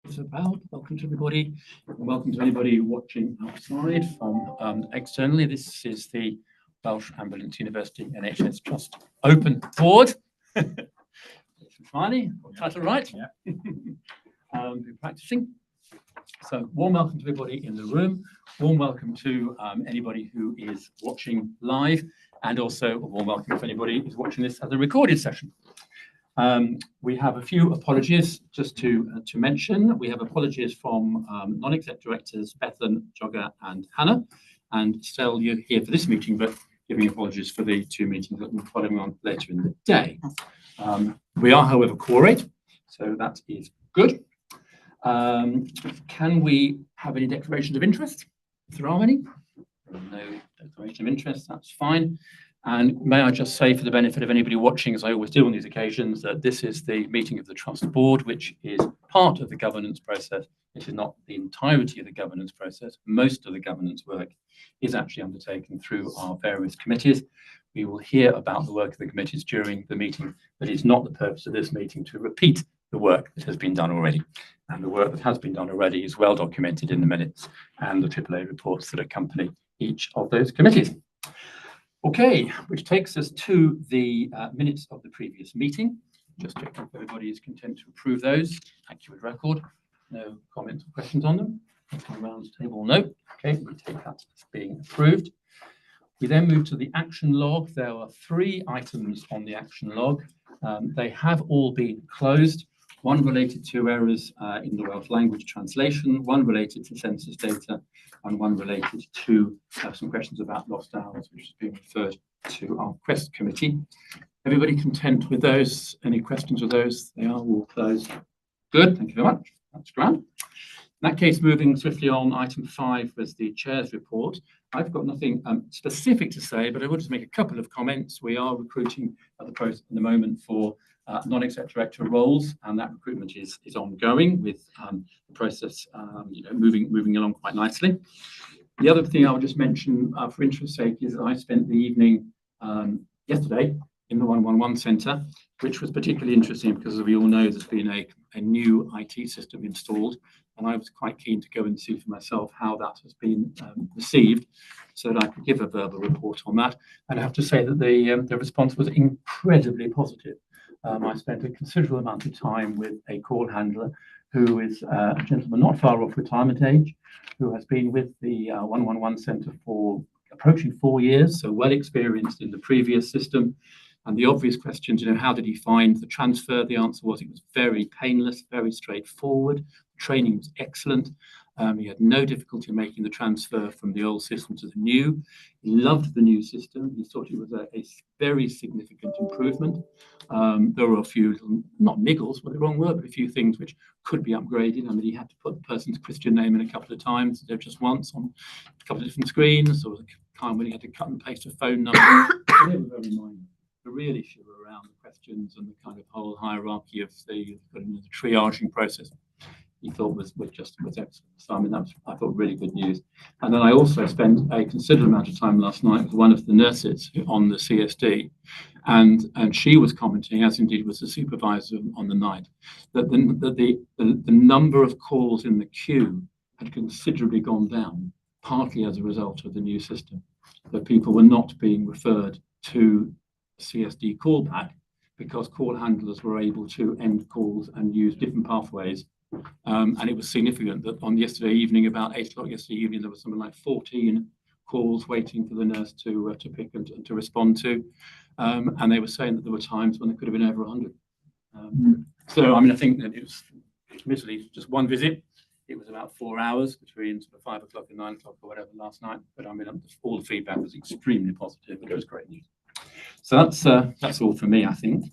It's about. Welcome to everybody. Welcome to anybody watching outside from externally. This is the Welsh Ambulance University NHS Trust Open Board. Finally, title right. Yeah. Been practicing. So warm welcome to everybody in the room. Warm welcome to anybody who is watching live, and also a warm welcome to anybody who's watching this as a recorded session. We have a few apologies just to mention. We have apologies from non-exec directors Bethan, Jogger and Hannah. And still you're here for this meeting, but giving apologies for the two meetings that we're following on later in the day. We are, however, quorate, so that is good. Can we have any declarations of interest, if there are any? No declaration of interest, that's fine. And may I just say, for the benefit of anybody watching, as I always do on these occasions, that this is the meeting of the Trust Board, which is part of the governance process. It is not the entirety of the governance process. Most of the governance work is actually undertaken through our various committees. We will hear about the work of the committees during the meeting, but it's not the purpose of this meeting to repeat the work that has been done already. And the work that has been done already is well documented in the minutes and the AAA reports that accompany each of those committees. Okay, which takes us to the minutes of the previous meeting. Just checking if everybody is content to approve those. Accurate record. No comments or questions on them. Nothing around the table, no. Okay, we take that as being approved. We then move to the action log. There are 3 items on the action log. They have all been closed. One related to errors in the Welsh language translation, one related to census data, and one related to some questions about lost hours, which has been referred to our Quest committee. Everybody content with those? Any questions with those? They are all closed. Good, thank you very much. That's grand. In that case, moving swiftly on, item 5 was the chair's report. I've got nothing specific to say, but I would just make a couple of comments. We are recruiting at the moment for non-exec director roles, and that recruitment is ongoing with the process moving along quite nicely. The other thing I would just mention for interest's sake is that I spent the evening yesterday in the 111 centre, which was particularly interesting because, as we all know, there's been a new IT system installed, and I was quite keen to go and see for myself how that has been received, so that I could give a verbal report on that. And I have to say that the response was incredibly positive. I spent a considerable amount of time with a call handler who is a gentleman not far off retirement age, who has been with the 111 centre for approaching 4 years, so well experienced in the previous system. And the obvious questions, how did he find the transfer? The answer was it was very painless, very straightforward. The training was excellent. He had no difficulty making the transfer from the old system to the new. He loved the new system. He thought it was a very significant improvement. There were a few, not niggles, but the wrong word, but a few things which could be upgraded. I mean, he had to put the person's Christian name in a couple of times, just once on a couple of different screens, or the time when he had to cut and paste a phone number. They were very minor. The real issue around the questions and the kind of whole hierarchy of the triaging process, he thought was excellent. So I mean, I thought really good news. And then I also spent a considerable amount of time last night with one of the nurses on the CSD, and she was commenting, as indeed was the supervisor on the night, that the number of calls in the queue had considerably gone down, partly as a result of the new system, that people were not being referred to CSD callback because call handlers were able to end calls and use different pathways. And it was significant that on yesterday evening, about 8 o'clock yesterday evening, there was something like 14 calls waiting for the nurse to pick and to respond to. And they were saying that there were times when there could have been over 100. So, I mean, I think that it was admittedly just one visit. It was about 4 hours between sort of 5 o'clock and 9 o'clock or whatever last night. But I mean, all the feedback was extremely positive, and it was great news. So that's all for me, I think.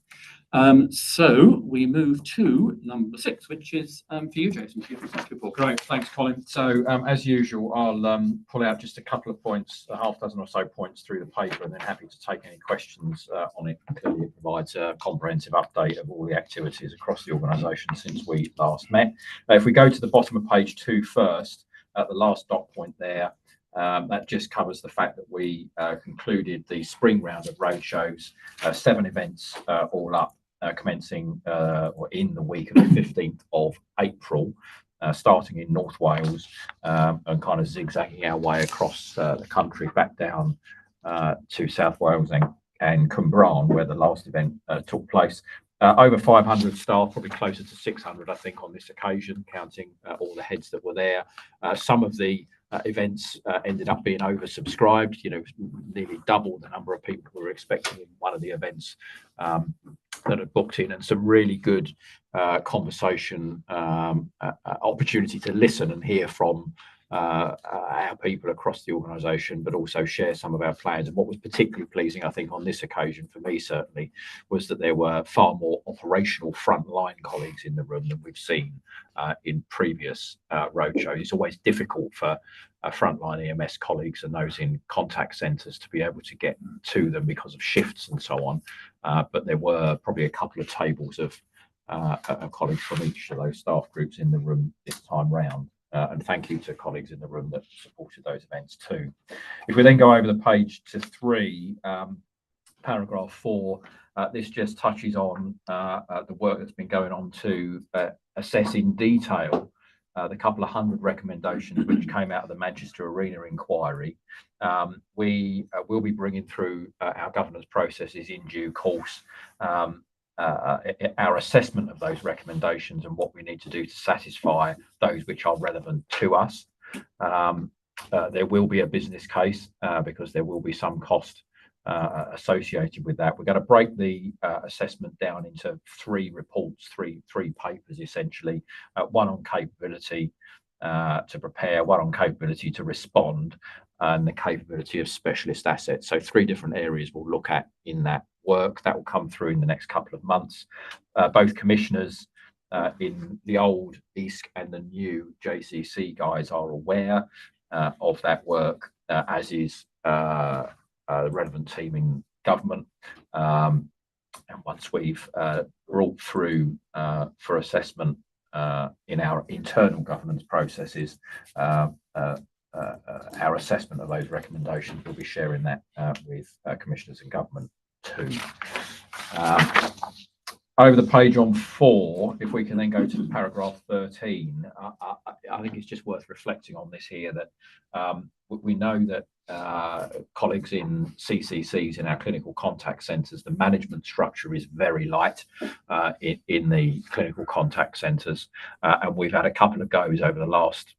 So we move to number 6, which is for you, Jason, to give us a report. Great, thanks, Colin. So as usual, I'll pull out just a couple of points, a half dozen or so points through the paper, and then happy to take any questions on it. Clearly, it provides a comprehensive update of all the activities across the organisation since we last met. If we go to the bottom of page 2 first, at the last dot point there, that just covers the fact that we concluded the spring round of roadshows, 7 events all up, commencing or in the week of the 15th of April. starting in North Wales and kind of zigzagging our way across the country back down to South Wales and Cwmbran, where the last event took place. Over 500 staff, probably closer to 600, I think, on this occasion, counting all the heads that were there. Some of the events ended up being oversubscribed, nearly double the number of people who were expecting in one of the events that had booked in, and some really good conversation, opportunity to listen and hear from our people across the organisation, but also share some of our plans. And what was particularly pleasing, I think, on this occasion, for me certainly, was that there were far more operational frontline colleagues in the room than we've seen in previous roadshows. It's always difficult for frontline EMS colleagues and those in contact centres to be able to get to them because of shifts and so on. But there were probably a couple of tables of colleagues from each of those staff groups in the room this time round. And thank you to colleagues in the room that supported those events too. If we then go over the page to 3, paragraph 4, this just touches on the work that's been going on to assess in detail the couple of hundred recommendations which came out of the Manchester Arena inquiry. We will be bringing through our governance processes in due course our assessment of those recommendations and what we need to do to satisfy those which are relevant to us. There will be a business case because there will be some cost associated with that. We're going to break the assessment down into 3 reports, three papers essentially, one on capability to prepare, one on capability to respond, and the capability of specialist assets. So 3 different areas we'll look at in that work. That will come through in the next couple of months. Both commissioners in the old ESC and the new JCC guys are aware of that work, as is the relevant team in government. And once we've brought through for assessment in our internal governance processes, our assessment of those recommendations, we'll be sharing that with commissioners in government too. Over the page on 4, if we can then go to paragraph 13, I think it's just worth reflecting on this here, that we know that colleagues in CCCs, in our clinical contact centres, the management structure is very light in the clinical contact centres, and we've had a couple of goes over the last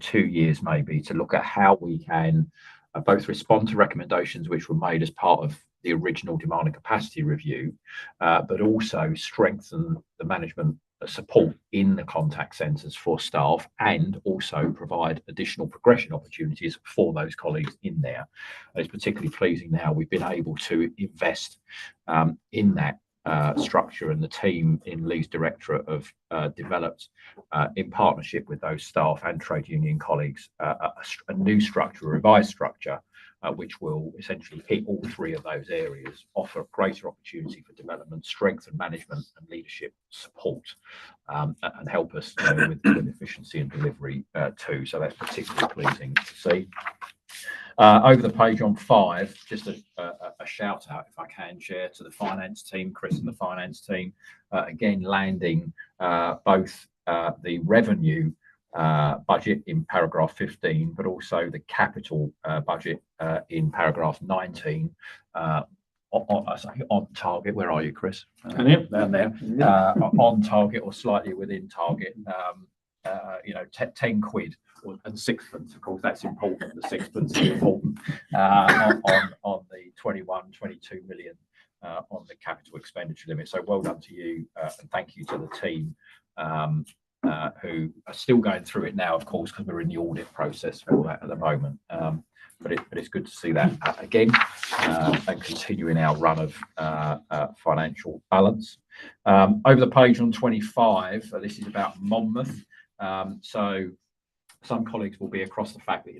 2 years maybe to look at how we can both respond to recommendations which were made as part of the original demand and capacity review, but also strengthen the management support in the contact centres for staff, and also provide additional progression opportunities for those colleagues in there. And it's particularly pleasing now we've been able to invest in that structure, and the team in Lee's Directorate have developed, in partnership with those staff and trade union colleagues, a new structure, a revised structure, which will essentially hit all 3 of those areas, offer greater opportunity for development, strengthen management and leadership support, and help us with efficiency and delivery too. So that's particularly pleasing to see. Over the page on 5, just a shout out, if I can, Chair, to the finance team, Chris and the finance team, again landing both the revenue budget in paragraph 15, but also the capital budget in paragraph 19 on target. Where are you, Chris? Down there. On target or slightly within target. 10 quid and sixpence, of course, that's important. The sixpence is important on the 22 million on the capital expenditure limit. So well done to you, and thank you to the team who are still going through it now, of course, because we're in the audit process for that at the moment. But it's good to see that again, and continuing our run of financial balance. Over the page on 25, this is about Monmouth. So some colleagues will be across the fact that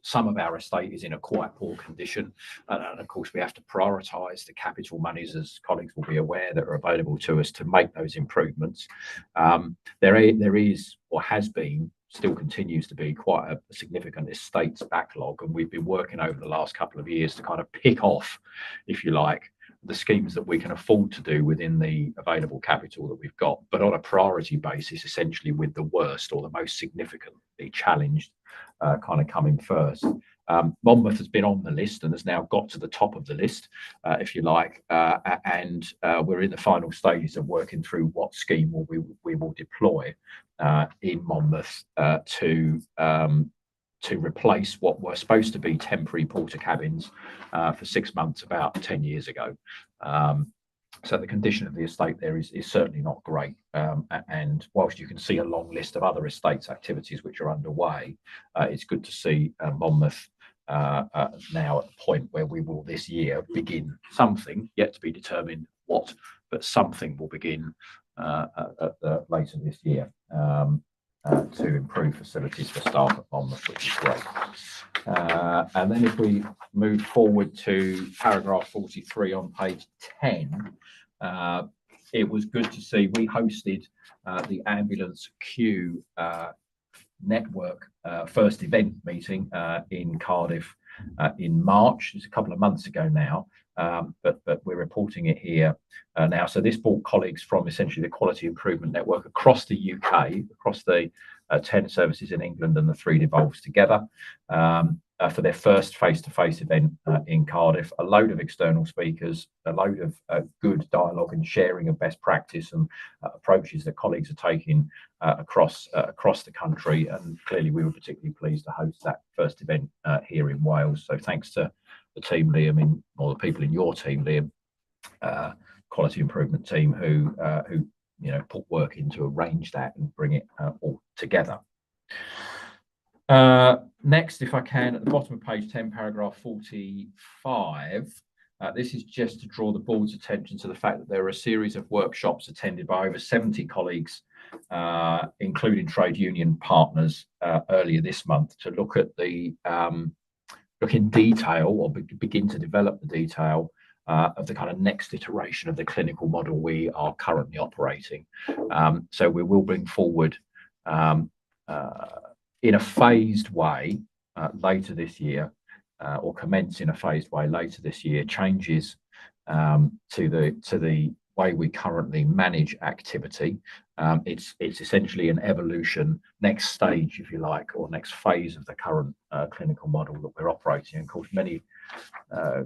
some of our estate is in a quite poor condition, and of course we have to prioritise the capital monies, as colleagues will be aware, that are available to us to make those improvements. There is, or has been, still continues to be, quite a significant estates backlog, and we've been working over the last couple of years to kind of pick off, if you like, the schemes that we can afford to do within the available capital that we've got, but on a priority basis, essentially with the worst or the most significantly challenged kind of coming first. Monmouth has been on the list and has now got to the top of the list, if you like, and we're in the final stages of working through what scheme we will deploy in Monmouth to replace what were supposed to be temporary porter cabins for 6 months about 10 years ago. So the condition of the estate there is certainly not great. And whilst you can see a long list of other estates activities which are underway, it's good to see Monmouth now at the point where we will this year begin something, yet to be determined what, but something will begin later this year. To improve facilities for staff at Monmouth, which is great. And then if we move forward to paragraph 43 on page 10, it was good to see we hosted the ambulance queue network first event meeting in Cardiff in March. It's a couple of months ago now. But we're reporting it here now. So this brought colleagues from essentially the Quality Improvement Network across the UK, across the 10 services in England and the 3 devolves together for their first face-to-face event in Cardiff. A load of external speakers, a load of good dialogue and sharing of best practice and approaches that colleagues are taking across the country. And clearly we were particularly pleased to host that first event here in Wales. So thanks to the team, Liam, or the people in your team, Liam, quality improvement team, who put work in to arrange that and bring it all together. Next, if I can, at the bottom of page 10, paragraph 45, this is just to draw the board's attention to the fact that there are a series of workshops attended by over 70 colleagues, including trade union partners, earlier this month to look at look in detail or begin to develop the detail of the kind of next iteration of the clinical model we are currently operating. So we will bring forward in a phased way later this year, or commence in a phased way later this year, changes to the way we currently manage activity. It's essentially an evolution, next stage, if you like, or next phase of the current clinical model that we're operating. And of course, many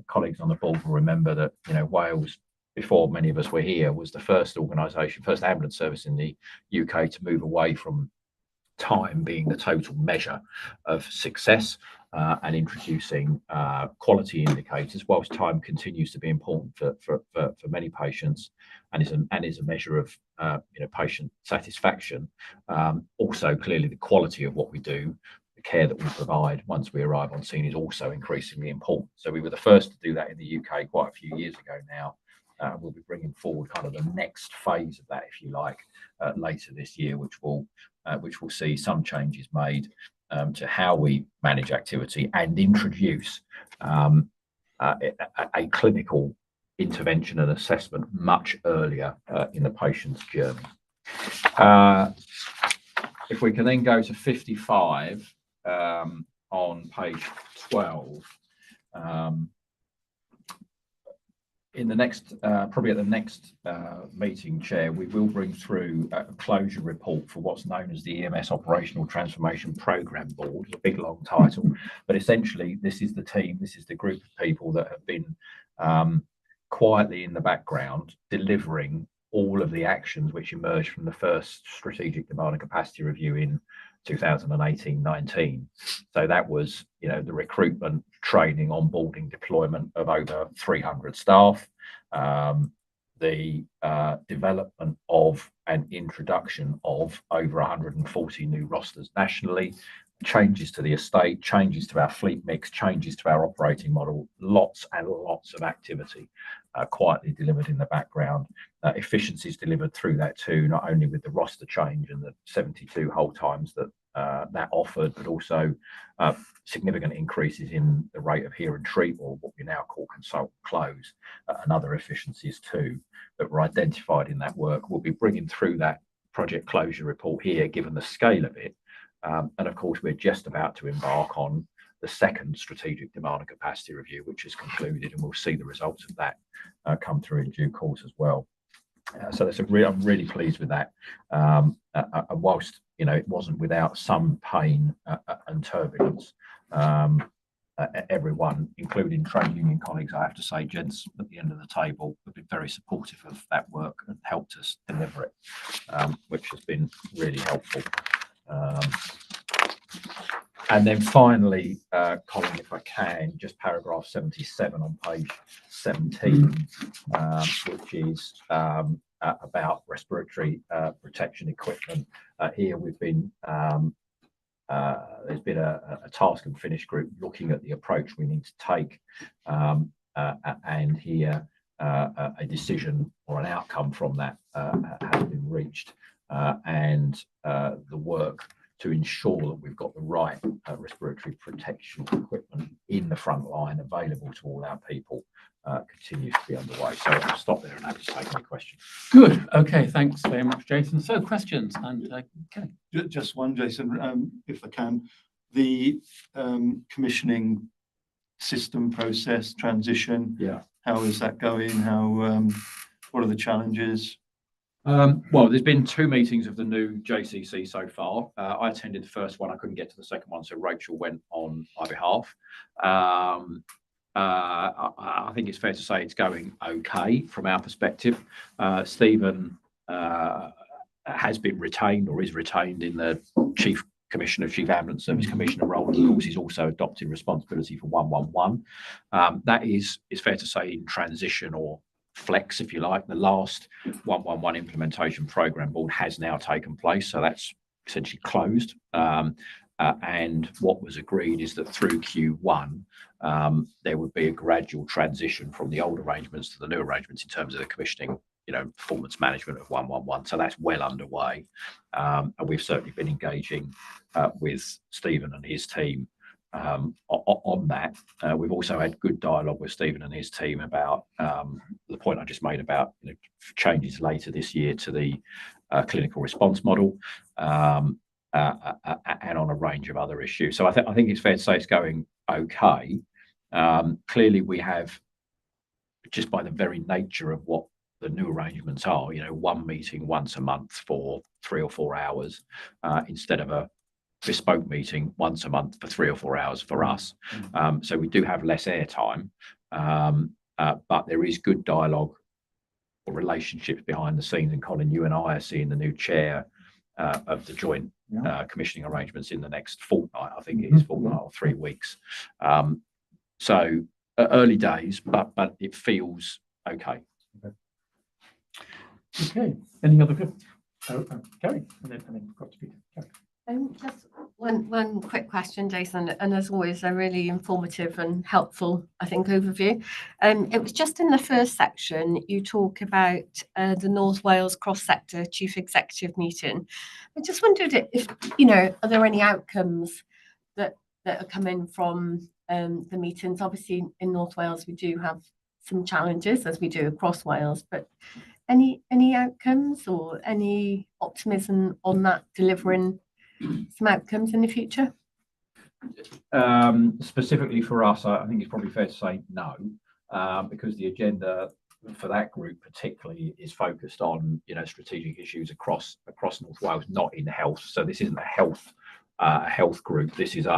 colleagues on the board will remember that Wales, before many of us were here, was the first ambulance service in the UK to move away from time being the total measure of success and introducing quality indicators, whilst time continues to be important for many patients and is a measure of patient satisfaction. Also, clearly, the quality of what we do, the care that we provide once we arrive on scene, is also increasingly important. So we were the first to do that in the UK quite a few years ago now. We'll be bringing forward kind of the next phase of that, if you like, later this year, which will see some changes made to how we manage activity and introduce a clinical intervention and assessment much earlier in the patient's journey. If we can then go to 55 on page 12. In the next, probably at the next meeting, Chair, we will bring through a closure report for what's known as the EMS Operational Transformation Programme Board. It's a big, long title, but essentially this is the team, this is the group of people that have been quietly in the background delivering all of the actions which emerged from the first strategic demand and capacity review in 2018-19. So that was, the recruitment, training, onboarding, deployment of over 300 staff, the development of and introduction of over 140 new rosters nationally, changes to the estate, changes to our fleet mix, changes to our operating model, lots and lots of activity quietly delivered in the background, efficiencies delivered through that too, not only with the roster change and the 72 hold times that offered, but also significant increases in the rate of hear and treat, or what we now call consult close, and other efficiencies too that were identified in that work. We'll be bringing through that project closure report here, given the scale of it. And of course, we're just about to embark on the second strategic demand and capacity review, which is concluded, and we'll see the results of that come through in due course as well. So I'm really pleased with that. Whilst it wasn't without some pain and turbulence, everyone, including trade union colleagues, I have to say, gents at the end of the table, have been very supportive of that work and helped us deliver it, which has been really helpful. And then finally, Colin, if I can, just paragraph 77 on page 17, which is about respiratory protection equipment. Here we've been, there's been a task and finish group looking at the approach we need to take, and here a decision or an outcome from that has been reached, and the work to ensure that we've got the right respiratory protection equipment in the front line available to all our people continues to be underway. So I'll stop there and happy to take any questions. Good. Okay. Thanks very much, Jason. So questions and Kelly. Just one, Jason, if I can. The commissioning system process transition. Yeah. How is that going? How? What are the challenges? Well, there's been 2 meetings of the new JCC so far. I attended the first one. I couldn't get to the second one, so Rachel went on my behalf. I think it's fair to say it's going okay from our perspective. Stephen has been retained or is retained in the Chief Ambulance Service Commissioner role. And of course, he's also adopted responsibility for 111. That is fair to say in transition or flex, if you like. The last 111 implementation program board has now taken place, so that's essentially closed. And what was agreed is that through Q1, there would be a gradual transition from the old arrangements to the new arrangements in terms of the commissioning, performance management of 111. So that's well underway. And we've certainly been engaging with Stephen and his team on that. We've also had good dialogue with Stephen and his team about the point I just made about changes later this year to the clinical response model, and on a range of other issues. So I think it's fair to say it's going okay. Clearly, we have, just by the very nature of what the new arrangements are, one meeting once a month for 3 or 4 hours, instead of a bespoke meeting once a month for 3 or 4 hours for us. So we do have less airtime, but there is good dialogue or relationships behind the scenes. And Colin, you and I are seeing the new chair of the joint commissioning arrangements in the next fortnight. I think it is fortnight or 3 weeks. So early days, but it feels okay. Okay. Any other questions? Gary, and then got to Peter. Just one quick question, Jason, and as always, a really informative and helpful, I think, overview. It was just in the first section, you talk about the North Wales cross-sector chief executive meeting. I just wondered if, are there any outcomes that are coming from the meetings? Obviously, in North Wales, we do have some challenges, as we do across Wales, but any outcomes or any optimism on that delivering some outcomes in the future? Specifically for us, I think it's probably fair to say no, because the agenda for that group particularly is focused on strategic issues across North Wales, not in health. So this isn't a health group. This is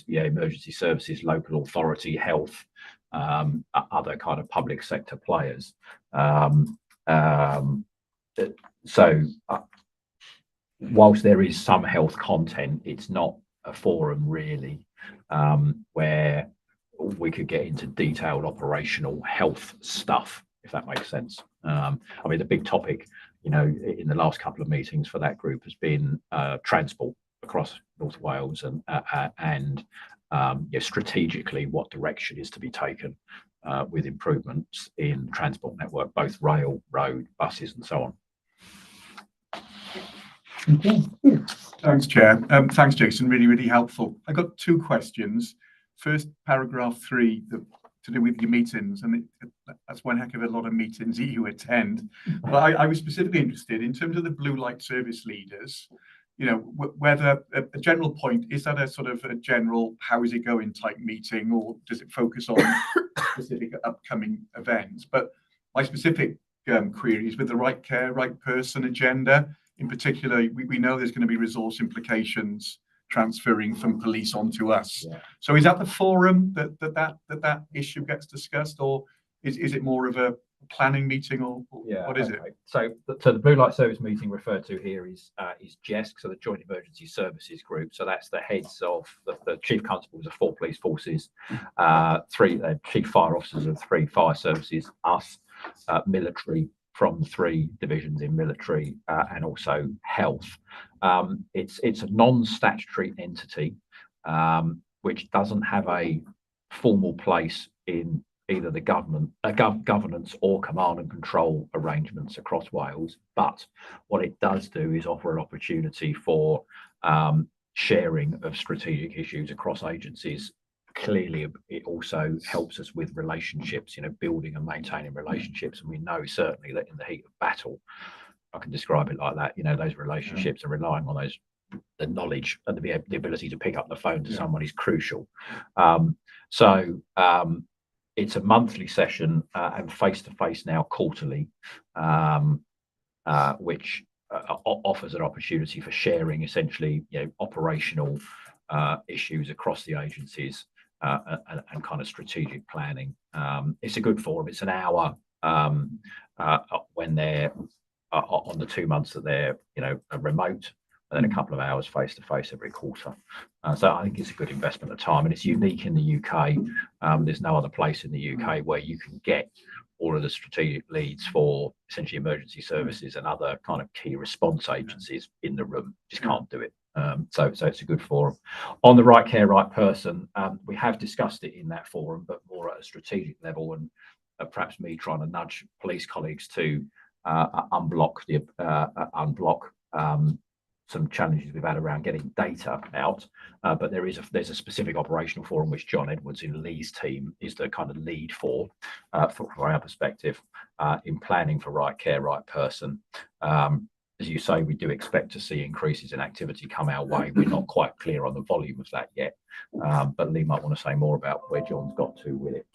emergency services, local authority, health, other kind of public sector players. Whilst there is some health content, it's not a forum really where we could get into detailed operational health stuff, if that makes sense. The big topic, in the last couple of meetings for that group has been transport across North Wales and strategically what direction is to be taken with improvements in transport network, both rail, road, buses, and so on. Okay. Thanks, Chair. Thanks, Jason. Really, really helpful. I got 2 questions. First, paragraph 3, to do with your meetings, and that's one heck of a lot of meetings that you attend. But I was specifically interested in terms of the blue light service leaders. you know, whether a general point, is that a sort of a general, how is it going type meeting, or does it focus on specific upcoming events? But my specific queries with the right care, right person agenda, in particular, we know there's going to be resource implications transferring from police onto us. Yeah. So is that the forum that issue gets discussed, or is it more of a planning meeting, or what is it? So the blue light service meeting referred to here is JESC, so the Joint Emergency Services Group. So that's the heads of the chief constables of 4 police forces, 3 chief fire officers of 3 fire services, us, military from 3 divisions in military, and also health. It's a non-statutory entity which doesn't have a formal place in either the governance or command and control arrangements across Wales. But what it does do is offer an opportunity for sharing of strategic issues across agencies. Clearly, it also helps us with relationships, you know, building and maintaining relationships. And we know certainly that in the heat of battle, I can describe it like that, you know, those relationships are relying on the knowledge and the ability to pick up the phone to someone is crucial. It's a monthly session and face-to-face now quarterly, which offers an opportunity for sharing essentially, you know, operational issues across the agencies and kind of strategic planning. It's a good forum. It's an hour when they're on the 2 months that they're, you know, remote, and then a couple of hours face to face every quarter. So I think it's a good investment of time, and it's unique in the UK. There's no other place in the UK where you can get all of the strategic leads for essentially emergency services and other kind of key response agencies in the room. Just can't do it. So it's a good forum. On the right care, right person, we have discussed it in that forum, but more at a strategic level, and perhaps me trying to nudge police colleagues to unblock some challenges we've had around getting data out, but there's a specific operational forum which John Edwards in Lee's team is the kind of lead for from our perspective in planning for right care, right person. As you say, we do expect to see increases in activity come our way. We're not quite clear on the volume of that yet, but Lee might want to say more about where John's got to with it.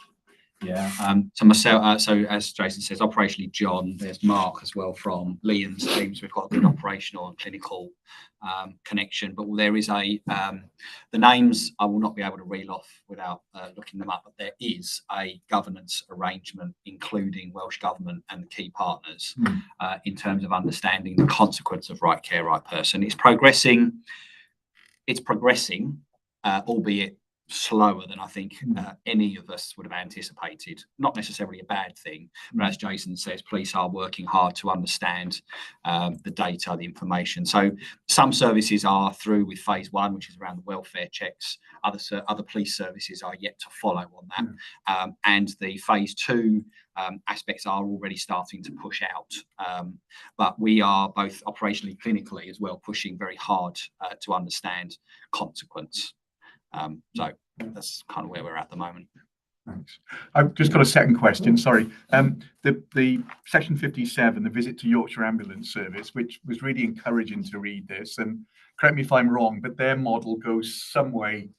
Yeah. So myself, so as Jason says, operationally, John, there's Mark as well from Liam's teams. We've got a good operational and clinical connection, but there is the names I will not be able to reel off without looking them up, but there is a governance arrangement, including Welsh Government and the key partners, in terms of understanding the consequence of right care, right person. It's progressing, albeit slower than I think any of us would have anticipated. Not necessarily a bad thing, but as Jason says, police are working hard to understand the data, the information. So some services are through with phase 1, which is around the welfare checks. Other police services are yet to follow on that, and the phase 2 aspects are already starting to push out. But we are both operationally, clinically as well, pushing very hard to understand consequence. So that's kind of where we're at the moment. Thanks. I've just got a second question. Sorry. The section 57, the visit to Yorkshire Ambulance Service, which was really encouraging to read this. And correct me if I'm wrong, but their model goes some way,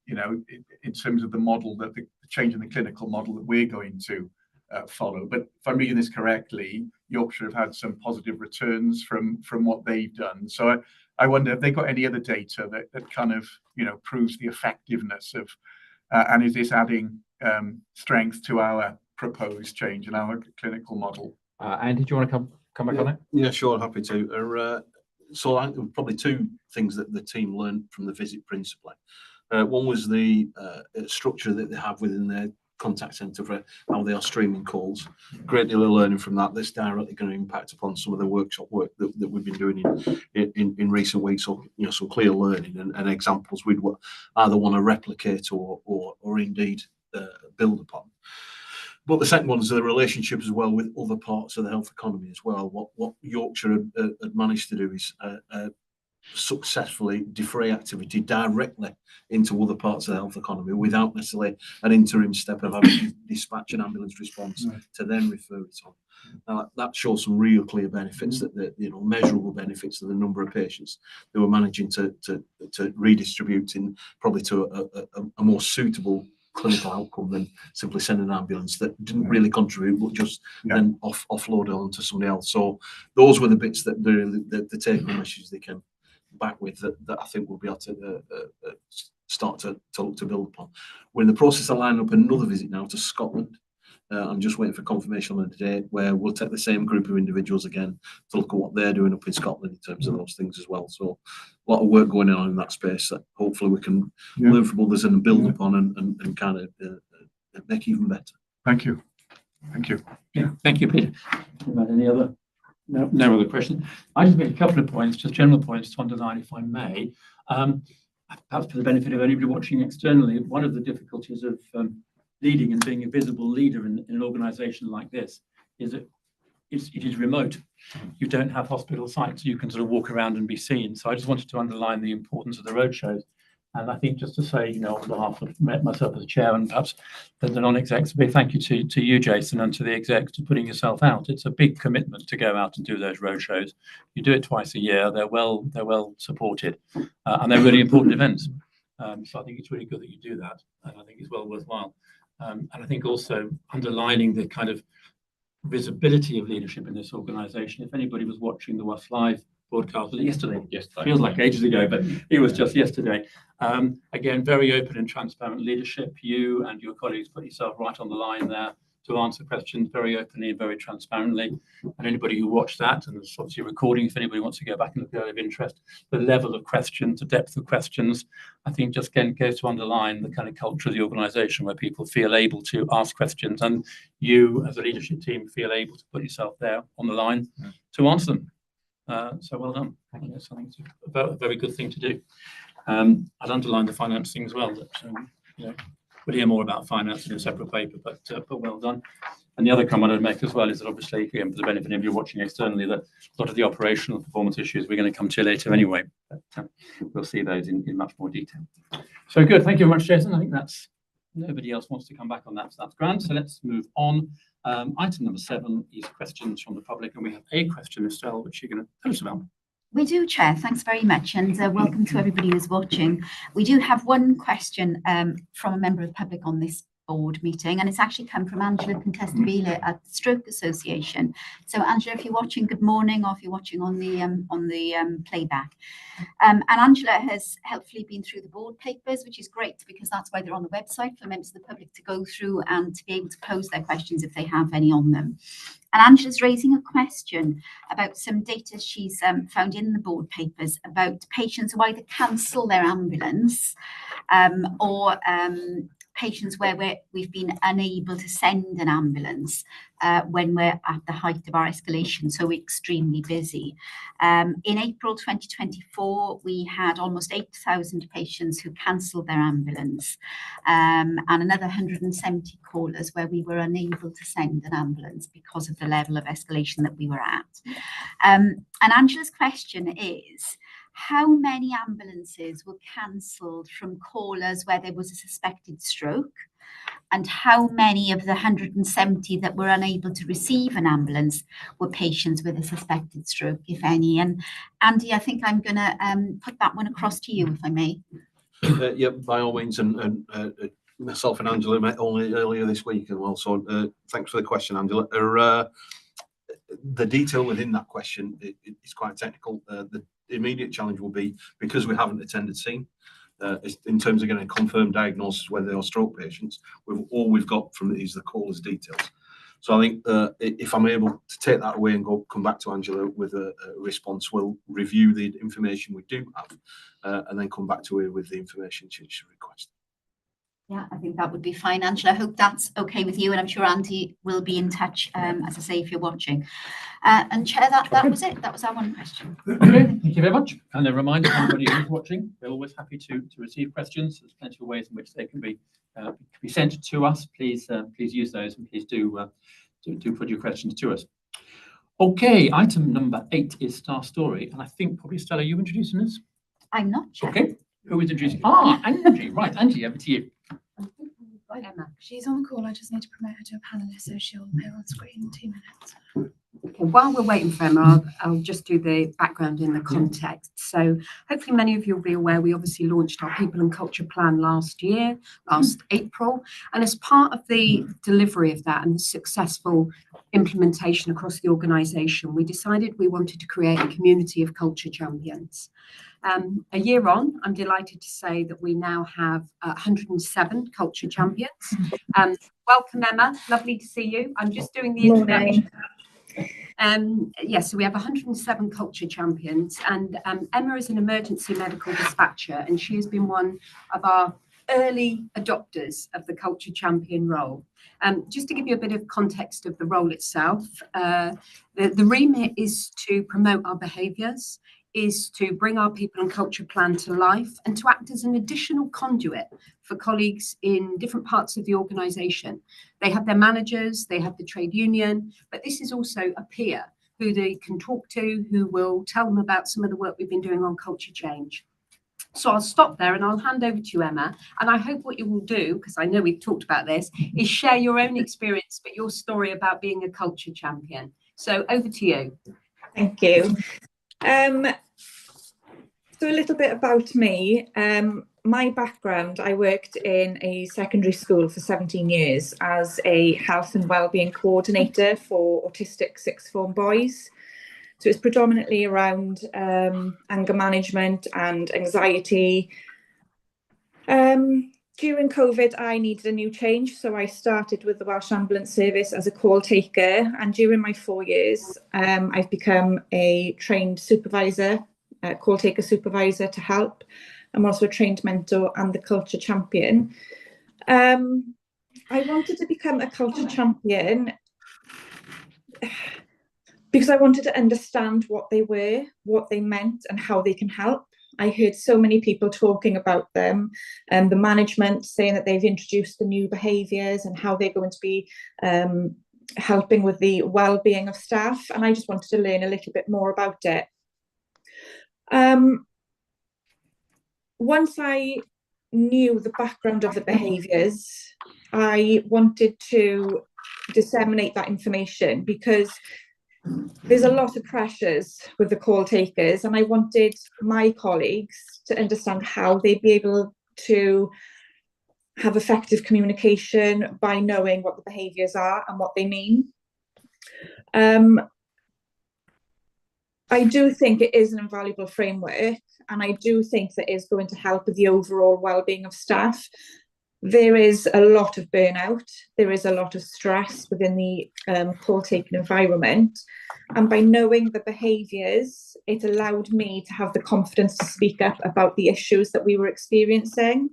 you know, in terms of the model that the change in the clinical model that we're going to follow. But if I'm reading this correctly, Yorkshire have had some positive returns from what they've done. So I wonder if they got any other data that kind of, you know, proves the effectiveness of, and is this adding strength to our proposed change in our clinical model? Andy, do you want to come back on it? Yeah, sure, happy to. So I think there were probably 2 things that the team learned from the visit principally. One was the structure that they have within their contact centre for how they are streaming calls. Great deal of learning from that. That's directly going to impact upon some of the workshop work that we've been doing in recent weeks. So, you know, some clear learning and examples we'd either want to replicate or indeed build upon. But the second one is the relationship as well with other parts of the health economy as well. What Yorkshire had managed to do is successfully defray activity directly into other parts of the health economy without necessarily an interim step of having to dispatch an ambulance response to then refer it on. Now, that shows some real clear benefits, that measurable benefits to the number of patients that we're managing to redistribute in probably to a more suitable clinical outcome than simply sending an ambulance that didn't really contribute, but just then offload it onto somebody else. So those were the bits that the take-home messages they came back with that I think we'll be able to start to build upon. We're in the process of lining up another visit now to Scotland. I'm just waiting for confirmation on the date where we'll take the same group of individuals again to look at what they're doing up in Scotland in terms of those things as well. So a lot of work going on in that space that hopefully we can learn from others and build upon and kind of make even better. Thank you. Thank you. Yeah, thank you, Peter. Any other? No other questions. I just make a couple of points, just general points to underline, if I may. Perhaps for the benefit of anybody watching externally, one of the difficulties of leading and being a visible leader in an organisation like this is that it is remote. You don't have hospital sites. You can sort of walk around and be seen. So I just wanted to underline the importance of the roadshows. And I think just to say, on behalf of myself as the chair and perhaps the non-execs, a big thank you to you, Jason, and to the execs for putting yourself out. It's a big commitment to go out and do those roadshows. You do it twice a year. They're well supported, and they're really important events. So I think it's really good that you do that, and I think it's well worthwhile. And I think also underlining the kind of visibility of leadership in this organisation. If anybody was watching the WAS Live broadcast, was it yesterday? Yesterday. Feels like ages ago, but it was just yesterday. Again, very open and transparent leadership. You and your colleagues put yourself right on the line there to answer questions very openly and very transparently. And anybody who watched that, and there's obviously a recording if anybody wants to go back and look at it of interest, the level of questions, the depth of questions, I think just again goes to underline the kind of culture of the organisation where people feel able to ask questions, and you as a leadership team feel able to put yourself there on the line to answer them. So well done. I think it's a very good thing to do. I'd underline the finance thing as well. That we'll hear more about finance in a separate paper, but well done. And the other comment I'd make as well is that obviously, again, for the benefit of you watching externally, that a lot of the operational performance issues we're going to come to later anyway. But we'll see those in much more detail. So good. Thank you very much, Jason. I think that's nobody else wants to come back on that. So that's grand. So let's move on. Item number 7 is questions from the public, and we have a question, Estelle, which you're going to tell us about. We do, Chair. Thanks very much, and welcome to everybody who's watching. We do have one question from a member of the public on this board meeting, and it's actually come from Angela Contestabile at the Stroke Association. So, Angela, if you're watching, good morning, or if you're watching on the playback. And Angela has helpfully been through the board papers, which is great because that's why they're on the website for members of the public to go through and to be able to pose their questions if they have any on them. And Angela's raising a question about some data she's found in the board papers about patients who either cancel their ambulance or patients where we've been unable to send an ambulance when we're at the height of our escalation, so extremely busy. In April 2024, we had almost 8,000 patients who cancelled their ambulance and another 170 callers where we were unable to send an ambulance because of the level of escalation that we were at. And Angela's question is, how many ambulances were cancelled from callers where there was a suspected stroke? And how many of the 170 that were unable to receive an ambulance were patients with a suspected stroke, if any? And Andy, I think I'm going to put that one across to you, if I may. Yeah, by all means, and myself and Angela met only earlier this week as well. So thanks for the question, Angela. The detail within that question is quite technical. The immediate challenge will be, because we haven't attended scene, in terms of getting a confirmed diagnosis whether they are stroke patients, all we've got from it is the caller's details. So I think if I'm able to take that away and come back to Angela with a response, we'll review the information we do have and then come back to her with the information she requested. Yeah, I think that would be fine, Angela. I hope that's okay with you, and I'm sure Andy will be in touch, as I say, if you're watching. And Chair, that was it. That was our one question. Okay, thank you very much. And a reminder to anybody who's watching, we're always happy to receive questions. There's plenty of ways in which they can be sent to us. Please use those, and please do put your questions to us. Okay, item number 8 is Star Story, and I think probably Stella, you introducing us? I'm not sure. Okay, who is introducing? Ah, Angie, right, Angie, over to you. Emma. She's on the call. I just need to promote her to a panelist, so she'll appear on screen in 2 minutes. Okay, while we're waiting for Emma, I'll just do the background in the context. So hopefully many of you will be aware, we obviously launched our People and Culture Plan last April. And as part of the delivery of that and the successful implementation across the organisation, we decided we wanted to create a community of culture champions. A year on, I'm delighted to say that we now have 107 culture champions. Welcome, Emma. Lovely to see you. I'm just doing the introduction. Yes, so we have 107 culture champions, and Emma is an emergency medical dispatcher, and she has been one of our early adopters of the culture champion role. Just to give you a bit of context of the role itself, the remit is to promote our behaviours, is to bring our people and culture plan to life, and to act as an additional conduit for colleagues in different parts of the organisation. They have their managers, they have the trade union, but this is also a peer who they can talk to, who will tell them about some of the work we've been doing on culture change. So I'll stop there and I'll hand over to you, Emma. And I hope what you will do, because I know we've talked about this, is share your own experience, but your story about being a culture champion. So over to you. Thank you. So a little bit about me. My background, I worked in a secondary school for 17 years as a health and wellbeing coordinator for autistic sixth form boys. So it's predominantly around anger management and anxiety. During COVID, I needed a new change, so I started with the Welsh Ambulance Service as a call taker, and during my 4 years, I've become a trained supervisor, call taker supervisor to help. I'm also a trained mentor and the culture champion. I wanted to become a culture champion because I wanted to understand what they were, what they meant, and how they can help. I heard so many people talking about them, and the management saying that they've introduced the new behaviours and how they're going to be helping with the well-being of staff. And I just wanted to learn a little bit more about it. Once I knew the background of the behaviours, I wanted to disseminate that information because there's a lot of pressures with the call takers, and I wanted my colleagues to understand how they'd be able to have effective communication by knowing what the behaviours are and what they mean. I do think it is an invaluable framework, and I do think that it is going to help with the overall well-being of staff. There is a lot of burnout, there is a lot of stress within the call-taking environment, and by knowing the behaviours, it allowed me to have the confidence to speak up about the issues that we were experiencing.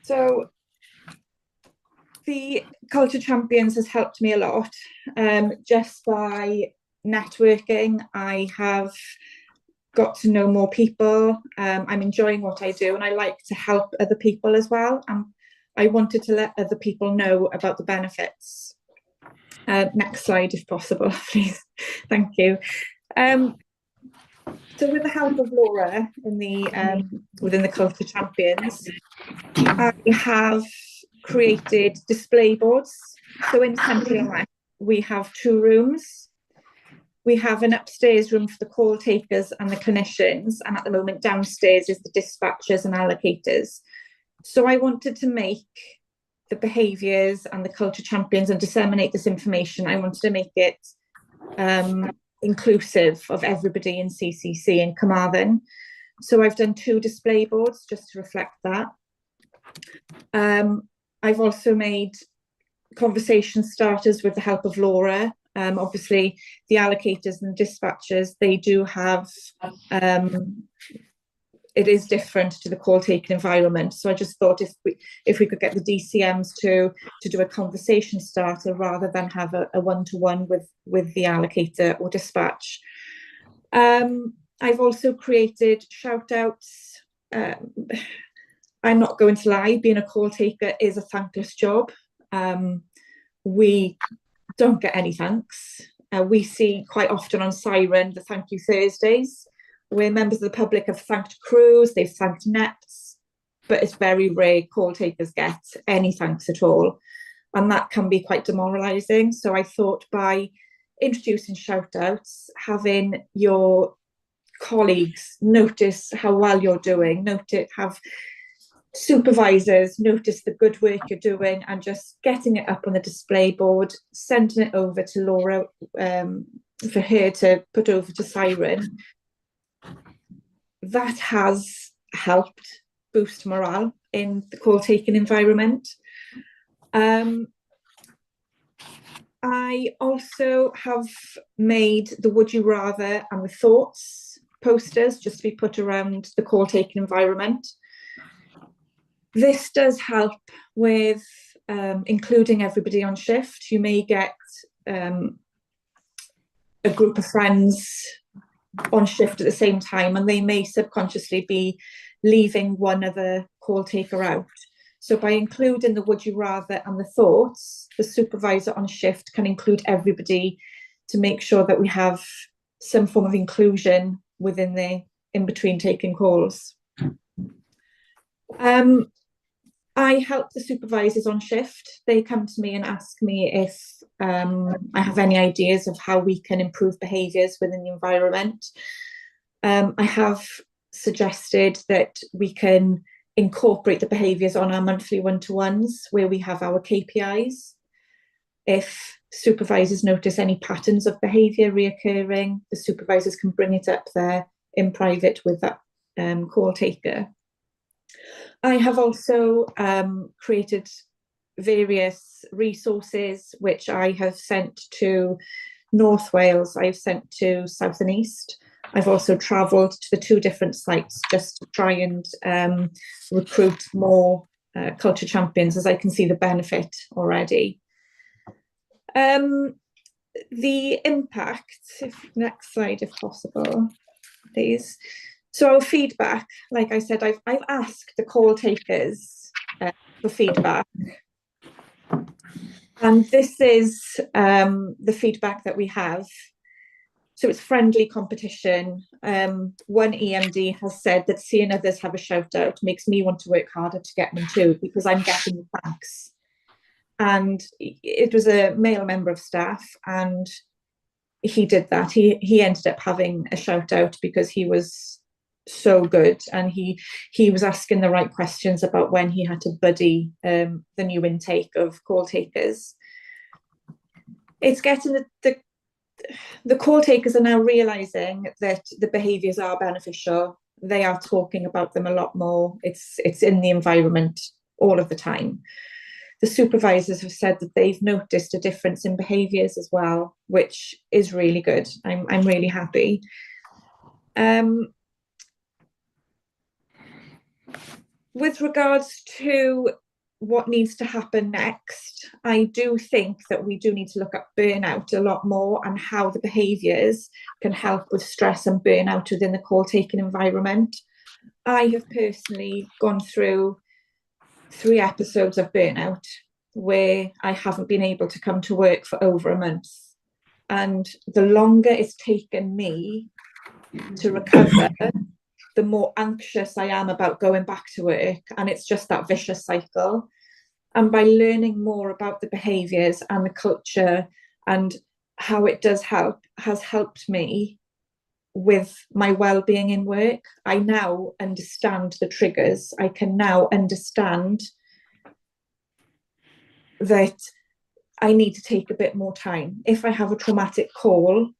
So the Culture Champions has helped me a lot. Just by networking, I have got to know more people. I'm enjoying what I do, and I like to help other people as well. I wanted to let other people know about the benefits. Next slide, if possible, please. Thank you. So with the help of Laura in the within the Culture Champions, I have created display boards. So in Central West, we have 2 rooms. We have an upstairs room for the call takers and the clinicians, and at the moment downstairs is the dispatchers and allocators. So I wanted to make the behaviours and the culture champions and disseminate this information. I wanted to make it inclusive of everybody in CCC and Carmarthen. So I've done 2 display boards just to reflect that. I've also made conversation starters with the help of Laura. Obviously, the allocators and dispatchers, they do have, it is different to the call-taking environment. So I just thought if we could get the DCMs to do a conversation starter rather than have a one-to-one with the allocator or dispatch. I've also created shout-outs. I'm not going to lie, being a call taker is a thankless job. we don't get any thanks. We see quite often on Siren the Thank You Thursdays, where members of the public have thanked crews, they've thanked NEPs, but it's very rare call takers get any thanks at all. And that can be quite demoralising. So I thought by introducing shout outs, having your colleagues notice how well you're doing, have supervisors notice the good work you're doing, and just getting it up on the display board, sending it over to Laura for her to put over to Siren, that has helped boost morale in the call taking environment. I also have made the Would You Rather and the Thoughts posters just to be put around the call taking environment. This does help with including everybody on shift. You may get a group of friends on shift at the same time, and they may subconsciously be leaving one other call taker out. So by including the Would You Rather and the Thoughts, the supervisor on shift can include everybody to make sure that we have some form of inclusion within the in between taking calls. I help the supervisors on shift. They come to me and ask me if I have any ideas of how we can improve behaviours within the environment. I have suggested that we can incorporate the behaviours on our monthly one-to-ones where we have our KPIs. If supervisors notice any patterns of behaviour reoccurring, the supervisors can bring it up there in private with that call taker. I have also created various resources which I have sent to North Wales, I've sent to South and East. I've also travelled to the 2 different sites just to try and recruit more culture champions, as I can see the benefit already. The impact, next slide if possible, please. So our feedback, like I said, I've asked the call takers for feedback. And this is the feedback that we have. So it's friendly competition. One EMD has said that seeing others have a shout out makes me want to work harder to get one too, because I'm getting the thanks. And it was a male member of staff, and he did that. He ended up having a shout out because he was so good, and he was asking the right questions about when he had to buddy the new intake of call takers. It's getting the call takers are now realizing that the behaviors are beneficial. They are talking about them a lot more. It's in the environment all of the time. The supervisors have said that they've noticed a difference in behaviors as well, which is really good. I'm really happy. With regards to what needs to happen next, I do think that we do need to look at burnout a lot more and how the behaviours can help with stress and burnout within the call taking environment. I have personally gone through 3 episodes of burnout where I haven't been able to come to work for over a month. And the longer it's taken me to recover, the more anxious I am about going back to work. And it's just that vicious cycle. And by learning more about the behaviours and the culture and how it does help, has helped me with my well-being in work. I now understand the triggers. I can now understand that I need to take a bit more time. If I have a traumatic call,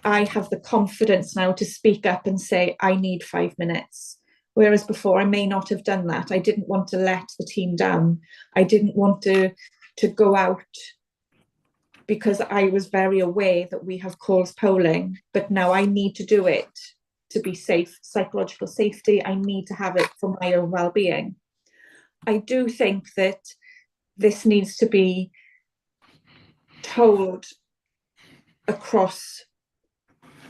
I have the confidence now to speak up and say, I need 5 minutes. Whereas before I may not have done that. I didn't want to let the team down. I didn't want to go out because I was very aware that we have calls polling, but now I need to do it to be safe, psychological safety. I need to have it for my own well-being. I do think that this needs to be told across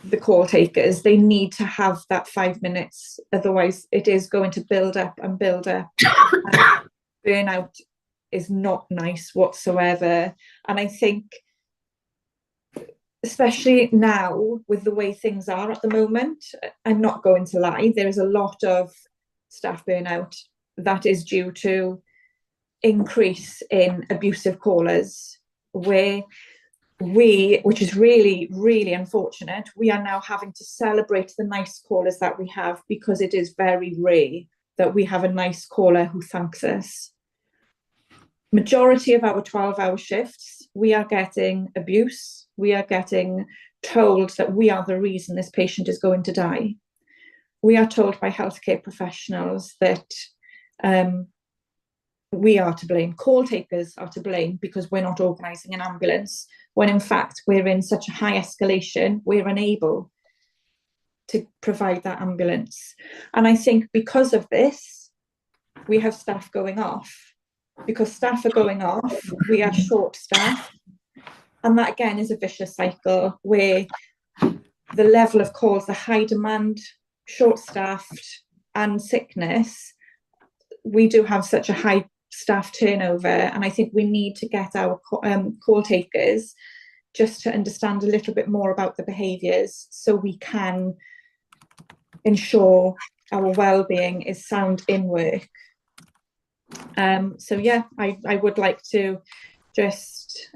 the call takers. They need to have that 5 minutes, otherwise it is going to build up and build up. Burnout is not nice whatsoever. And I think, especially now with the way things are at the moment, I'm not going to lie, there is a lot of staff burnout that is due to increase in abusive callers, where which is really, really unfortunate, we are now having to celebrate the nice callers that we have, because it is very rare that we have a nice caller who thanks us. Majority of our 12-hour shifts, we are getting abuse. We are getting told that we are the reason this patient is going to die. We are told by healthcare professionals that we are to blame. Call takers are to blame because we're not organising an ambulance, when in fact we're in such a high escalation, we're unable to provide that ambulance. And I think because of this, we have staff going off. Because staff are going off, we are short-staffed. And that again is a vicious cycle where the level of calls, the high demand, short-staffed and sickness, we do have such a high staff turnover. And I think we need to get our call takers just to understand a little bit more about the behaviours, so we can ensure our well-being is sound in work. So yeah, I would like to just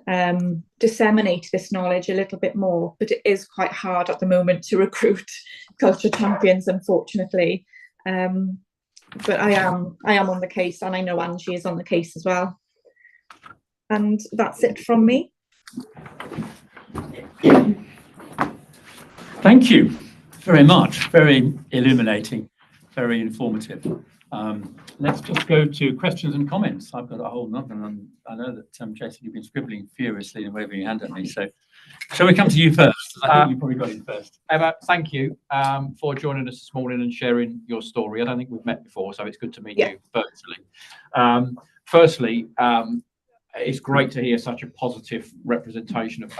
disseminate this knowledge a little bit more, but it is quite hard at the moment to recruit culture champions, unfortunately. But I am on the case, and I know Angie is on the case as well. And that's it from me. Thank you very much. Very illuminating, very informative. Let's just go to questions and comments. I've got a whole number, and I know that Jason, you've been scribbling furiously and waving your hand at me. So, shall we come to you first? I think you probably got in first. Emma, thank you for joining us this morning and sharing your story. I don't think we've met before, so it's good to meet you virtually. Firstly, it's great to hear such a positive representation of,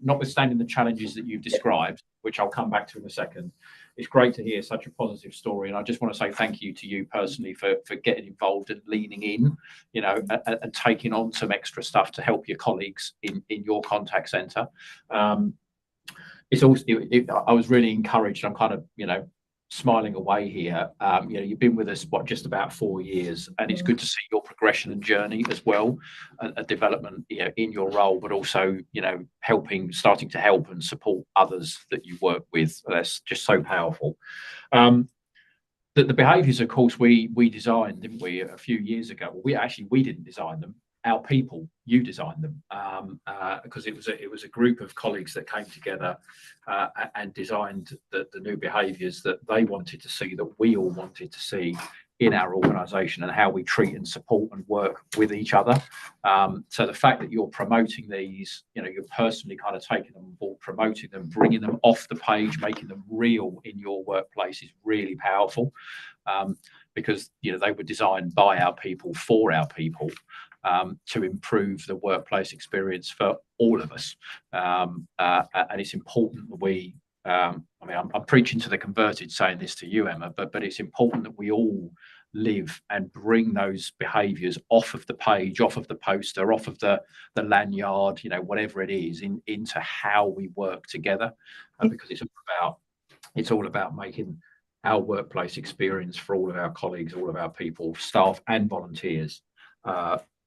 notwithstanding the challenges that you've described, which I'll come back to in a second. It's great to hear such a positive story, and I just want to say thank you to you personally for getting involved and leaning in, you know, and taking on some extra stuff to help your colleagues in your contact centre. It's also, I was really encouraged. I'm kind of, you know, smiling away here. You know, you've been with us just about 4 years, and it's good to see your progression and journey as well, a development, you know, in your role, but also, you know, starting to help and support others that you work with. That's just so powerful. The behaviours, of course, we designed, didn't we, a few years ago? We didn't design them. Our people, you designed them, because it was a group of colleagues that came together and designed the new behaviours that they wanted to see, that we all wanted to see in our organisation, and how we treat and support and work with each other. So the fact that you're promoting these, you know, you're personally kind of taking them on board, promoting them, bringing them off the page, making them real in your workplace is really powerful, because, you know, they were designed by our people for our people. To improve the workplace experience for all of us, and it's important that we. I mean, I'm preaching to the converted saying this to you, Emma, but it's important that we all live and bring those behaviours off of the page, off of the poster, off of the lanyard, you know, whatever it is, into how we work together, because it's all about making our workplace experience for all of our colleagues, all of our people, staff, and volunteers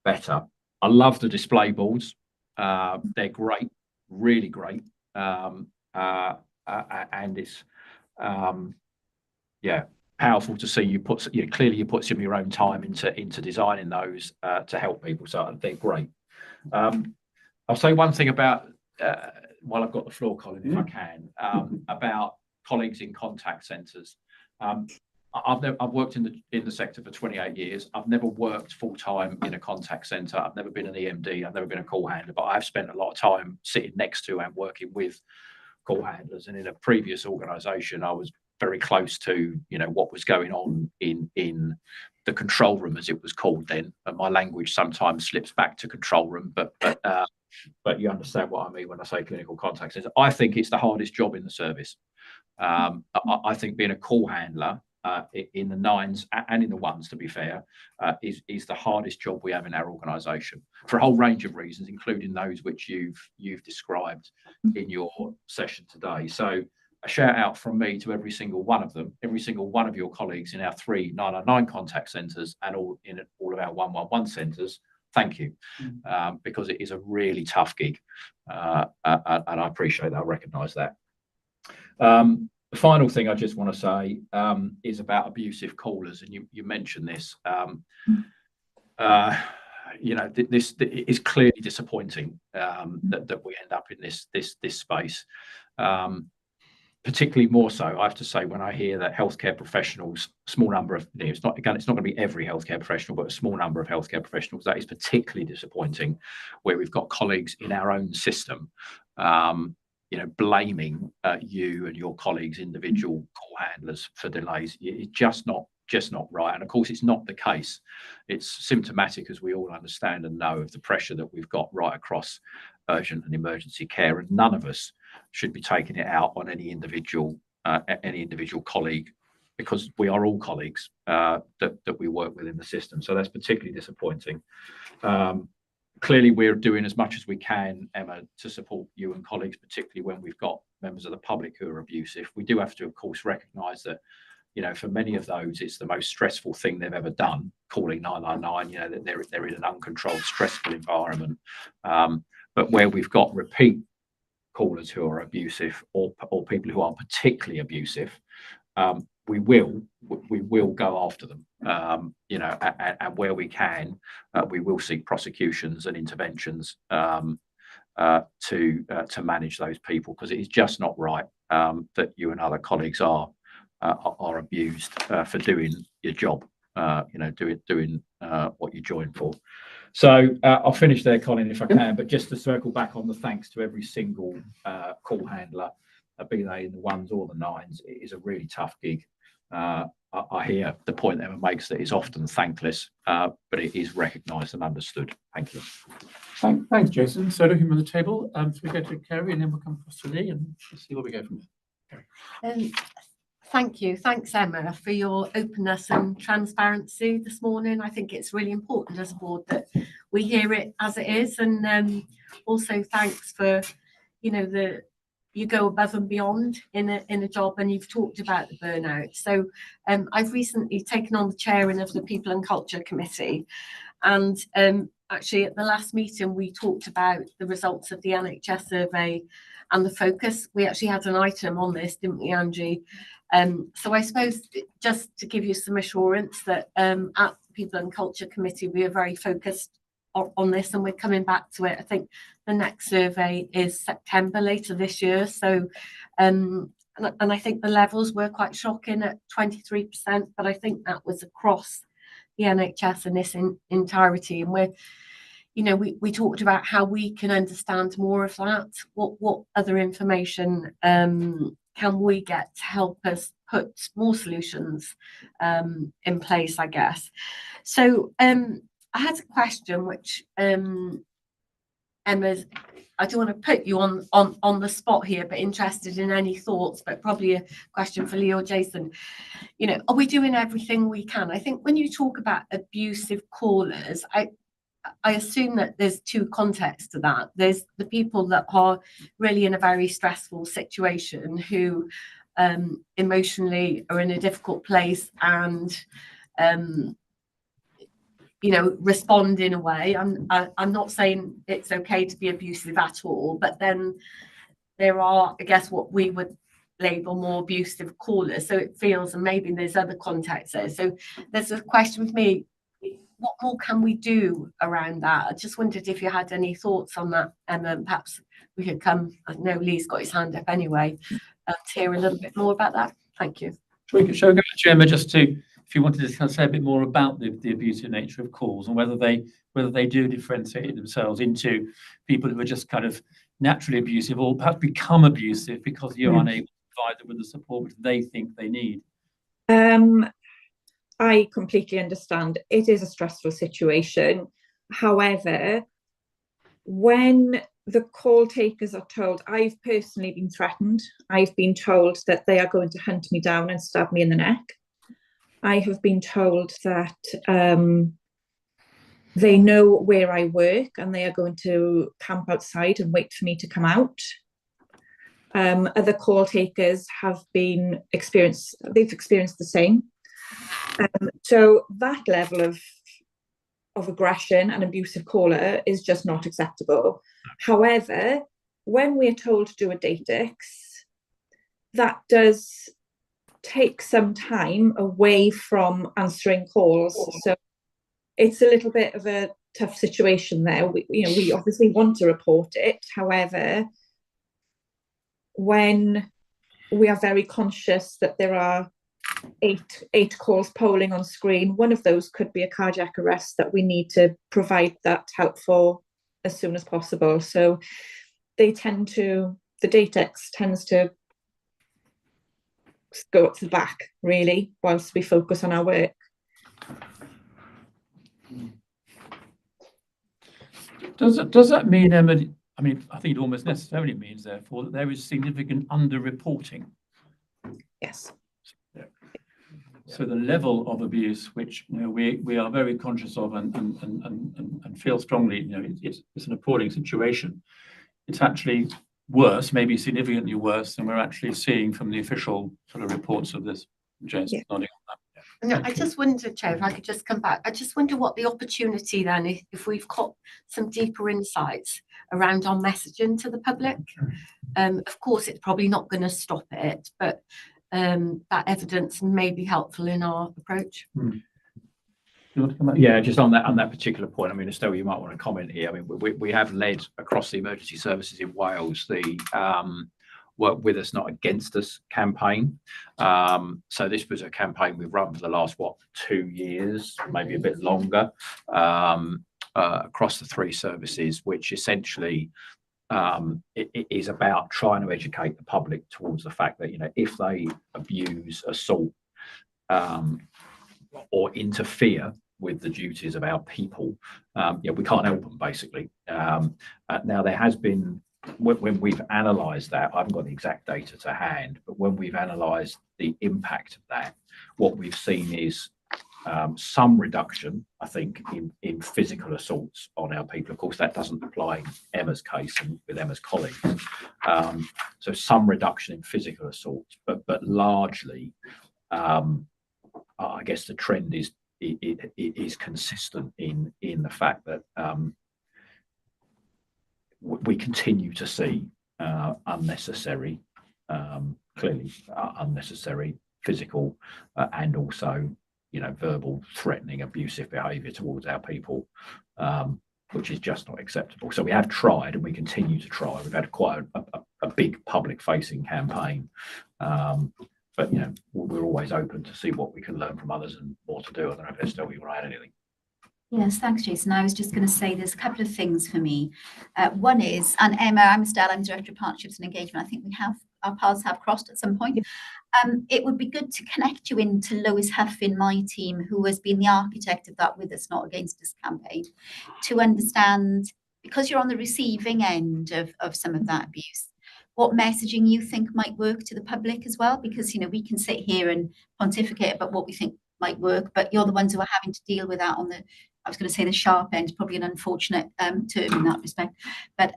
better. I love the display boards. They're great, really great. And it's powerful to see you clearly you put some of your own time into designing those to help people. So they're great. I'll say one thing about while I've got the floor, Colin, if I can, about colleagues in contact centres. I've worked in the sector for 28 years. I've never worked full time in a contact centre. I've never been an EMD. I've never been a call handler, but I've spent a lot of time sitting next to and working with call handlers. And in a previous organisation, I was very close to, you know, what was going on in the control room, as it was called then. And my language sometimes slips back to control room, but you understand what I mean when I say clinical contact centre. I think it's the hardest job in the service. I think being a call handler in the nines and in the ones, to be fair, is the hardest job we have in our organisation for a whole range of reasons, including those which you've described in your session today. So a shout out from me to every single one of them, every single one of your colleagues in our 3 999 contact centres and all of our 111 centres. Thank you, because it is a really tough gig, and I appreciate that. I recognise that. The final thing I just want to say is about abusive callers, and you mentioned this. This is clearly disappointing that we end up in this space. Particularly more so, I have to say, when I hear that healthcare professionals, small number of, it's not going to be every healthcare professional, but a small number of healthcare professionals, that is particularly disappointing, where we've got colleagues in our own system, blaming you and your colleagues, individual call handlers, for delays. It's just not right. And of course, it's not the case. It's symptomatic, as we all understand and know, of the pressure that we've got right across urgent and emergency care, and none of us should be taking it out on any individual colleague, because we are all colleagues that we work with in the system. So that's particularly disappointing. Clearly, we're doing as much as we can, Emma, to support you and colleagues, particularly when we've got members of the public who are abusive. We do have to, of course, recognise that, for many of those, it's the most stressful thing they've ever done, calling 999. That they're in an uncontrolled, stressful environment. But where we've got repeat callers who are abusive, or people who are particularly abusive, we will go after them. And where we can, we will seek prosecutions and interventions to manage those people, because it is just not right that you and other colleagues are abused for doing your job, doing what you joined for. So I'll finish there, Colin, if I can, but just to circle back on the thanks to every single call handler, be they in the ones or the nines. It is a really tough gig. I hear the point Emma makes, that it's often thankless, but it is recognised and understood. Thank you. Thanks, Jason. So looking at the table, so we go to Kerry, and then we'll come across to Lee, and we'll see where we go from there. Kerry. Thank you. Thanks, Emma, for your openness and transparency this morning. I think it's really important as a board that we hear it as it is. And also thanks for, you go above and beyond in a job, and you've talked about the burnout. So I've recently taken on the chairing of the People and Culture Committee. And actually at the last meeting, we talked about the results of the NHS survey and the focus. We actually had an item on this, didn't we, Angie? So I suppose just to give you some assurance that at the People and Culture Committee, we are very focused on this, and we're coming back to it. I think the next survey is September later this year. So, and I think the levels were quite shocking at 23%, but I think that was across the NHS in this entirety. And we talked about how we can understand more of that. What other information can we get to help us put more solutions in place, I guess. So I had a question which Emma, I don't want to put you on the spot here, but interested in any thoughts, but probably a question for Lee or Jason. Are we doing everything we can? I think when you talk about abusive callers, I assume that there's two contexts to that. There's the people that are really in a very stressful situation, who emotionally are in a difficult place and respond in a way. I'm not saying it's okay to be abusive at all, but then there are, I guess, what we would label more abusive callers. So it feels, and maybe there's other contexts there. So there's a question with me, what more can we do around that? I just wondered if you had any thoughts on that, Emma. Perhaps we could come, I know Lee's got his hand up anyway, to hear a little bit more about that. Thank you. Shall we go to Emma, just to, if you wanted to kind of say a bit more about the abusive nature of calls, and whether they do differentiate themselves into people who are just kind of naturally abusive, or perhaps become abusive because you're unable to provide them with the support which they think they need. I completely understand. It is a stressful situation. However, when the call takers are told, I've personally been threatened. I've been told that they are going to hunt me down and stab me in the neck. I have been told that they know where I work and they are going to camp outside and wait for me to come out. Other call takers have experienced the same. So that level of aggression and abusive caller is just not acceptable. However, when we're told to do a Datix, that does take some time away from answering calls. So it's a little bit of a tough situation there. We obviously want to report it. However, when we are very conscious that there are eight calls polling on screen, one of those could be a cardiac arrest that we need to provide that help for as soon as possible. So the Datix tends to go up to the back, really, whilst we focus on our work. Does that mean, Emma, I mean, I think it almost necessarily means, therefore, that there is significant under-reporting? Yes. So the level of abuse, which we are very conscious of and feel strongly, it's an appalling situation. It's actually worse, maybe significantly worse than we're actually seeing from the official sort of reports of this. James, nodding on that. No, I just wonder, Chair, if I could just come back. I just wonder what the opportunity then, if we've got some deeper insights around our messaging to the public. Of course, it's probably not going to stop it, but that evidence may be helpful in our approach. You want to come back? Yeah, just on that particular point. I mean, Estelle, you might want to comment here. I mean, we have led across the emergency services in Wales the Work With Us, Not Against Us campaign. So this was a campaign we've run for the last 2 years, maybe a bit longer, across the 3 services, which essentially it is about trying to educate the public towards the fact that if they abuse, assault, or interfere with the duties of our people, we can't help them, basically. Now, there has been, when we've analysed that, I haven't got the exact data to hand, but when we've analysed the impact of that, what we've seen is some reduction, I think, in physical assaults on our people. Of course, that doesn't apply in Emma's case and with Emma's colleagues. So some reduction in physical assaults, but largely, I guess the trend is consistent in the fact that we continue to see unnecessary, clearly unnecessary physical and also verbal, threatening, abusive behaviour towards our people, which is just not acceptable. So we have tried and we continue to try. We've had quite a big public-facing campaign, but we're always open to see what we can learn from others and more to do. I don't know if Estelle, you want to add anything? Yes, thanks, Jason. I was just going to say there's a couple of things for me. One is, and Emma, I'm Estelle, I'm Director of Partnerships and Engagement. I think our paths have crossed at some point. It would be good to connect you into Lois Huff in my team, who has been the architect of that With Us, Not Against Us campaign, to understand, because you're on the receiving end of some of that abuse, what messaging you think might work to the public as well, because we can sit here and pontificate about what we think might work, but you're the ones who are having to deal with that on the, I was going to say the sharp end, probably an unfortunate term in that respect, but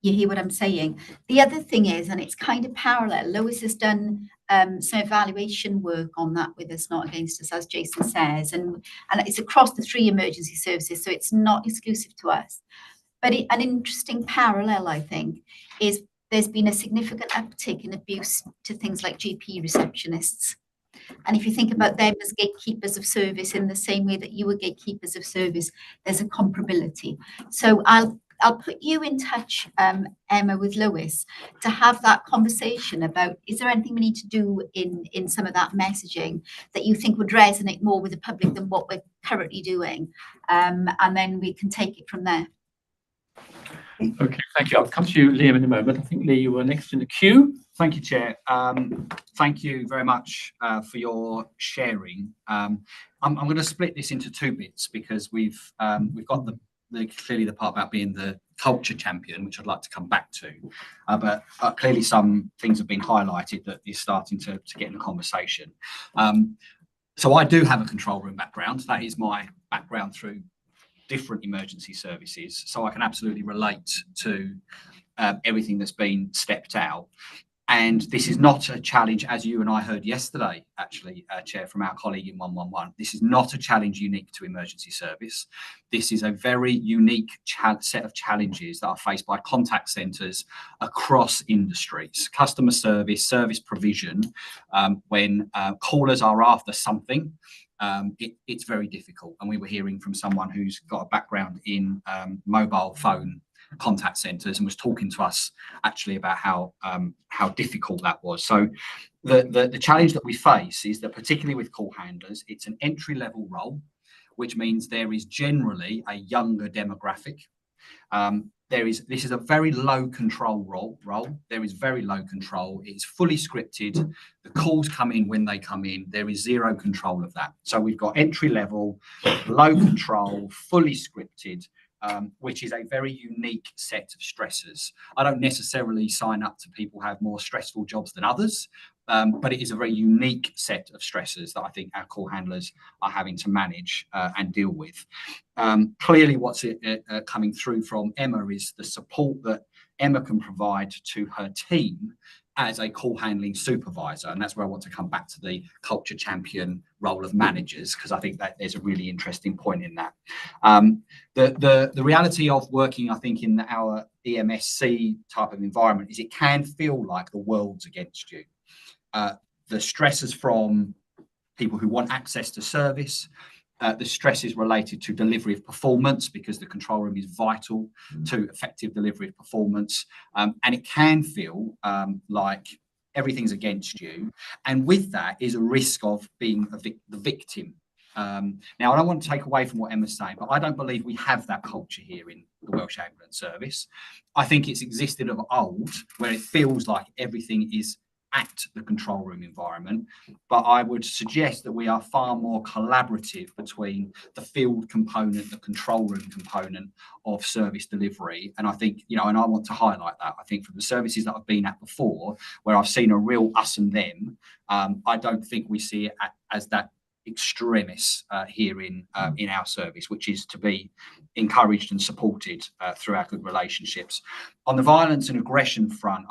you hear what I'm saying. The other thing is, and it's kind of parallel, Lois has done some evaluation work on that With Us, Not Against Us, as Jason says, and it's across the 3 emergency services, so it's not exclusive to us. But an interesting parallel, I think, is there's been a significant uptick in abuse to things like GP receptionists. And if you think about them as gatekeepers of service in the same way that you were gatekeepers of service, there's a comparability. So I'll put you in touch, Emma, with Lois to have that conversation about, is there anything we need to do in some of that messaging that you think would resonate more with the public than what we're currently doing? And then we can take it from there. Okay, thank you. I'll come to you, Liam, in a moment. I think, Lee, you were next in the queue. Thank you, Chair. Thank you very much for your sharing. I'm going to split this into 2 bits because we've got clearly the part about being the culture champion, which I'd like to come back to, but clearly some things have been highlighted that is starting to get in the conversation. So I do have a control room background. That is my background through different emergency services. So I can absolutely relate to everything that's been stepped out. And this is not a challenge, as you and I heard yesterday, actually, Chair, from our colleague in 111. This is not a challenge unique to emergency service. This is a very unique set of challenges that are faced by contact centres across industries. Customer service, service provision, when callers are after something, it's very difficult. And we were hearing from someone who's got a background in mobile phone contact centres and was talking to us actually about how difficult that was. So the challenge that we face is that, particularly with call handlers, it's an entry-level role, which means there is generally a younger demographic. This is a very low control role. There is very low control. It's fully scripted. The calls come in when they come in. There is zero control of that. So we've got entry level, low control, fully scripted, which is a very unique set of stressors. I don't necessarily sign up to people who have more stressful jobs than others, but it is a very unique set of stressors that I think our call handlers are having to manage and deal with. Clearly, what's coming through from Emma is the support that Emma can provide to her team as a call handling supervisor. And that's where I want to come back to the culture champion role of managers, because I think that there's a really interesting point in that. The reality of working, I think, in our EMSC type of environment is it can feel like the world's against you. The stresses from people who want access to service, the stresses related to delivery of performance, because the control room is vital to effective delivery of performance. And it can feel like everything's against you. And with that is a risk of being the victim. Now, I don't want to take away from what Emma's saying, but I don't believe we have that culture here in the Welsh Ambulance Service. I think it's existed of old, where it feels like everything is at the control room environment, but I would suggest that we are far more collaborative between the field component, the control room component of service delivery. And I think, and I want to highlight that. I think from the services that I've been at before, where I've seen a real us and them, I don't think we see it as that extremis here in our service, which is to be encouraged and supported through our good relationships. On the violence and aggression front,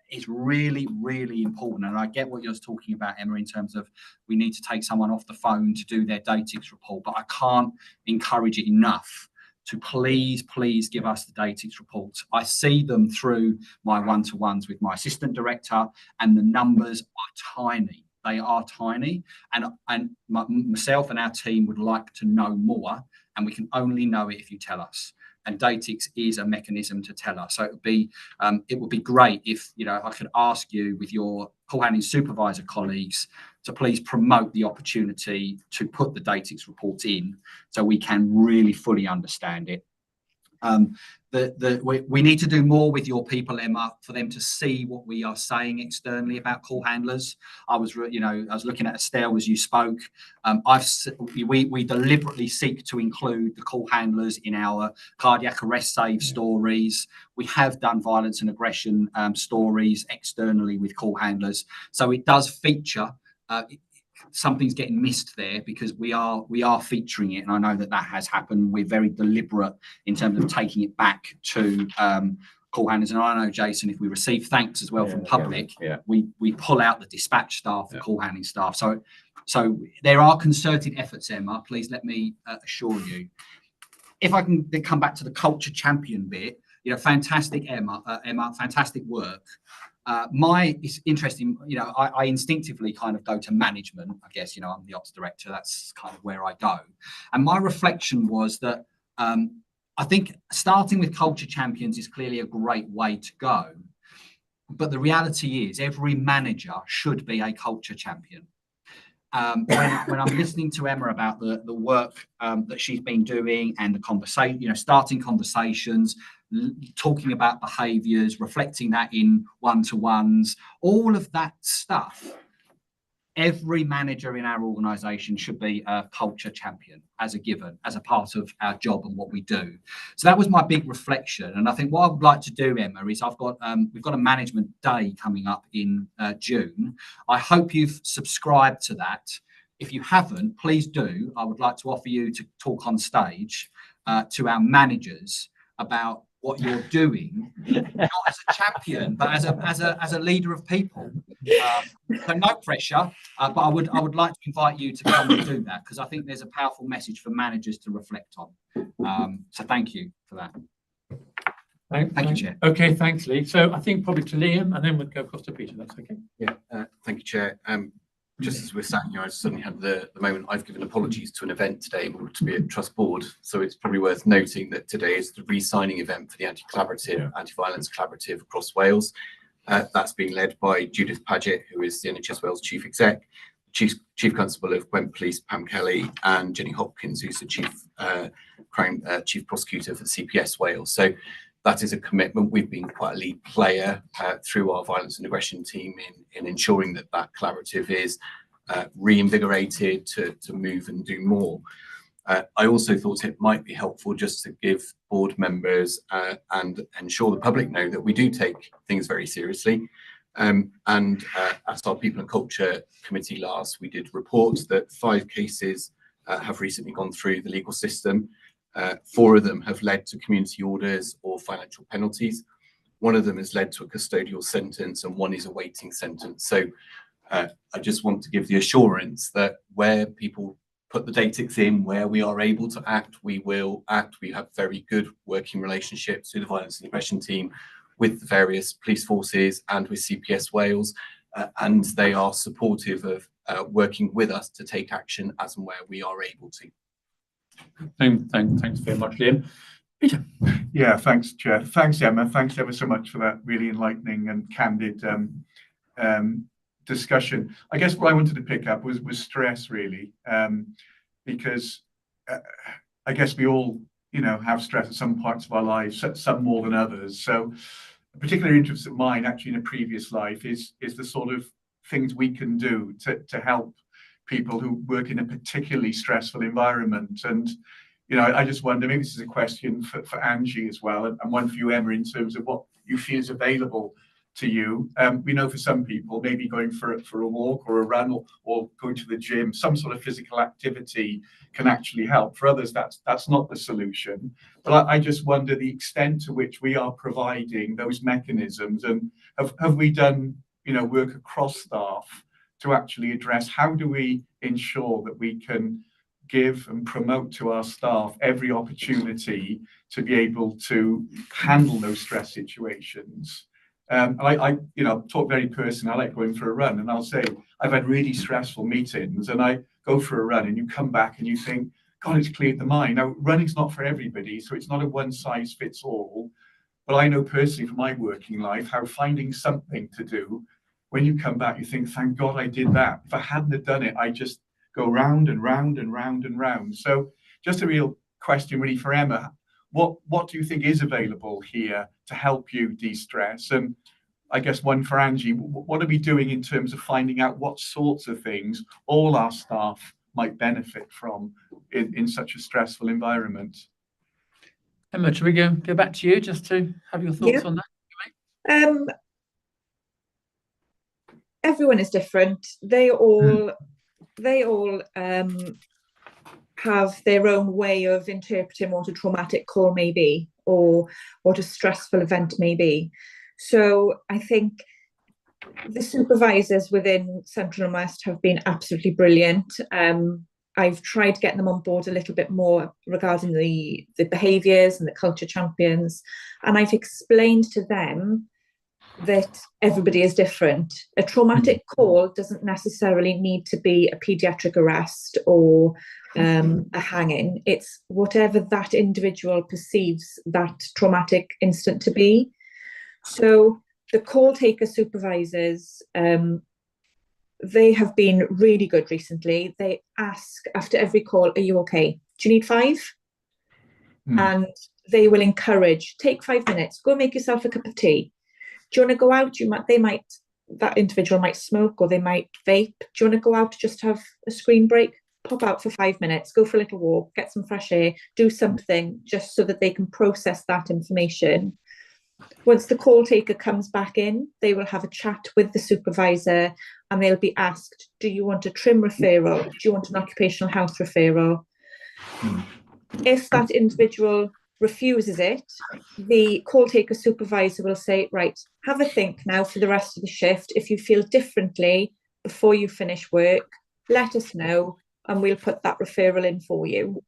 it's really, really important. And I get what you're talking about, Emma, in terms of we need to take someone off the phone to do their DATIX report, but I can't encourage it enough to please give us the DATIX reports. I see them through my one-to-ones with my assistant director, and the numbers are tiny. They are tiny, and myself and our team would like to know more, and we can only know it if you tell us. And DATIX is a mechanism to tell us. So it would be great if I could ask you, with your call handling supervisor colleagues, to please promote the opportunity to put the DATIX reports in, so we can really fully understand it. We need to do more with your people, Emma, for them to see what we are saying externally about call handlers. I was looking at Estelle as you spoke. We deliberately seek to include the call handlers in our cardiac arrest save stories. We have done violence and aggression stories externally with call handlers, so it does feature. Something's getting missed there, because we are featuring it, and I know that has happened. We're very deliberate in terms of taking it back to call handlers, and I know, Jason, if we receive thanks as well from public, we pull out the dispatch staff, the call handling staff. So there are concerted efforts, Emma. Please let me assure you. If I can then come back to the culture champion bit, fantastic, Emma, fantastic work. It's interesting, I instinctively kind of go to management. I guess, I'm the ops director, that's kind of where I go. And my reflection was that I think starting with culture champions is clearly a great way to go. But the reality is every manager should be a culture champion. When I'm listening to Emma about the work that she's been doing, and the conversation, starting conversations, talking about behaviours, reflecting that in one-to-ones, all of that stuff, every manager in our organisation should be a culture champion as a given, as a part of our job and what we do. So that was my big reflection. And I think what I would like to do, Emma, is we've got a management day coming up in June. I hope you've subscribed to that. If you haven't, please do. I would like to offer you to talk on stage to our managers about what you're doing, not as a champion, but as a leader of people. So no pressure, but I would like to invite you to come and do that, because I think there's a powerful message for managers to reflect on. So thank you for that. Thank you, Chair. Okay, thanks, Lee. So I think probably to Liam, and then we'll go across to Peter. That's okay. Yeah, thank you, Chair. Just as we're sat here, I suddenly had the moment I've given apologies to an event today in order to be at Trust Board. So it's probably worth noting that today is the re-signing event for the Anti-Violence Collaborative across Wales. That's being led by Judith Paget, who is the NHS Wales Chief Exec, Chief Constable of Gwent Police, Pam Kelly, and Jenny Hopkins, who's the Chief Prosecutor for the CPS Wales. So that is a commitment. We've been quite a lead player through our violence and aggression team in ensuring that that collaborative is reinvigorated to move and do more. I also thought it might be helpful just to give board members and ensure the public know that we do take things very seriously. At our People and Culture Committee last, we did report that 5 cases have recently gone through the legal system. 4 of them have led to community orders or financial penalties. 1 of them has led to a custodial sentence and 1 is awaiting sentence. So I just want to give the assurance that where people put the datics in, where we are able to act, we will act. We have very good working relationships with the violence and aggression team, with the various police forces and with CPS Wales, and they are supportive of working with us to take action as and where we are able to. Thanks very much, Liam. Peter. Yeah, thanks, Chair. Thanks, Emma. Thanks ever so much for that really enlightening and candid discussion. I guess what I wanted to pick up was stress, really, because I guess we all, have stress at some parts of our lives, some more than others. So a particular interest of mine, actually, in a previous life, is the sort of things we can do to help people who work in a particularly stressful environment. And I just wonder, maybe this is a question for Angie as well, and one for you, Emma, in terms of what you feel is available to you. We know for some people, maybe going for a walk or a run or going to the gym, some sort of physical activity can actually help. For others, that's not the solution. But I just wonder the extent to which we are providing those mechanisms, and have we done work across staff to actually address how do we ensure that we can give and promote to our staff every opportunity to be able to handle those stress situations. I talk very personally. I like going for a run, and I'll say I've had really stressful meetings, and I go for a run, and you come back and you think, God, it's cleared the mind. Now, running's not for everybody, so it's not a one size fits all. But I know personally from my working life how finding something to do, when you come back, you think, thank God I did that. If I hadn't have done it, I just go round and round and round and round. So just a real question really for Emma. What do you think is available here to help you de-stress? And I guess one for Angie, what are we doing in terms of finding out what sorts of things all our staff might benefit from in such a stressful environment? Emma, should we go back to you just to have your thoughts on that? Everyone is different. They all have their own way of interpreting what a traumatic call may be, or what a stressful event may be. So I think the supervisors within Central and West have been absolutely brilliant. I've tried getting them on board a little bit more regarding the behaviours and the culture champions, and I've explained to them that everybody is different. A traumatic call doesn't necessarily need to be a paediatric arrest or a hanging. It's whatever that individual perceives that traumatic incident to be. So the call taker supervisors, they have been really good recently. They ask after every call, are you okay? Do you need 5? And they will encourage, take 5 minutes, go make yourself a cup of tea. Do you want to go out? That individual might smoke, or they might vape. Do you want to go out, just have a screen break? Pop out for 5 minutes, go for a little walk, get some fresh air, do something just so that they can process that information. Once the call taker comes back in, they will have a chat with the supervisor and they'll be asked, do you want a trim referral? Do you want an occupational health referral? If that individual refuses it, the call taker supervisor will say, right, have a think now for the rest of the shift. If you feel differently before you finish work, let us know and we'll put that referral in for you.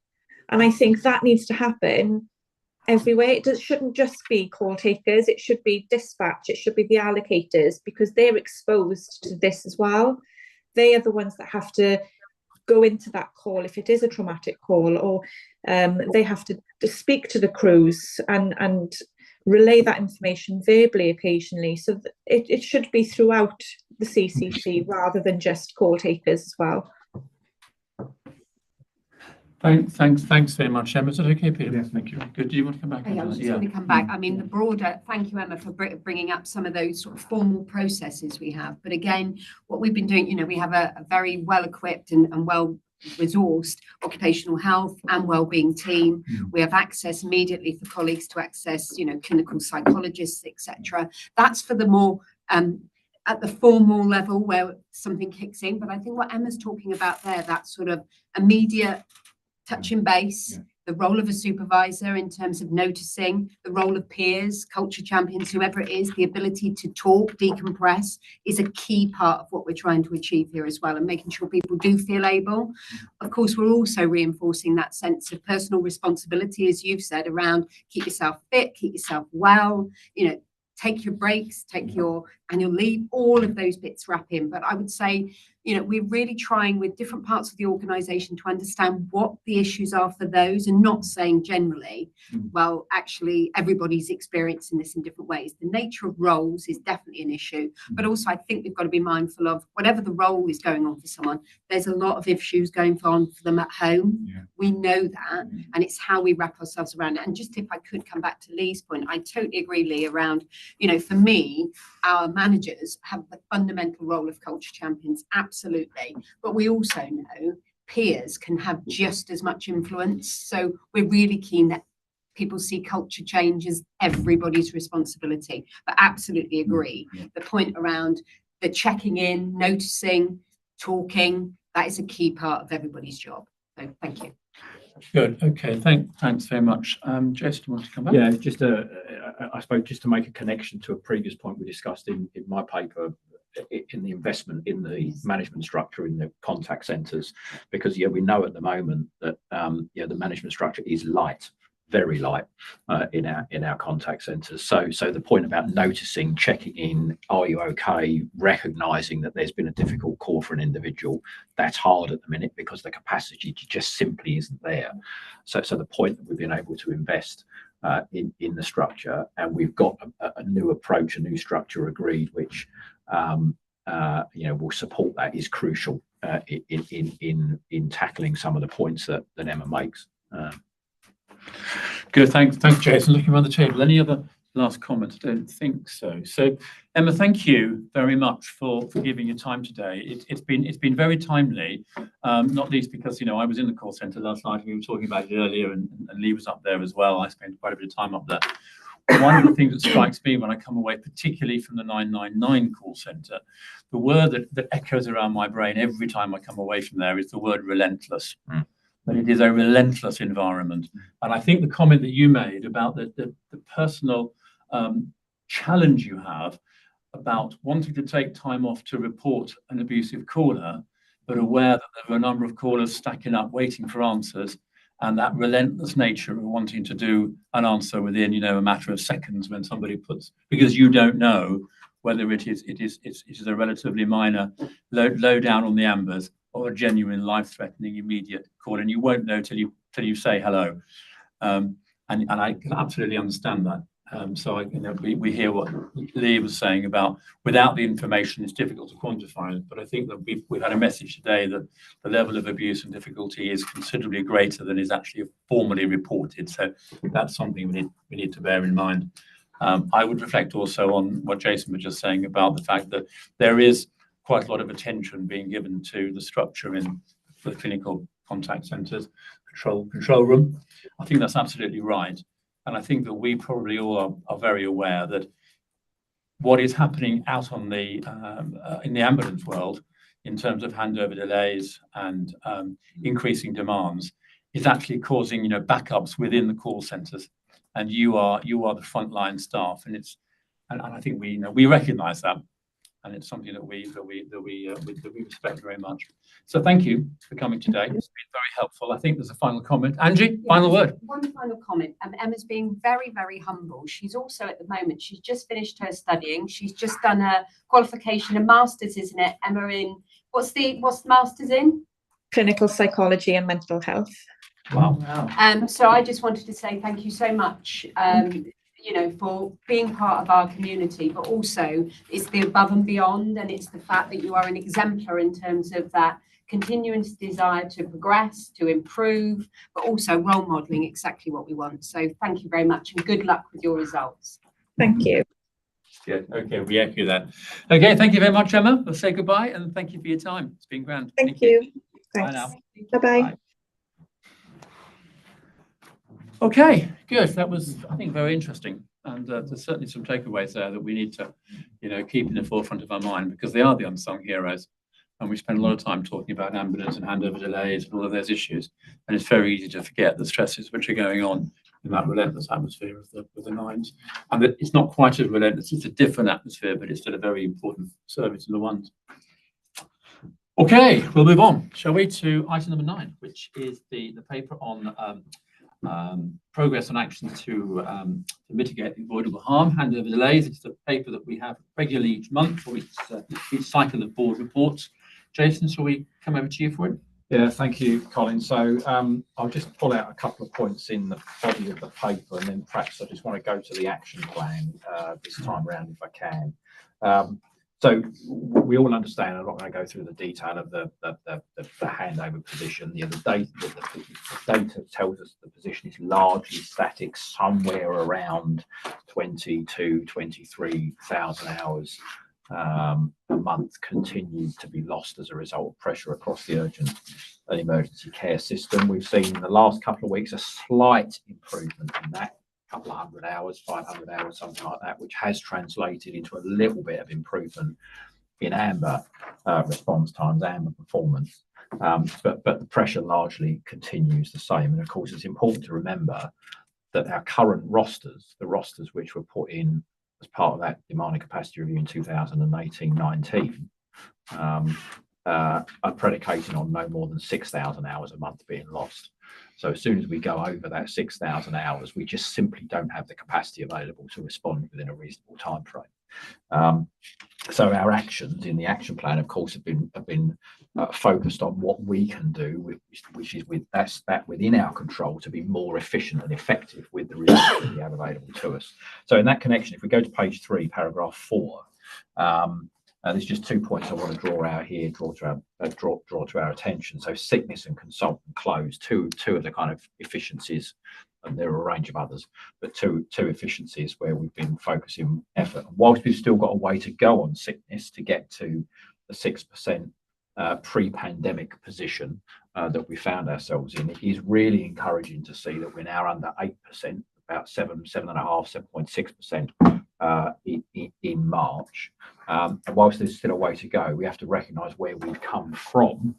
And I think that needs to happen everywhere. It shouldn't just be call takers, it should be dispatch, it should be the allocators, because they're exposed to this as well. They are the ones that have to go into that call if it is a traumatic call, or they have to speak to the crews and relay that information verbally occasionally. So it should be throughout the CCC rather than just call takers as well. Thanks very much, Emma. Is that okay, Peter? Yes, thank you. Good. Do you want to come back? I was just going to come back. I mean, the broader, thank you, Emma, for bringing up some of those sort of formal processes we have. But again, what we've been doing, you know, we have a very well-equipped and well-resourced occupational health and wellbeing team. We have access immediately for colleagues to access, you know, clinical psychologists, etc. That's for the more at the formal level where something kicks in. But I think what Emma's talking about there, that sort of immediate touching base, the role of a supervisor in terms of noticing, the role of peers, culture champions, whoever it is, the ability to talk, decompress is a key part of what we're trying to achieve here as well, and making sure people do feel able. Of course, we're also reinforcing that sense of personal responsibility, as you've said, around keep yourself fit, keep yourself well, you know, take your breaks, take your annual leave, all of those bits wrap in. But I would say, you know, we're really trying with different parts of the organisation to understand what the issues are for those, and not saying generally, well, actually, everybody's experiencing this in different ways. The nature of roles is definitely an issue, but also I think we've got to be mindful of whatever the role is going on for someone, there's a lot of issues going on for them at home. We know that, and it's how we wrap ourselves around it. And just if I could come back to Lee's point, I totally agree, Lee, around, you know, for me, our managers have the fundamental role of culture champions, absolutely. But we also know peers can have just as much influence. So we're really keen that people see culture change as everybody's responsibility. But absolutely agree. The point around the checking in, noticing, talking, that is a key part of everybody's job. So thank you. Good. Okay. Thanks very much. Jason, you want to come back? Yeah, just I suppose just to make a connection to a previous point we discussed in my paper, in the investment in the management structure in the contact centres, because we know at the moment that the management structure is light, very light in our contact centres. So the point about noticing, checking in, are you okay, recognising that there's been a difficult call for an individual, that's hard at the minute because the capacity just simply isn't there. So the point that we've been able to invest in the structure, and we've got a new approach, a new structure agreed, which will support that, is crucial in tackling some of the points that Emma makes. Good, thanks, Jason. Looking around the table, any other last comments? I don't think so. So, Emma, thank you very much for giving your time today. It's been very timely, not least because I was in the call centre last night. We were talking about it earlier, and Lee was up there as well. I spent quite a bit of time up there. One of the things that strikes me when I come away, particularly from the 999 call centre, the word that echoes around my brain every time I come away from there is the word relentless. But it is a relentless environment. And I think the comment that you made about the personal challenge you have about wanting to take time off to report an abusive caller, but aware that there are a number of callers stacking up waiting for answers, and that relentless nature of wanting to do an answer within a matter of seconds when somebody puts, because you don't know whether it is a relatively minor low down on the ambers or a genuine life-threatening immediate call, and you won't know till you say hello. And I can absolutely understand that. So we hear what Lee was saying about without the information, it's difficult to quantify it. But I think that we've had a message today that the level of abuse and difficulty is considerably greater than is actually formally reported. So that's something we need to bear in mind. I would reflect also on what Jason was just saying about the fact that there is quite a lot of attention being given to the structure in the clinical contact centres, control room. I think that's absolutely right. And I think that we probably all are very aware that what is happening out on the in the ambulance world in terms of handover delays and increasing demands is actually causing, you know, backups within the call centres, and you are the frontline staff, and I think we, you know, we recognise that, and it's something that we respect very much. So thank you for coming today. It's been very helpful. I think there's a final comment. Angie, final word. One final comment. Emma's being very, very humble. She's also at the moment, she's just finished her studying. She's just done a qualification, a master's, isn't it, Emma, in, what's the master's in? Clinical psychology and mental health. Wow. So I just wanted to say thank you so much, you know, for being part of our community, but also it's the above and beyond, and it's the fact that you are an exemplar in terms of that continuous desire to progress, to improve, but also role modelling exactly what we want. So thank you very much, and good luck with your results. Thank you. Good. Okay, we echo that. Okay, thank you very much, Emma. We'll say goodbye, and thank you for your time. It's been grand. Thank you. Bye Thanks. now. Bye-bye. Bye. Okay, good. That was, I think, very interesting, and there's certainly some takeaways there that we need to, you know, keep in the forefront of our mind, because they are the unsung heroes, and we spend a lot of time talking about ambulance and handover delays and all of those issues, and it's very easy to forget the stresses which are going on in that relentless atmosphere of the mines, and that it's not quite as relentless. It's a different atmosphere, but it's still a very important service to the ones. Okay, we'll move on, shall we, to item number 9, which is the paper on progress on action to mitigate avoidable harm, handover delays. It's the paper that we have regularly each month for each cycle of board reports. Jason, shall we come over to you for it? Yeah, thank you, Colin. So I'll just pull out a couple of points in the body of the paper, and then perhaps I just want to go to the action plan this time around if I can. So we all understand, I'm not going to go through the detail of the handover position. The data tells us the position is largely static, somewhere around 22, 23,000 hours a month continues to be lost as a result of pressure across the urgent and emergency care system. We've seen in the last couple of weeks a slight improvement in that. Couple of 100 hours, 500 hours, something like that, which has translated into a little bit of improvement in AMBER response times, AMBER performance. But the pressure largely continues the same. And of course, it's important to remember that our current rosters, the rosters which were put in as part of that demand and capacity review in 2018-19, are predicated on no more than 6,000 hours a month being lost. So as soon as we go over that 6,000 hours, we just simply don't have the capacity available to respond within a reasonable time frame. So our actions in the action plan, of course, have been focused on what we can do, which is that within our control to be more efficient and effective with the resources that we have available to us. So in that connection, if we go to page 3, paragraph 4, there's just 2 points I want to draw out here, draw to our attention. So sickness and consultant close, two of the kind of efficiencies, and there are a range of others, but two efficiencies where we've been focusing effort. Whilst we've still got a way to go on sickness to get to the 6% pre-pandemic position that we found ourselves in, it is really encouraging to see that we're now under 8%, about 7.6% in March. And whilst there's still a way to go, we have to recognise where we've come from,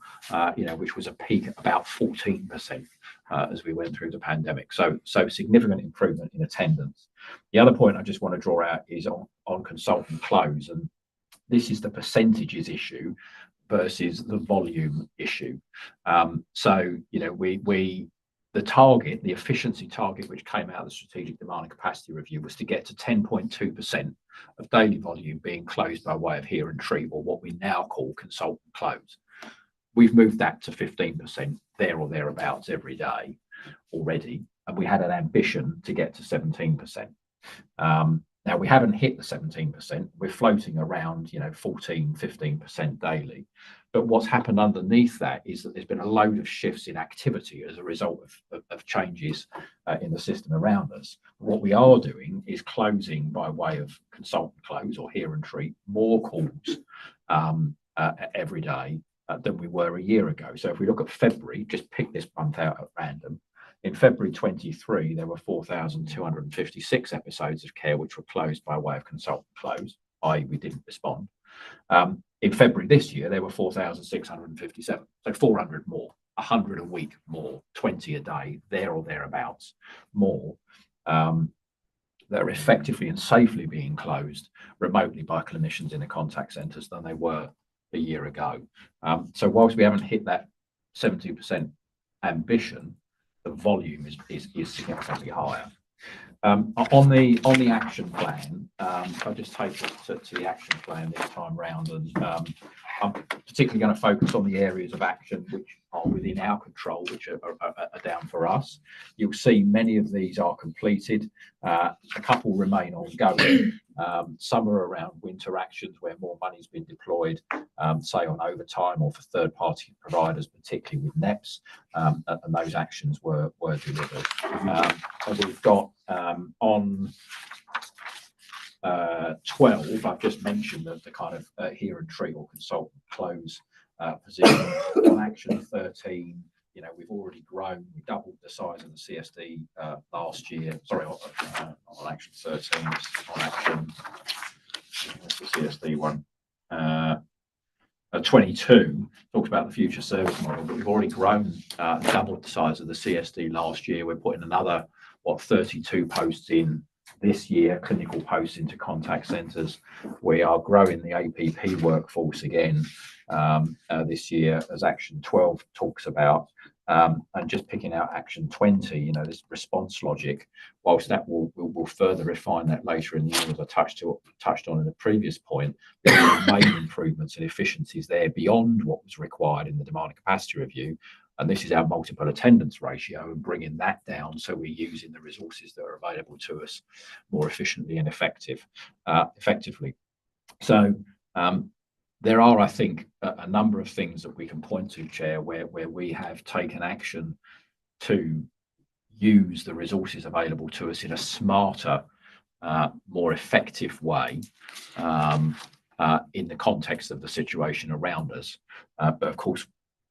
which was a peak at about 14% as we went through the pandemic. So significant improvement in attendance. The other point I just want to draw out is on consultant close, and this is the percentages issue versus the volume issue. The target, the efficiency target, which came out of the strategic demand and capacity review, was to get to 10.2% of daily volume being closed by way of hear and treat, or what we now call consultant close. We've moved that to 15% there or thereabouts every day already, and we had an ambition to get to 17%. Now we haven't hit the 17%. We're floating around, 14, 15% daily. But what's happened underneath that is that there's been a load of shifts in activity as a result of changes in the system around us. What we are doing is closing by way of consultant close or hear and treat more calls every day than we were a year ago. So if we look at February, just pick this month out at random. In February 23, there were 4,256 episodes of care which were closed by way of consultant close. i.e. we didn't respond. In February this year, there were 4,657, so 400 more, 100 a week more, 20 a day, there or thereabouts more, that are effectively and safely being closed remotely by clinicians in the contact centres than they were a year ago. So whilst we haven't hit that 70% ambition, the volume is significantly higher. On the action plan, I'll just take it to the action plan this time round, and I'm particularly going to focus on the areas of action which are within our control, which are down for us. You'll see many of these are completed. A couple remain ongoing. Some are around winter actions where more money's been deployed, say on overtime or for third-party providers, particularly with NEPs, and those actions were delivered. And we've got on 12, I've just mentioned the kind of hear and treat or consult and close position. On action 13, you know, we've already grown. We doubled the size of the CSD last year. Sorry, on action 13, on action, that's the CSD one. 22 talks about the future service model, but we've already grown, doubled the size of the CSD last year. We're putting another, 32 posts in this year, clinical posts into contact centres. We are growing the APP workforce again this year, as action 12 talks about. And just picking out action 20, you know, this response logic, whilst that we'll further refine that later in the year, as I touched on in the previous point, there are main improvements and efficiencies there beyond what was required in the demand and capacity review. And this is our multiple attendance ratio, and bringing that down so we're using the resources that are available to us more efficiently and effectively. So there are, I think, a number of things that we can point to, Chair, where we have taken action to use the resources available to us in a smarter, more effective way in the context of the situation around us. But of course,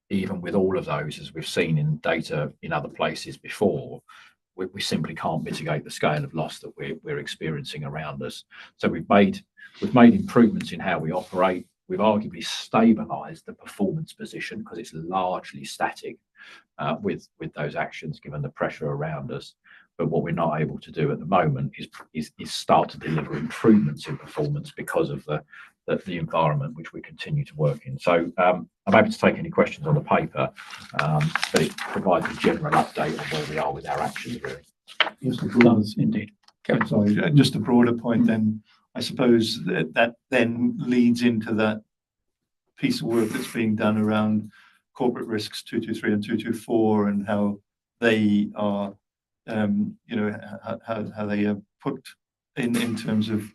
even with all of those, as we've seen in data in other places before, we simply can't mitigate the scale of loss that we're experiencing around us. So we've made improvements in how we operate. We've arguably stabilised the performance position because it's largely static with those actions, given the pressure around us. But what we're not able to do at the moment is start to deliver improvements in performance because of the environment which we continue to work in. So I'm happy to take any questions on the paper, but it provides a general update on where we are with our actions, really. Yes, it does indeed. Sorry, just a broader point then. I suppose that then leads into that piece of work that's being done around corporate risks 223 and 224, and how they are, you know, how they are put in terms of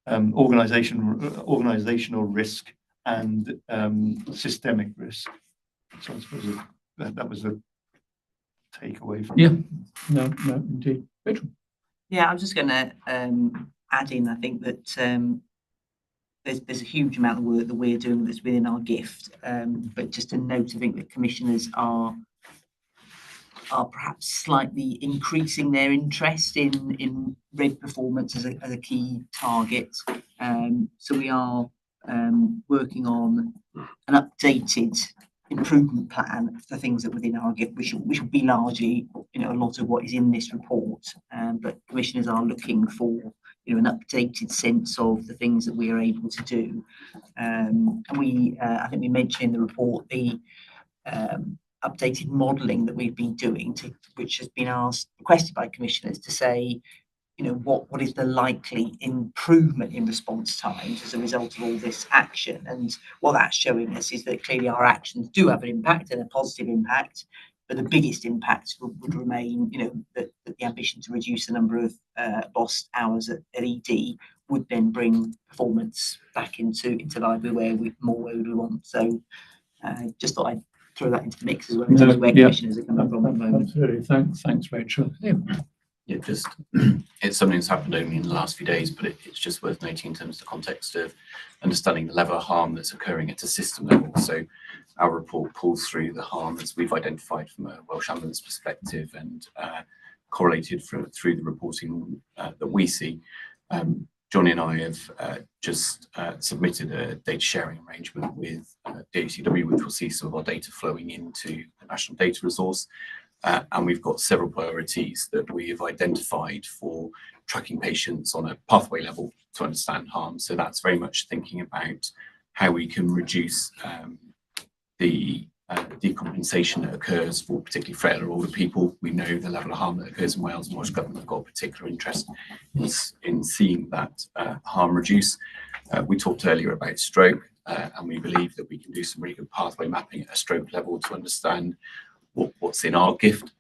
organizational risk and systemic risk. So I suppose that was a takeaway from No, indeed. Rachel. Yeah, I was just going to add in, I think that there's a huge amount of work that we're doing that's within our gift, but just to note, I think that commissioners are perhaps slightly increasing their interest in RED performance as a key target. So we are working on an updated improvement plan for things that within our gift, which will be largely, you know, a lot of what is in this report. But commissioners are looking for, you know, an updated sense of the things that we are able to do. And we, I think we mentioned in the report the updated modelling that we've been doing, which has been requested by commissioners to say, you know, what is the likely improvement in response times as a result of all this action. And what that's showing us is that clearly our actions do have an impact, and a positive impact, but the biggest impact would remain, you know, that the ambition to reduce the number of lost hours at ED would then bring performance back into line with where we want. So just thought I'd throw that into the mix as well, in terms of where commissioners are coming from at the moment. Absolutely. Thanks, Rachel. Yeah, just it's something that's happened only in the last few days, but it's just worth noting in terms of the context of understanding the level of harm that's occurring at a system level. So our report pulls through the harm as we've identified from a Welsh Ambulance perspective and correlated through the reporting that we see. Johnny and I have just submitted a data sharing arrangement with DHCW, which will see some of our data flowing into the National Data Resource. And we've got several priorities that we have identified for tracking patients on a pathway level to understand harm. So that's very much thinking about how we can reduce the decompensation that occurs for particularly frail or older people. We know the level of harm that occurs in Wales, and Welsh Government have got a particular interest in seeing that harm reduce. We talked earlier about stroke, and we believe that we can do some really good pathway mapping at a stroke level to understand what's in our gift,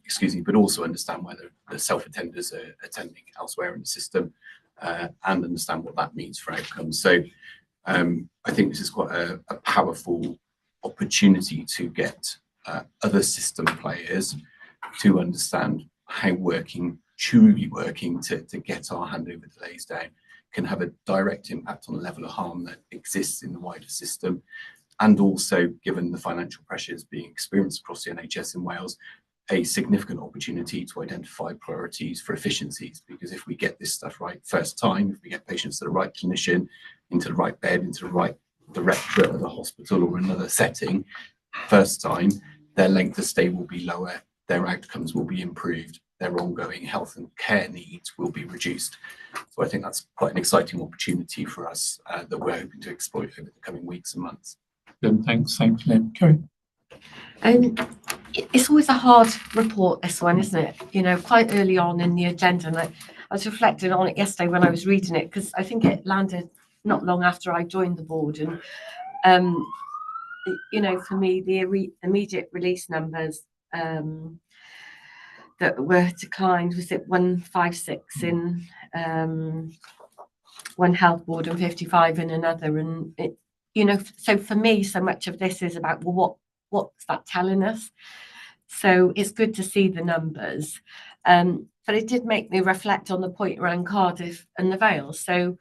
excuse me, but also understand whether the self-attenders are attending elsewhere in the system, and understand what that means for outcomes. So I think this is quite a powerful opportunity to get other system players to understand how truly working to get our handover delays down can have a direct impact on the level of harm that exists in the wider system. And also, given the financial pressures being experienced across the NHS in Wales, a significant opportunity to identify priorities for efficiencies. Because if we get this stuff right first time, if we get patients to the right clinician, into the right bed, into the right directorate of the hospital or another setting, first time, their length of stay will be lower, their outcomes will be improved, their ongoing health and care needs will be reduced. So I think that's quite an exciting opportunity for us that we're hoping to exploit over the coming weeks and months. Good, thanks, Lynn. Kerry? It's always a hard report, this one, isn't it? You know, quite early on in the agenda, and I was reflecting on it yesterday when I was reading it, because I think it landed not long after I joined the board. And, you know, for me, the immediate release numbers that were declined, was it 156 in one health board and 55 in another? And it, you know, so for me, so much of this is about, well, what's that telling us? So it's good to see the numbers, but it did make me reflect on the point around Cardiff and the Vale. So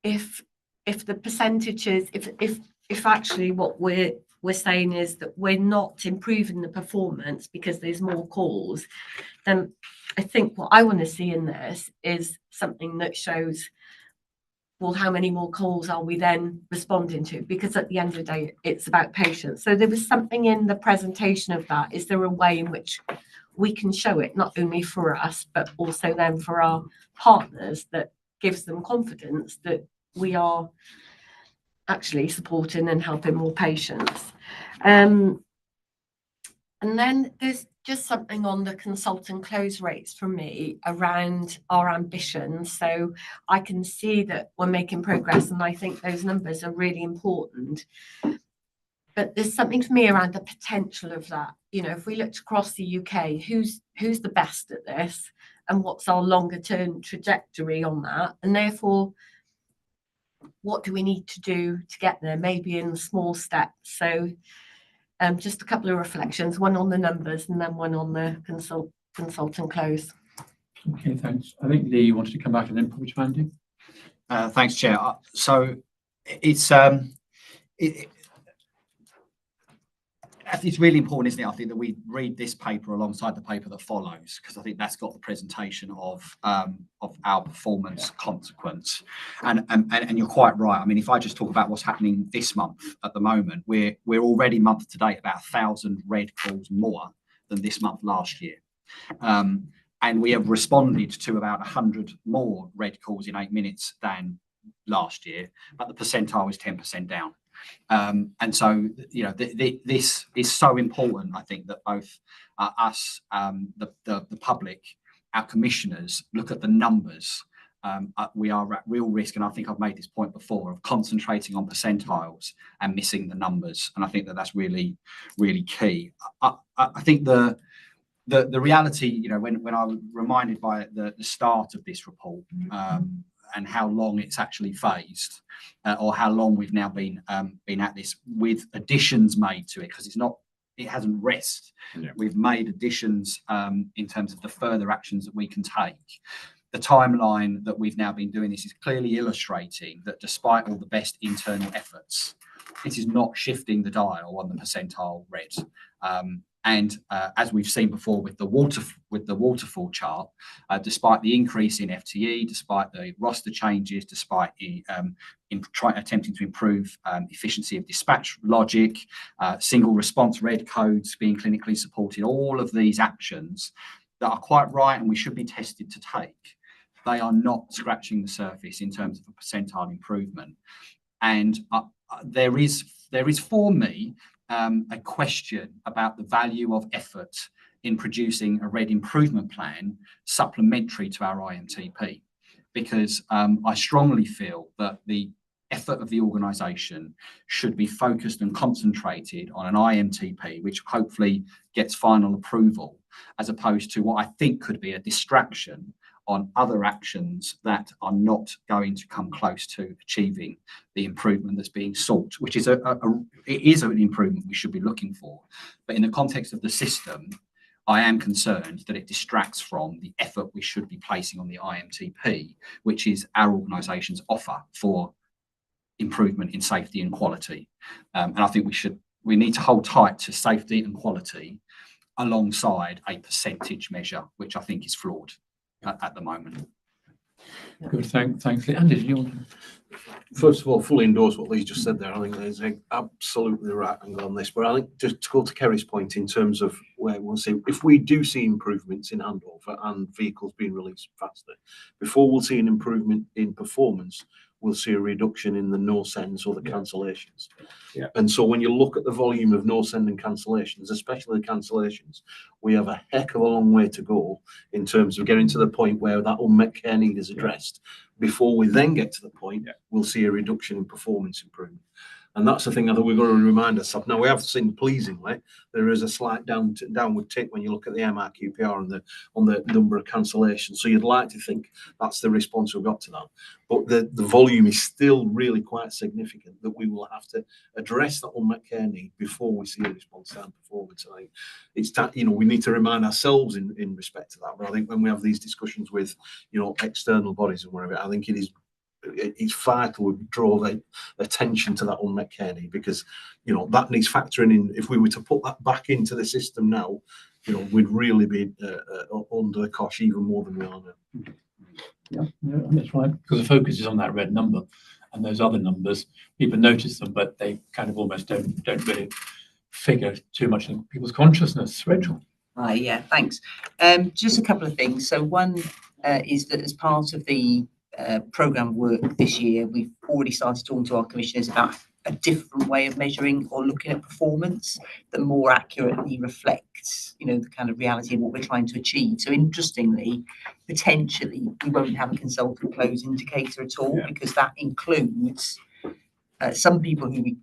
if the percentages, if actually what we're saying is that we're not improving the performance because there's more calls, then I think what I want to see in this is something that shows, well, how many more calls are we then responding to? Because at the end of the day, it's about patients. So there was something in the presentation of that. Is there a way in which we can show it, not only for us, but also then for our partners, that gives them confidence that we are actually supporting and helping more patients? And then there's just something on the consultant close rates for me around our ambitions. So I can see that we're making progress, and I think those numbers are really important. But there's something for me around the potential of that. You know, if we looked across the UK, who's the best at this, and what's our longer term trajectory on that? And therefore, what do we need to do to get there, maybe in small steps? So just a couple of reflections, one on the numbers and then one on the consultant close. Okay, thanks. I think Lee, you wanted to come back and then probably to Andy. Thanks, Chair. So it's really important, isn't it? I think that we read this paper alongside the paper that follows, because I think that's got the presentation of our performance consequence. And you're quite right. I mean, if I just talk about what's happening this month at the moment, we're already month to date about 1,000 red calls more than this month last year. And we have responded to about 100 more red calls in 8 minutes than last year, but the percentile is 10% down. And so, you know, this is so important. I think that both us, the public, our commissioners look at the numbers. We are at real risk, and I think I've made this point before, of concentrating on percentiles and missing the numbers. And I think that that's really, really key. I think the reality, you know, when I was reminded by the start of this report, and how long it's actually phased, or how long we've now been at this, with additions made to it, because it hasn't rested. Yeah. We've made additions in terms of the further actions that we can take. The timeline that we've now been doing this is clearly illustrating that despite all the best internal efforts, it is not shifting the dial on the percentile red. And as we've seen before with the waterfall chart, despite the increase in FTE, despite the roster changes, despite attempting to improve efficiency of dispatch logic, single response red codes being clinically supported, all of these actions that are quite right and we should be tested to take, they are not scratching the surface in terms of a percentile improvement. And there is for me a question about the value of effort in producing a RED improvement plan supplementary to our IMTP, because I strongly feel that the effort of the organisation should be focused and concentrated on an IMTP, which hopefully gets final approval, as opposed to what I think could be a distraction on other actions that are not going to come close to achieving the improvement that's being sought, which is it is an improvement we should be looking for. But in the context of the system, I am concerned that it distracts from the effort we should be placing on the IMTP, which is our organisation's offer for improvement in safety and quality. And I think we need to hold tight to safety and quality alongside a percentage measure, which I think is flawed at the moment. Good, thanks, Lee. Andy, do you want to? First of all, fully endorse what Lee just said there. I think there's absolutely right angle on this. But I think just to go to Kerry's point in terms of where we'll see, if we do see improvements in handover and vehicles being released faster, before we'll see an improvement in performance, we'll see a reduction in the no sends or the cancellations. Yeah. And so when you look at the volume of no send and cancellations, especially the cancellations, we have a heck of a long way to go in terms of getting to the point where that unmet care need is addressed. Before we then get to the point, we'll see a reduction in performance improvement. And that's the thing that we've got to remind ourselves. Now, we have seen pleasingly, there is a slight downward tick when you look at the MRQPR on the number of cancellations. So you'd like to think that's the response we've got to that. But the volume is still really quite significant that we will have to address that unmet care need before we see a response down performance. I think it's that, we need to remind ourselves in respect to that. But I think when we have these discussions with, external bodies and whatever, I think it's vital we draw the attention to that unmet care need, because that needs factoring in. If we were to put that back into the system now, we'd really be under the cosh even more than we are now. Yeah, that's right, because the focus is on that red number, and those other numbers, people notice them, but they kind of almost don't really figure too much in people's consciousness. Rachel. Yeah, thanks. Just a couple of things. So one is that as part of the programme work this year, we've already started talking to our commissioners about a different way of measuring or looking at performance that more accurately reflects, the kind of reality of what we're trying to achieve. So interestingly, potentially, we won't have a consultant close indicator at all, because that includes some people who we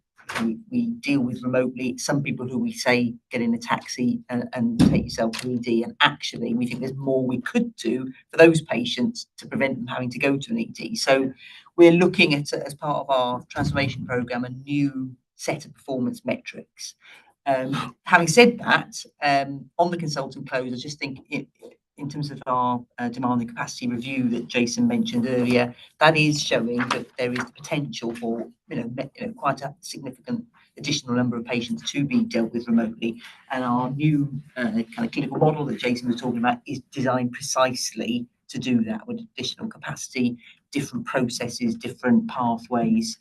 deal with remotely, some people who we say get in a taxi and take yourself to ED, and actually we think there's more we could do for those patients to prevent them having to go to an ED. So we're looking at, as part of our transformation programme, a new set of performance metrics. Having said that, on the consultant close, I just think in terms of our demand and capacity review that Jason mentioned earlier, that is showing that there is potential for quite a significant additional number of patients to be dealt with remotely. And our new kind of clinical model that Jason was talking about is designed precisely to do that, with additional capacity, different processes, different pathways.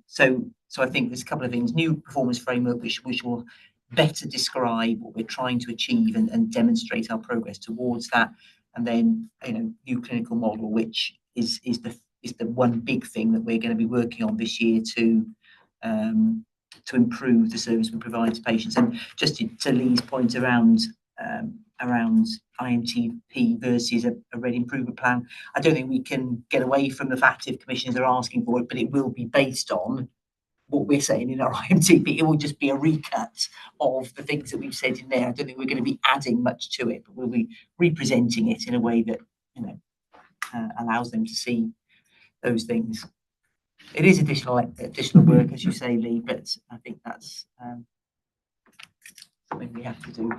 So I think there's a couple of things: new performance framework, which will better describe what we're trying to achieve and demonstrate our progress towards that, and then new clinical model, which is the one big thing that we're going to be working on this year to improve the service we provide to patients. And just to Lee's point around IMTP versus a RED improvement plan, I don't think we can get away from the fact if commissioners are asking for it, but it will be based on what we're saying in our IMTP. It will just be a recut of the things that we've said in there. I don't think we're going to be adding much to it, but we'll be representing it in a way that allows them to see those things. It is additional work, as you say, Lee, but I think that's something we have to do.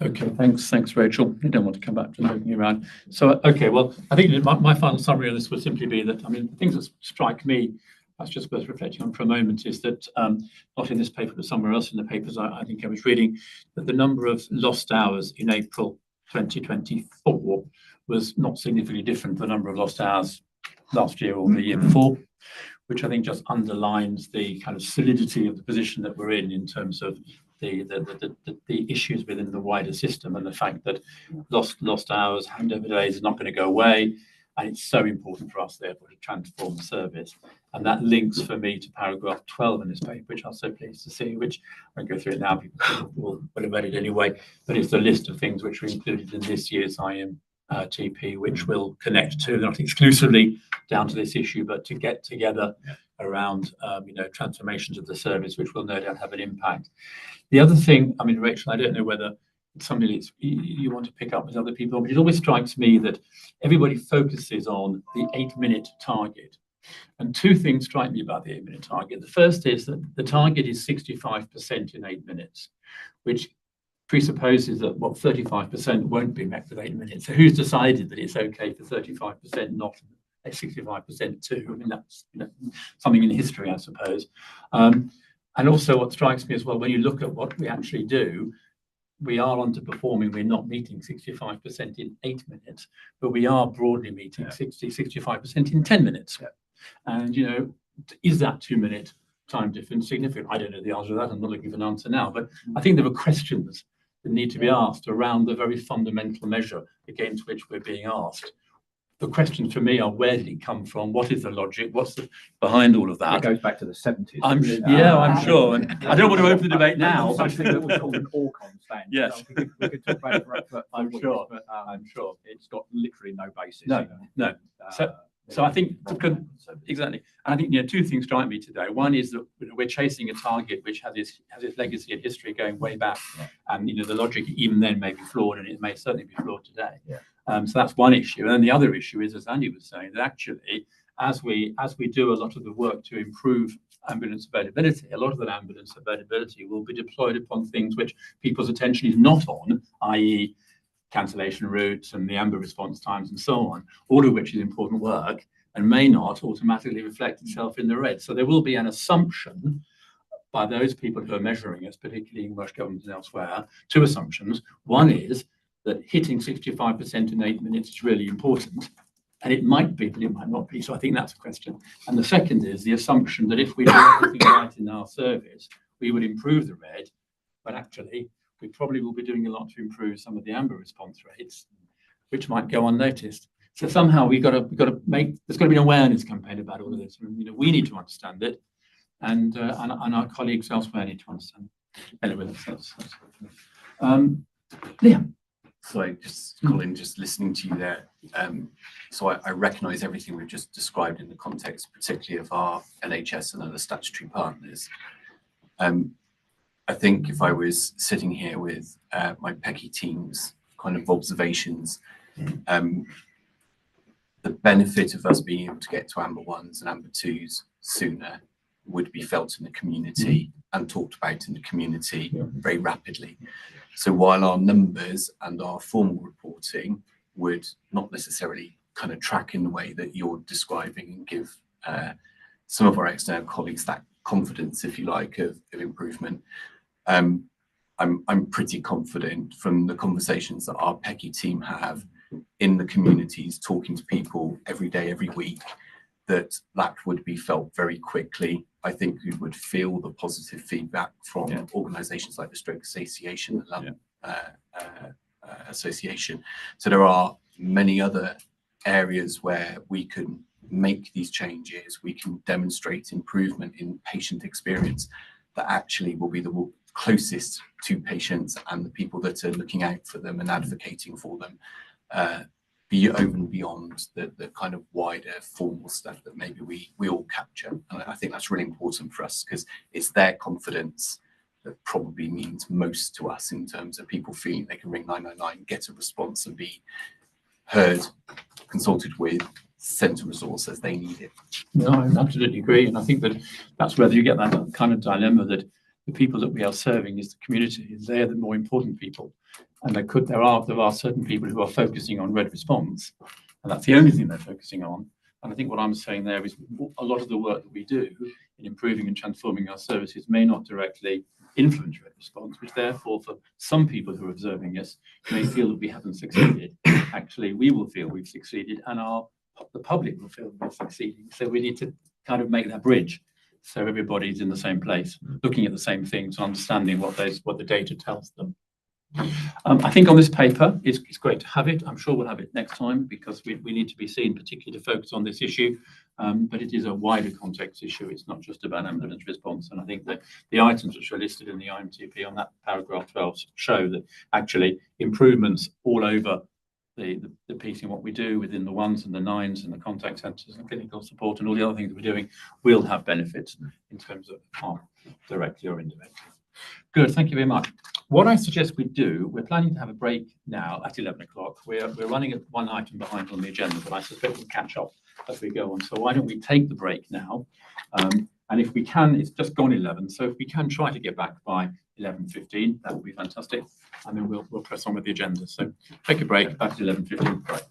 Okay, thanks, Rachel. You don't want to come back to looking around. So, okay, well, I think my final summary on this would simply be that, the things that strike me that's just worth reflecting on for a moment, is that not in this paper, but somewhere else in the papers I think I was reading, that the number of lost hours in April 2024 was not significantly different to the number of lost hours last year or the year before, which I think just underlines the kind of solidity of the position that we're in terms of the issues within the wider system, and the fact that lost hours, handover days is not going to go away. And it's so important for us, therefore, to transform the service. And that links for me to paragraph 12 in this paper, which I'm so pleased to see, which I won't go through it now, people will have read it anyway, but it's a list of things which are included in this year's IMTP, which will connect to, not exclusively down to this issue, but to get together around, transformations of the service, which will no doubt have an impact. The other thing, I mean, Rachel, I don't know whether it's something that you want to pick up with other people, but it always strikes me that everybody focuses on the 8-minute target. And two things strike me about the 8-minute target. The first is that the target is 65% in 8 minutes, which presupposes that 35% won't be met with 8 minutes. So who's decided that it's okay for 35%, not 65% too? I mean, that's something in history, I suppose. And also what strikes me as well, when you look at what we actually do, we are underperforming. We're not meeting 65% in 8 minutes, but we are broadly meeting 65% in 10 minutes. Yeah. And, is that 2-minute time difference significant? I don't know the answer to that. I'm not looking for an answer now, but I think there are questions that need to be asked around the very fundamental measure against which we're being asked. The questions for me are, where did it come from? What is the logic? What's behind all of that? It goes back to the 70s. I'm sure. And I don't want to open the debate now. Something that we call an Orcon stand. Yes. We could talk about it for I'm weeks, sure. but I'm sure. it's got literally no basis. No. So I think exactly. And I think two things strike me today. One is that we're chasing a target which has its legacy and history going way back, and the logic even then may be flawed, and it may certainly be flawed today. Yeah. So that's one issue. And then the other issue is, as Andy was saying, that actually as we do a lot of the work to improve ambulance availability, a lot of that ambulance availability will be deployed upon things which people's attention is not on, i.e. cancellation routes and the amber response times and so on, all of which is important work and may not automatically reflect itself in the red. So there will be an assumption by those people who are measuring us, particularly in Welsh Government and elsewhere, two assumptions. One is that hitting 65% in 8 minutes is really important. And it might be, but it might not be. So I think that's a question. And the second is the assumption that if we do everything right in our service, we would improve the red, but actually we probably will be doing a lot to improve some of the amber response rates, which might go unnoticed. So somehow we've got to make, there's got to be an awareness campaign about all of this. We need to understand it, and our colleagues elsewhere need to understand it. Anyway, that's Liam. So just Colin, just listening to you there. So I recognise everything we've just described in the context, particularly of our NHS and other statutory partners. I think if I was sitting here with my PECI team's kind of observations, the benefit of us being able to get to Amber 1s and Amber 2s sooner would be felt in the community and talked about in the community very rapidly. So while our numbers and our formal reporting would not necessarily kind of track in the way that you're describing and give some of our external colleagues that confidence, if you like, of improvement, I'm pretty confident from the conversations that our PECI team have in the communities, talking to people every day, every week, that would be felt very quickly. I think we would feel the positive feedback from organisations like the Stroke Association, the London Association. So there are many other areas where we can make these changes, we can demonstrate improvement in patient experience that actually will be the closest to patients and the people that are looking out for them and advocating for them, be over and beyond the kind of wider formal stuff that maybe we all capture. And I think that's really important for us, because it's their confidence that probably means most to us in terms of people feeling they can ring 999, get a response and be heard, consulted with, sent a resource as they need it. No, I absolutely agree. And I think that's where you get that kind of dilemma that the people that we are serving is the community. They're the more important people. And there are certain people who are focusing on red response, and that's the only thing they're focusing on. And I think what I'm saying there is a lot of the work that we do in improving and transforming our services may not directly influence red response, which therefore for some people who are observing us may feel that we haven't succeeded. Actually, we will feel we've succeeded, and the public will feel we're succeeding. So we need to kind of make that bridge, so everybody's in the same place, looking at the same things, understanding what the data tells them. I think on this paper, it's great to have it. I'm sure we'll have it next time because we need to be seen particularly to focus on this issue, but it is a wider context issue. It's not just about ambulance response. And I think that the items which are listed in the IMTP on that paragraph 12 show that actually improvements all over the piece in what we do within the 1s and the 9s and the contact centres and clinical support and all the other things that we're doing will have benefits in terms of harm, directly or indirectly. Good, thank you very much. What I suggest we do, we're planning to have a break now at 11 o'clock. We're running at one item behind on the agenda, but I suspect we'll catch up as we go on. So why don't we take the break now? And if we can, it's just gone 11. So if we can try to get back by 11:15, that would be fantastic. And then we'll press on with the agenda. So take a break, back to 11:15. Right.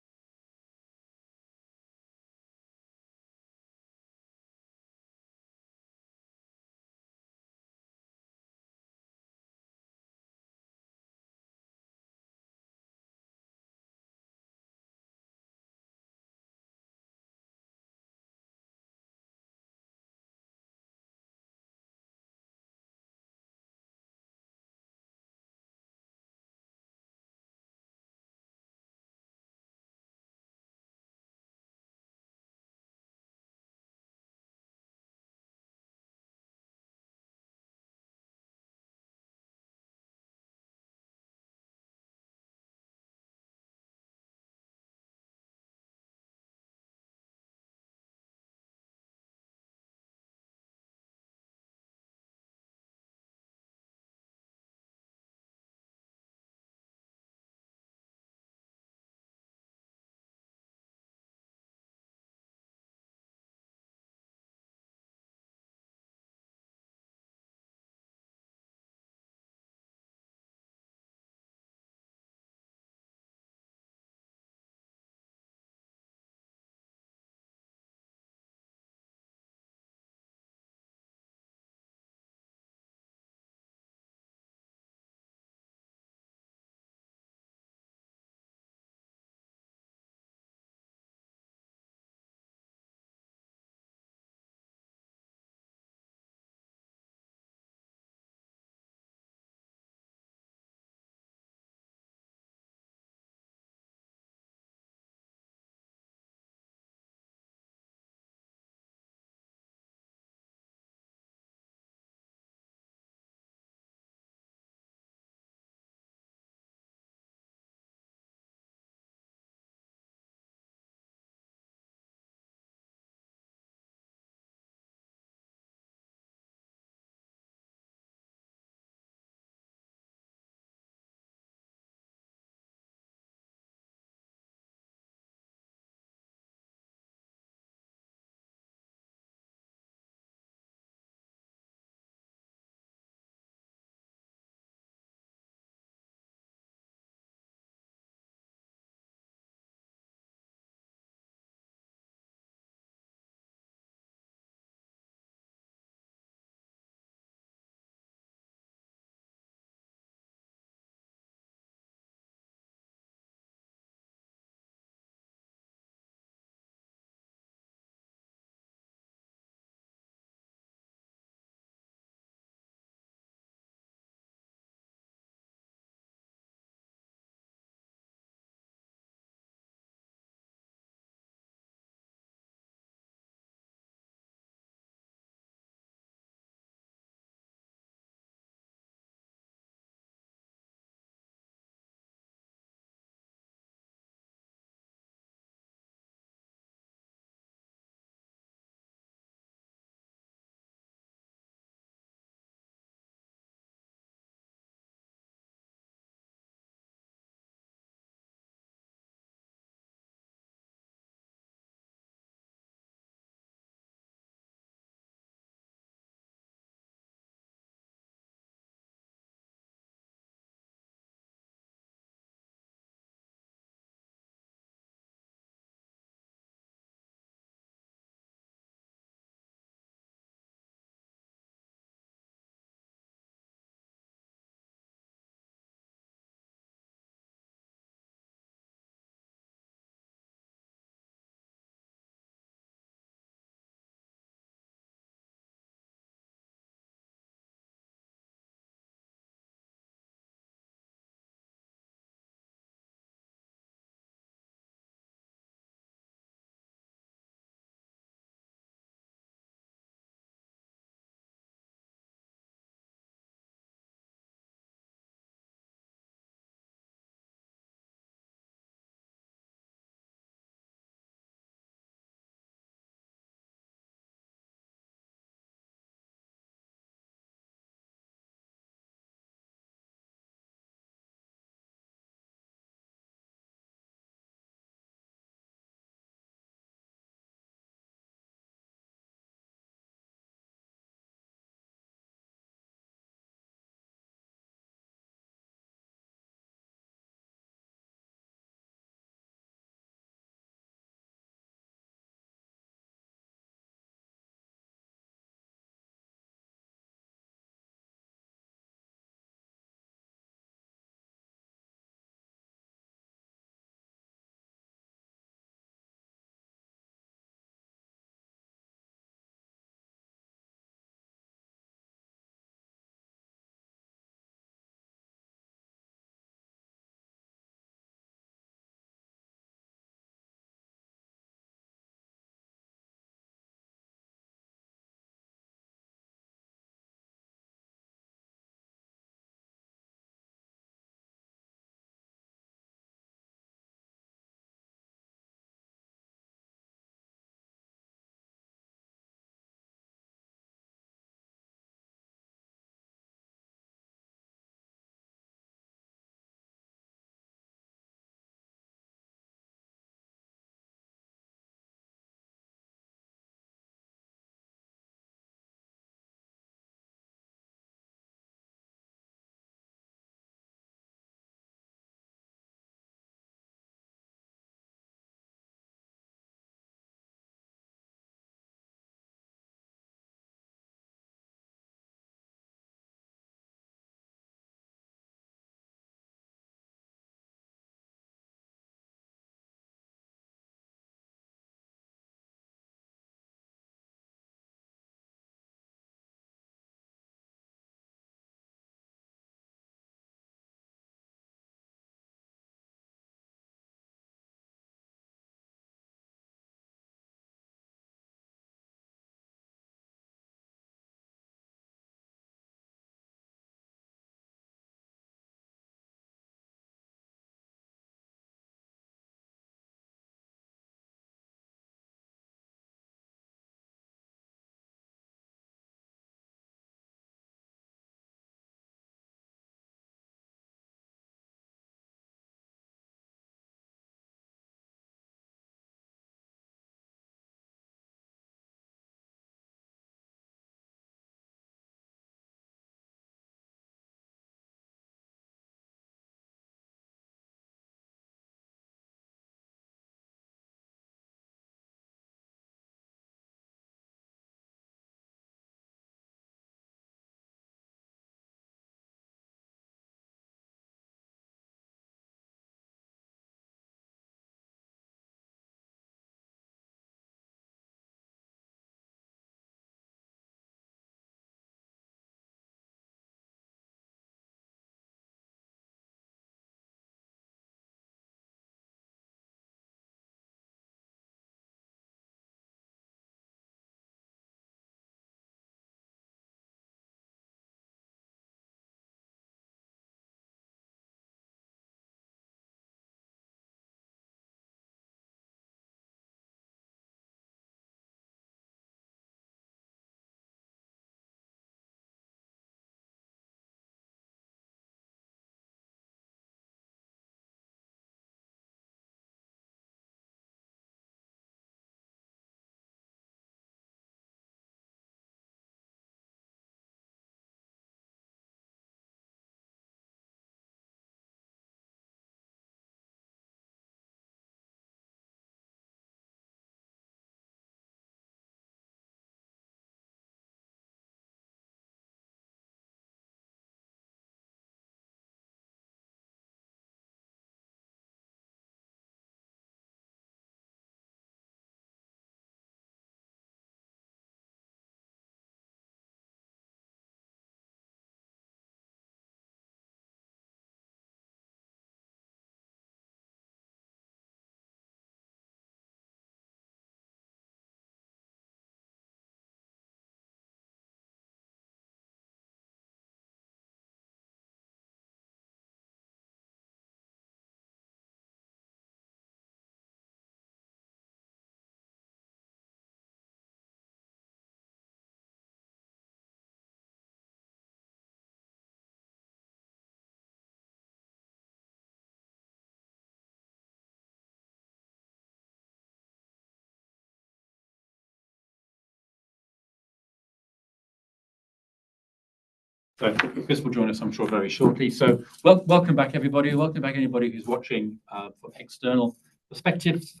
So Chris will join us, I'm sure, very shortly. So welcome back, everybody. Welcome back, anybody who's watching from external perspectives.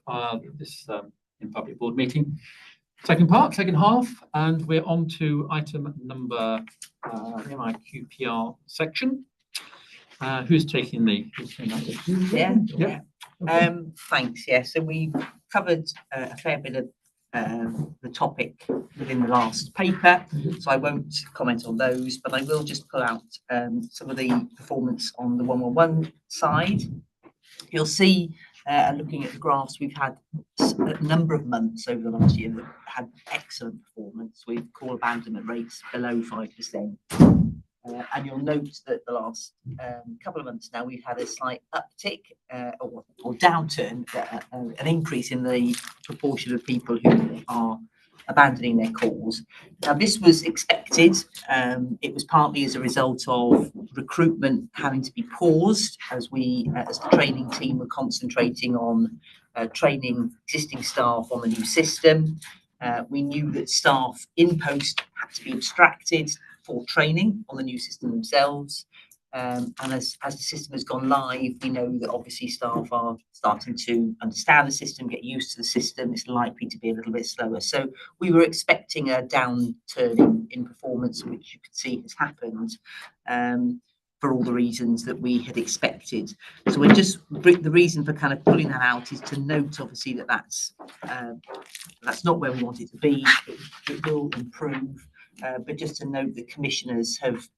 This in public board meeting. Second half, and we're on to item number QPR section. Who's taking that? Yeah. Thanks. Yeah. So we've covered a fair bit of the topic within the last paper, so I won't comment on those, but I will just pull out some of the performance on the 111 side. You'll see, looking at the graphs, we've had a number of months over the last year that had excellent performance with call abandonment rates below 5%. And you'll note that the last couple of months now we've had a slight uptick or downturn, an increase in the proportion of people who are abandoning their calls. Now this was expected. It was partly as a result of recruitment having to be paused as the training team were concentrating on training existing staff on the new system. We knew that staff in post had to be abstracted for training on the new system themselves. And as the system has gone live, we know that obviously staff are starting to understand the system, get used to the system. It's likely to be a little bit slower. So we were expecting a downturn in performance, which you could see has happened for all the reasons that we had expected. So we're just, the reason for kind of pulling that out is to note obviously that that's not where we want it to be. It will improve. But just to note, the commissioners have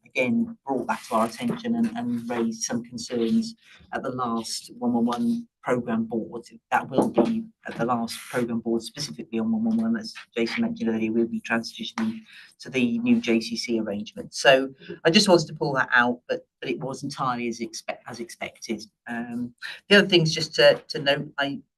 again brought that to our attention and raised some concerns at the last 111 programme board. That will be at the last programme board, specifically on 111, as Jason mentioned earlier. We'll be transitioning to the new JCC arrangement. So I just wanted to pull that out, but it was entirely as expected. The other things just to note,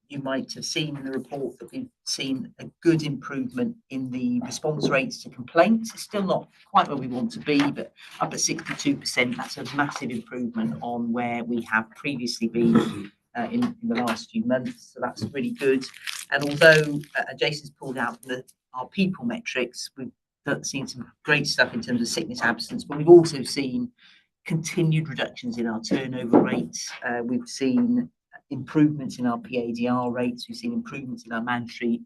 you might have seen in the report that we've seen a good improvement in the response rates to complaints. It's still not quite where we want to be, but up at 62%, that's a massive improvement on where we have previously been in the last few months. So that's really good. And although Jason's pulled out our people metrics, we've seen some great stuff in terms of sickness absence, but we've also seen continued reductions in our turnover rates. We've seen improvements in our PADR rates. We've seen improvements in our mandatory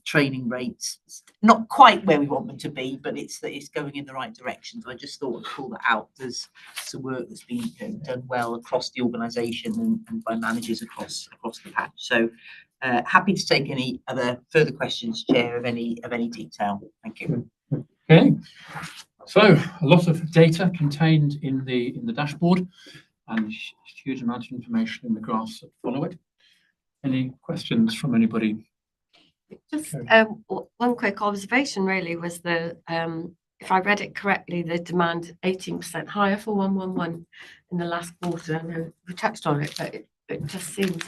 training rates. It's not quite where we want them to be, but it's going in the right direction. So I just thought I'd pull that out. There's some work that's been done well across the organisation and by managers across the patch. So happy to take any other further questions, Chair, of any detail. Thank you. Okay. So a lot of data contained in the dashboard, and huge amount of information in the graphs that follow it. Any questions from anybody? Just one quick observation really was if I read it correctly, the demand 18% higher for 111 in the last quarter. I know we touched on it, but it just seems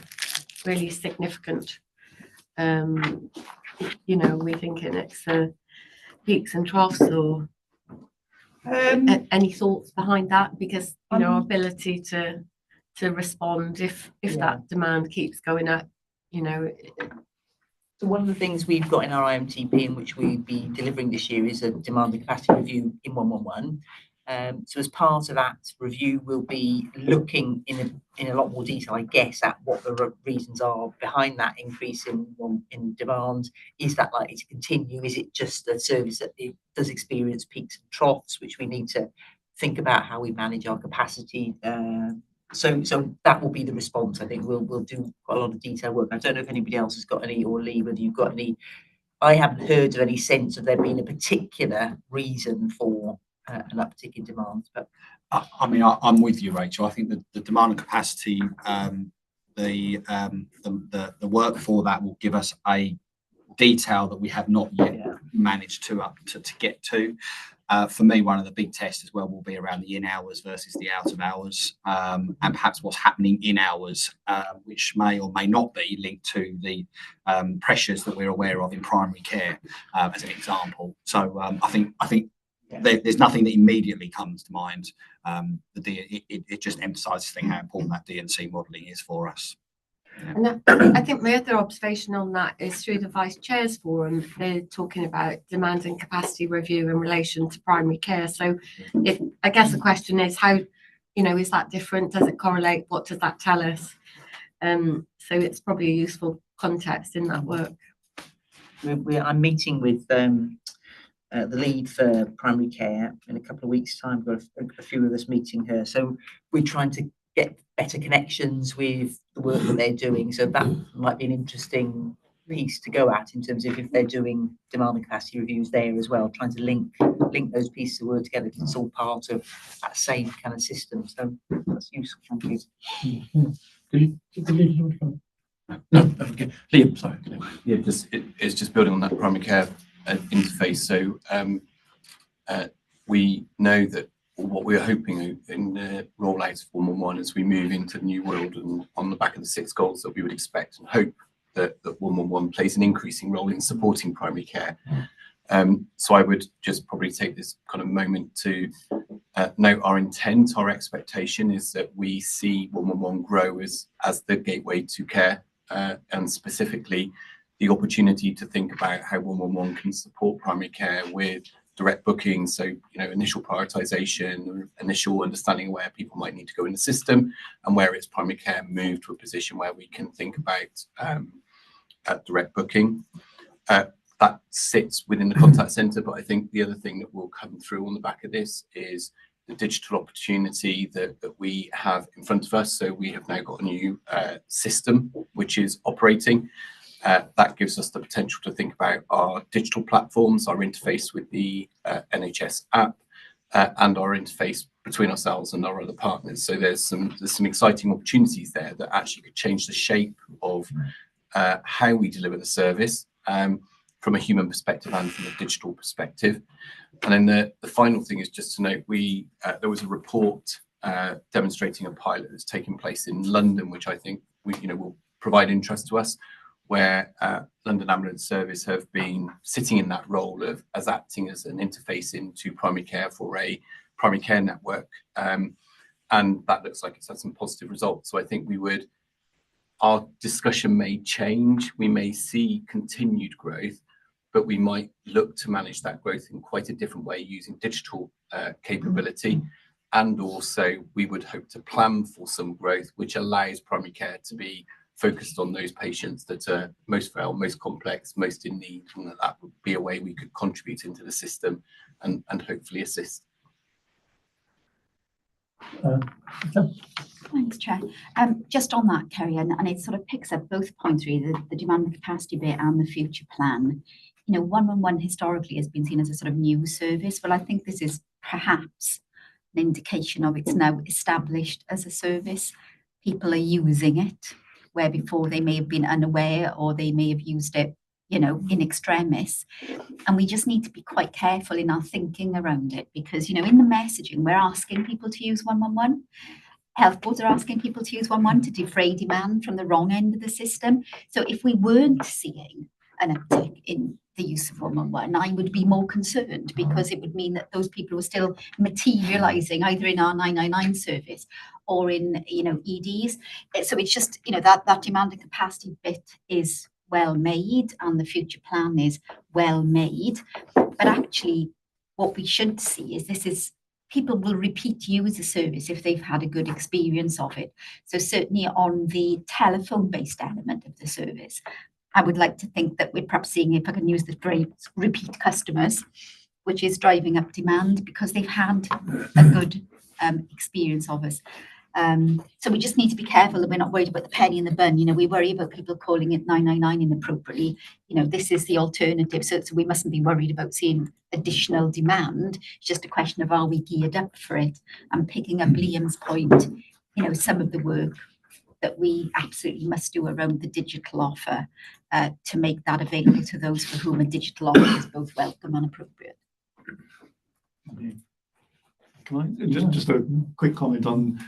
really significant. We're thinking it's peaks and troughs, or any thoughts behind that? Because our ability to respond if that demand keeps going up, So one of the things we've got in our IMTP, in which we'll be delivering this year, is a demand and capacity review in 111. So as part of that review, we'll be looking in a lot more detail, I guess, at what the reasons are behind that increase in demand. Is that likely to continue? Is it just a service that it does experience peaks and troughs, which we need to think about how we manage our capacity? So that will be the response. I think we'll do quite a lot of detail work. I don't know if anybody else has got any, or Lee, whether you've got any. I haven't heard of any sense of there being a particular reason for an uptick in demand. But I mean, I'm with you, Rachel. I think that the demand and capacity, the work for that will give us a detail that we have not yet managed to get to. For me, one of the big tests as well will be around the in hours versus the out of hours, and perhaps what's happening in hours, which may or may not be linked to the pressures that we're aware of in primary care, as an example. So I think there's nothing that immediately comes to mind. It just emphasises how important that D&C modelling is for us. And I think my other observation on that is through the Vice Chairs Forum, they're talking about demand and capacity review in relation to primary care. So I guess the question is how, is that different? Does it correlate? What does that tell us? So it's probably a useful context in that work. I'm meeting with the lead for primary care in a couple of weeks' time. We've got a few of us meeting her. So we're trying to get better connections with the work that they're doing. So that might be an interesting piece to go at in terms of if they're doing demand and capacity reviews there as well, trying to link those pieces of work together. It's all part of that same kind of system. So that's useful. Thank you. No, okay. Liam, sorry. Yeah, it's just building on that primary care interface. So we know that what we're hoping in the rollout of 111 as we move into the new world and on the back of the 6 goals that we would expect and hope that 111 plays an increasing role in supporting primary care. So I would just probably take this kind of moment to note our intent. Our expectation is that we see 111 grow as the gateway to care, and specifically the opportunity to think about how 111 can support primary care with direct booking. So, initial prioritization, initial understanding where people might need to go in the system, and where it's primary care moved to a position where we can think about direct booking. That sits within the contact center, but I think the other thing that will come through on the back of this is the digital opportunity that we have in front of us. So we have now got a new system which is operating. That gives us the potential to think about our digital platforms, our interface with the NHS app, and our interface between ourselves and our other partners. So there's some exciting opportunities there that actually could change the shape of how we deliver the service from a human perspective and from a digital perspective. And then the final thing is just to note, there was a report demonstrating a pilot that's taking place in London, which I think will provide interest to us, where London Ambulance Service have been sitting in that role as acting as an interface into primary care for a primary care network. And that looks like it's had some positive results. So I think our discussion may change. We may see continued growth, but we might look to manage that growth in quite a different way using digital capability. And also we would hope to plan for some growth, which allows primary care to be focused on those patients that are most frail, most complex, most in need, and that would be a way we could contribute into the system and hopefully assist. Thanks, Chair. Just on that, Kerry, and it sort of picks up both points really, the demand and capacity bit and the future plan. 111 historically has been seen as a sort of new service. Well, I think this is perhaps an indication of it's now established as a service. People are using it, where before they may have been unaware or they may have used it, in extremis. And we just need to be quite careful in our thinking around it because, in the messaging, we're asking people to use 111. Health boards are asking people to use 111 to defray demand from the wrong end of the system. So if we weren't seeing an uptick in the use of 111, I would be more concerned because it would mean that those people were still materialising either in our 999 service or in, EDs. So it's just, that demand and capacity bit is well made and the future plan is well made. But actually, what we should see is people will repeat use the service if they've had a good experience of it. So certainly on the telephone-based element of the service, I would like to think that we're perhaps seeing, if I can use the phrase, repeat customers, which is driving up demand because they've had a good experience of us. So we just need to be careful that we're not worried about the penny in the bun. We worry about people calling it 999 inappropriately. This is the alternative. So we mustn't be worried about seeing additional demand. It's just a question of are we geared up for it? And picking up Liam's point, some of the work that we absolutely must do around the digital offer to make that available to those for whom a digital offer is both welcome and appropriate. Can I just a quick comment on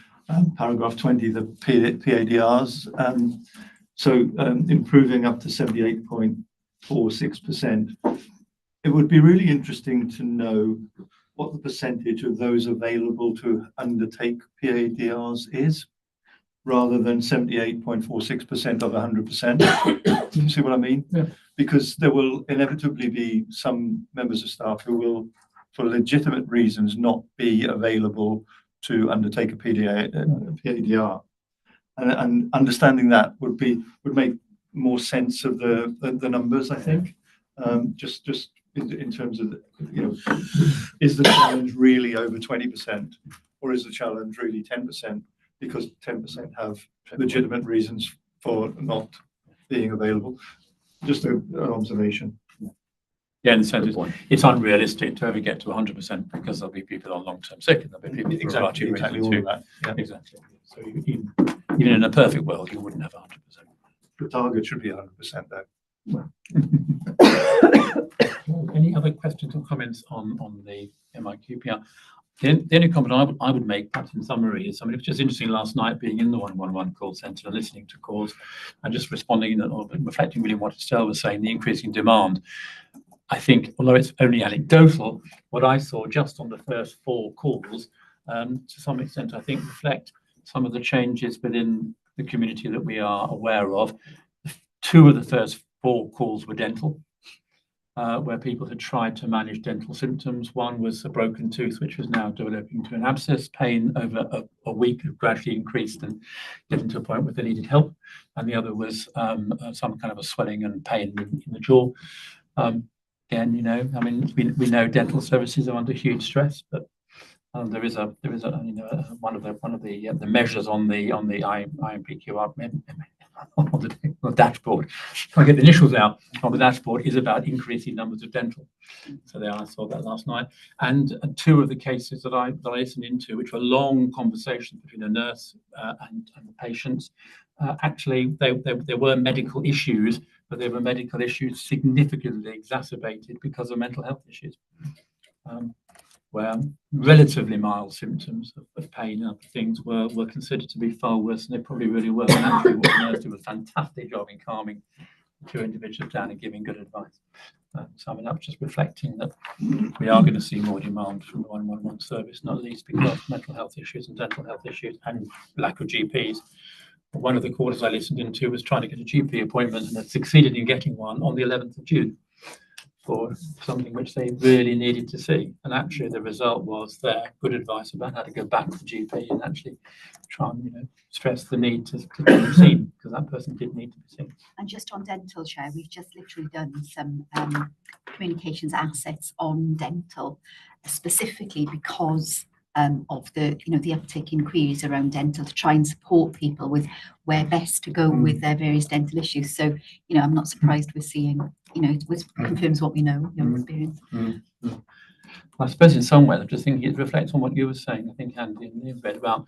paragraph 20, the PADRs. Improving up to 78.46%. It would be really interesting to know what the percentage of those available to undertake PADRs is. rather than 78.46% of 100%. You see what I mean? Yeah. Because there will inevitably be some members of staff who will, for legitimate reasons, not be available to undertake a PADR. And understanding that would make more sense of the numbers, I think. Just in terms of, is the challenge really over 20%, or is the challenge really 10%? Because 10% have legitimate reasons for not being available. Just an observation. Yeah, and so it's unrealistic to ever get to 100% because there'll be people on long-term sick and there'll be people Exactly all of that. Yeah. Exactly. So even in a perfect world, you wouldn't have 100%. The target should be 100% though. Any other questions or comments on the MIQPR? The only comment I would make, perhaps in summary, is something that was just interesting last night, being in the 111 call centre and listening to calls and just responding or reflecting really on what Estelle was saying, the increasing demand. I think, although it's only anecdotal, what I saw just on the first 4 calls, to some extent, I think reflect some of the changes within the community that we are aware of. 2 of the first 4 calls were dental, where people had tried to manage dental symptoms. One was a broken tooth, which was now developing to an abscess. Pain over a week had gradually increased and getting to a point where they needed help. And the other was some kind of a swelling and pain in the jaw. Again, I mean, we know dental services are under huge stress, but there is one of the measures on the IMPQR on the dashboard. Trying to get the initials out on the dashboard is about increasing numbers of dental. So there, I saw that last night. And 2 of the cases that I listened into, which were long conversations between a nurse and the patients, actually there were medical issues, but there were medical issues significantly exacerbated because of mental health issues, where relatively mild symptoms of pain and other things were considered to be far worse than they probably really were. And actually, what the nurse did was a fantastic job in calming the 2 individuals down and giving good advice. So I mean, that's just reflecting that we are going to see more demand from the 111 service, not least because of mental health issues and dental health issues and lack of GPs. One of the quarters I listened into was trying to get a GP appointment and had succeeded in getting one on the 11th of June for something which they really needed to see. And actually the result was their good advice about how to go back to the GP and actually try and stress the need to be seen, because that person did need to be seen. And just on dental, Chair, we've just literally done some communications assets on dental, specifically because of the the uptick in queries around dental, to try and support people with where best to go with their various dental issues. So I'm not surprised we're seeing it confirms what we know, your experience. I suppose in some way, I'm just thinking it reflects on what you were saying, I think, Andy, in the bed about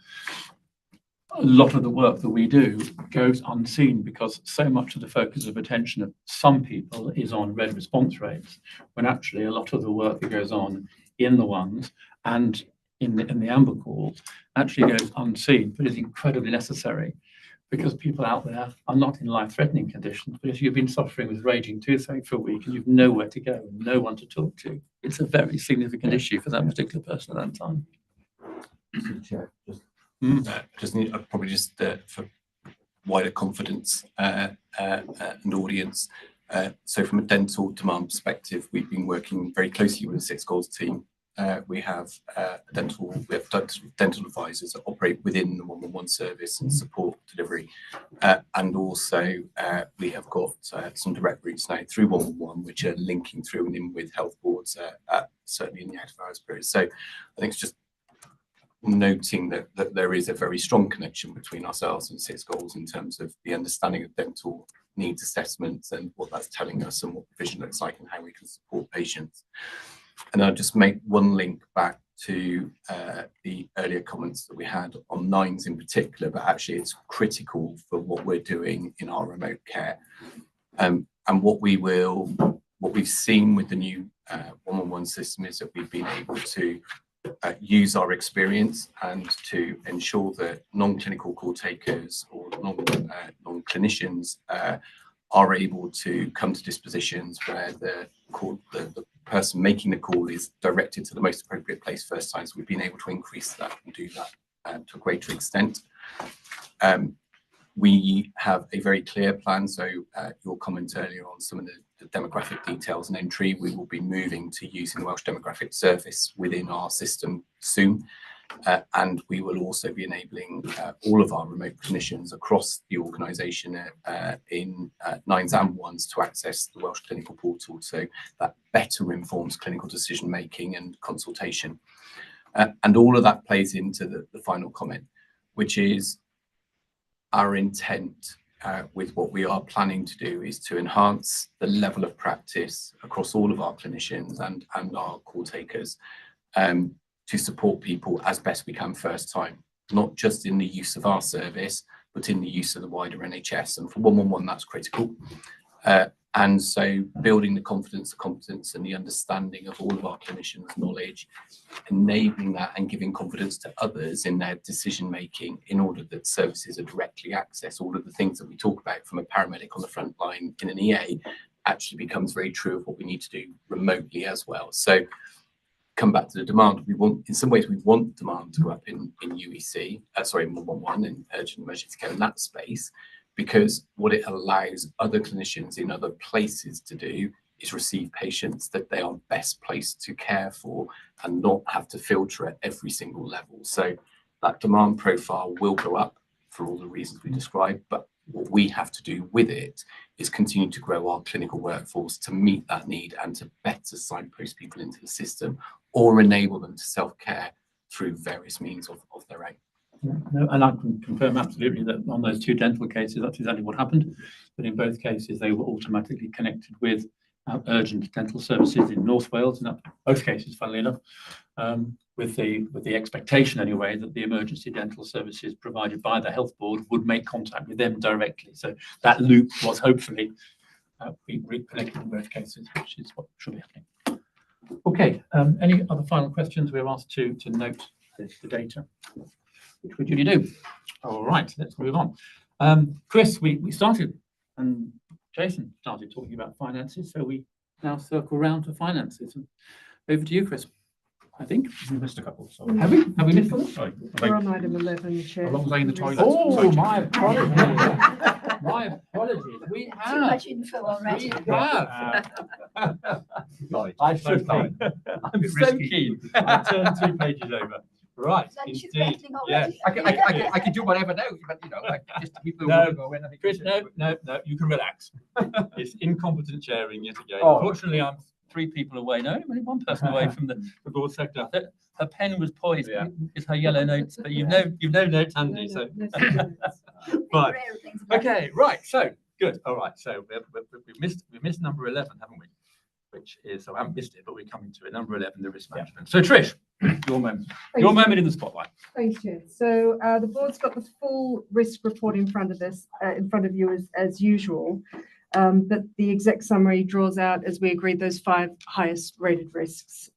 a lot of the work that we do goes unseen because so much of the focus of attention of some people is on red response rates, when actually a lot of the work that goes on in the ones and in the amber calls actually goes unseen, but is incredibly necessary, because people out there are not in life-threatening conditions, but if you've been suffering with raging toothache for a week and you've nowhere to go and no one to talk to, it's a very significant issue for that particular person at that time. Just need probably just for wider confidence and audience. So from a dental demand perspective, we've been working very closely with the Six Goals team. We have dental advisors that operate within the 111 service and support delivery, and also we have got some direct routes now through 111, which are linking through and in with health boards, certainly in the out of hours period. So I think it's just noting that there is a very strong connection between ourselves and Six Goals in terms of the understanding of dental needs assessments and what that's telling us and what provision looks like and how we can support patients. And I'll just make one link back to the earlier comments that we had on Nines in particular, but actually it's critical for what we're doing in our remote care. And what we've seen with the new 111 system is that we've been able to use our experience and to ensure that non-clinical call takers or non-clinicians are able to come to dispositions where the person making the call is directed to the most appropriate place first time. So we've been able to increase that and do that to a greater extent. We have a very clear plan. So your comment earlier on some of the demographic details and entry, we will be moving to using the Welsh Demographic Service within our system soon. And we will also be enabling all of our remote clinicians across the organisation in 9s and 1s to access the Welsh Clinical Portal. So that better informs clinical decision making and consultation. And all of that plays into the final comment, which is our intent with what we are planning to do is to enhance the level of practice across all of our clinicians and our call takers to support people as best we can first time, not just in the use of our service, but in the use of the wider NHS. And for 111, that's critical. And so building the confidence, the competence and the understanding of all of our clinicians' knowledge, enabling that and giving confidence to others in their decision making in order that services are directly accessed. All of the things that we talk about from a paramedic on the front line in an EA actually becomes very true of what we need to do remotely as well. So come back to the demand. We want, in some ways, we want demand to go up in UEC, sorry, 111 in urgent emergency care in that space, because what it allows other clinicians in other places to do is receive patients that they are best placed to care for and not have to filter at every single level. So that demand profile will go up for all the reasons we described, but what we have to do with it is continue to grow our clinical workforce to meet that need and to better signpost people into the system or enable them to self-care through various means of their own. No, and I can confirm absolutely that on those 2 dental cases, that's exactly what happened. But in both cases, they were automatically connected with urgent dental services in North Wales, in both cases, funnily enough, with the expectation anyway that the emergency dental services provided by the health board would make contact with them directly. So that loop was hopefully reconnected in both cases, which is what should be happening. Okay, any other final questions? We're asked to note the data, which we duly do. All right, let's move on. Chris, we started and Jason started talking about finances, so we now circle round to finances. And over to you, Chris. I think we missed a couple. Sorry. Have we missed one? Sorry. We're on item 11, Chair. How long was I in the toilet? Oh, Sorry, my apologies. My apologies. We have. Too much info already. We have. I should be. I'm so keen. I turned 2 pages over. Right, indeed. Yes. I can do whatever now, but you know, just keep the going. Chris, no, you can relax. It's incompetent chairing yet again. Oh. Unfortunately, I'm 3 people away. No, only 1 person away from the board sector. Her pen was poised. Yeah. It's her yellow notes, but you've no notes handy. So, right. Okay, right. So good. All right. So we've missed number 11, haven't we? Which is, so I haven't missed it, but we're coming to it. Number 11, the risk management. So Trish, your moment. Your moment in the spotlight. Thanks, Chair. So the board's got the full risk report in front of us, in front of you as usual. But the exec summary draws out, as we agreed, those 5 highest rated risks.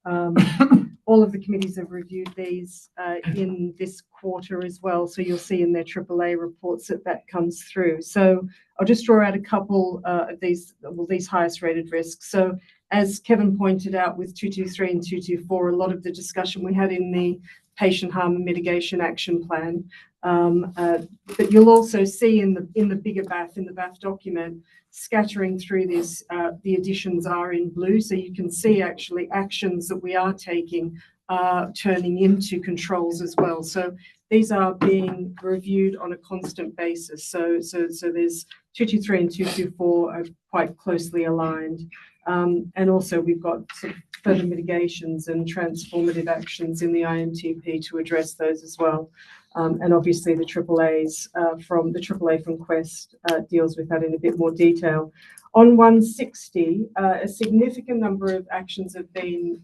All of the committees have reviewed these in this quarter as well. So you'll see in their AAA reports that comes through. So I'll just draw out a couple of these highest rated risks. So as Kevin pointed out with 223 and 224, a lot of the discussion we had in the patient harm and mitigation action plan. But you'll also see in the bigger BAF, in the BAF document, scattering through this, the additions are in blue. So you can see actually actions that we are taking are turning into controls as well. So these are being reviewed on a constant basis. So there's 223 and 224 are quite closely aligned. And also we've got sort of further mitigations and transformative actions in the IMTP to address those as well. And obviously the AAA from Quest deals with that in a bit more detail. On 160, a significant number of actions have been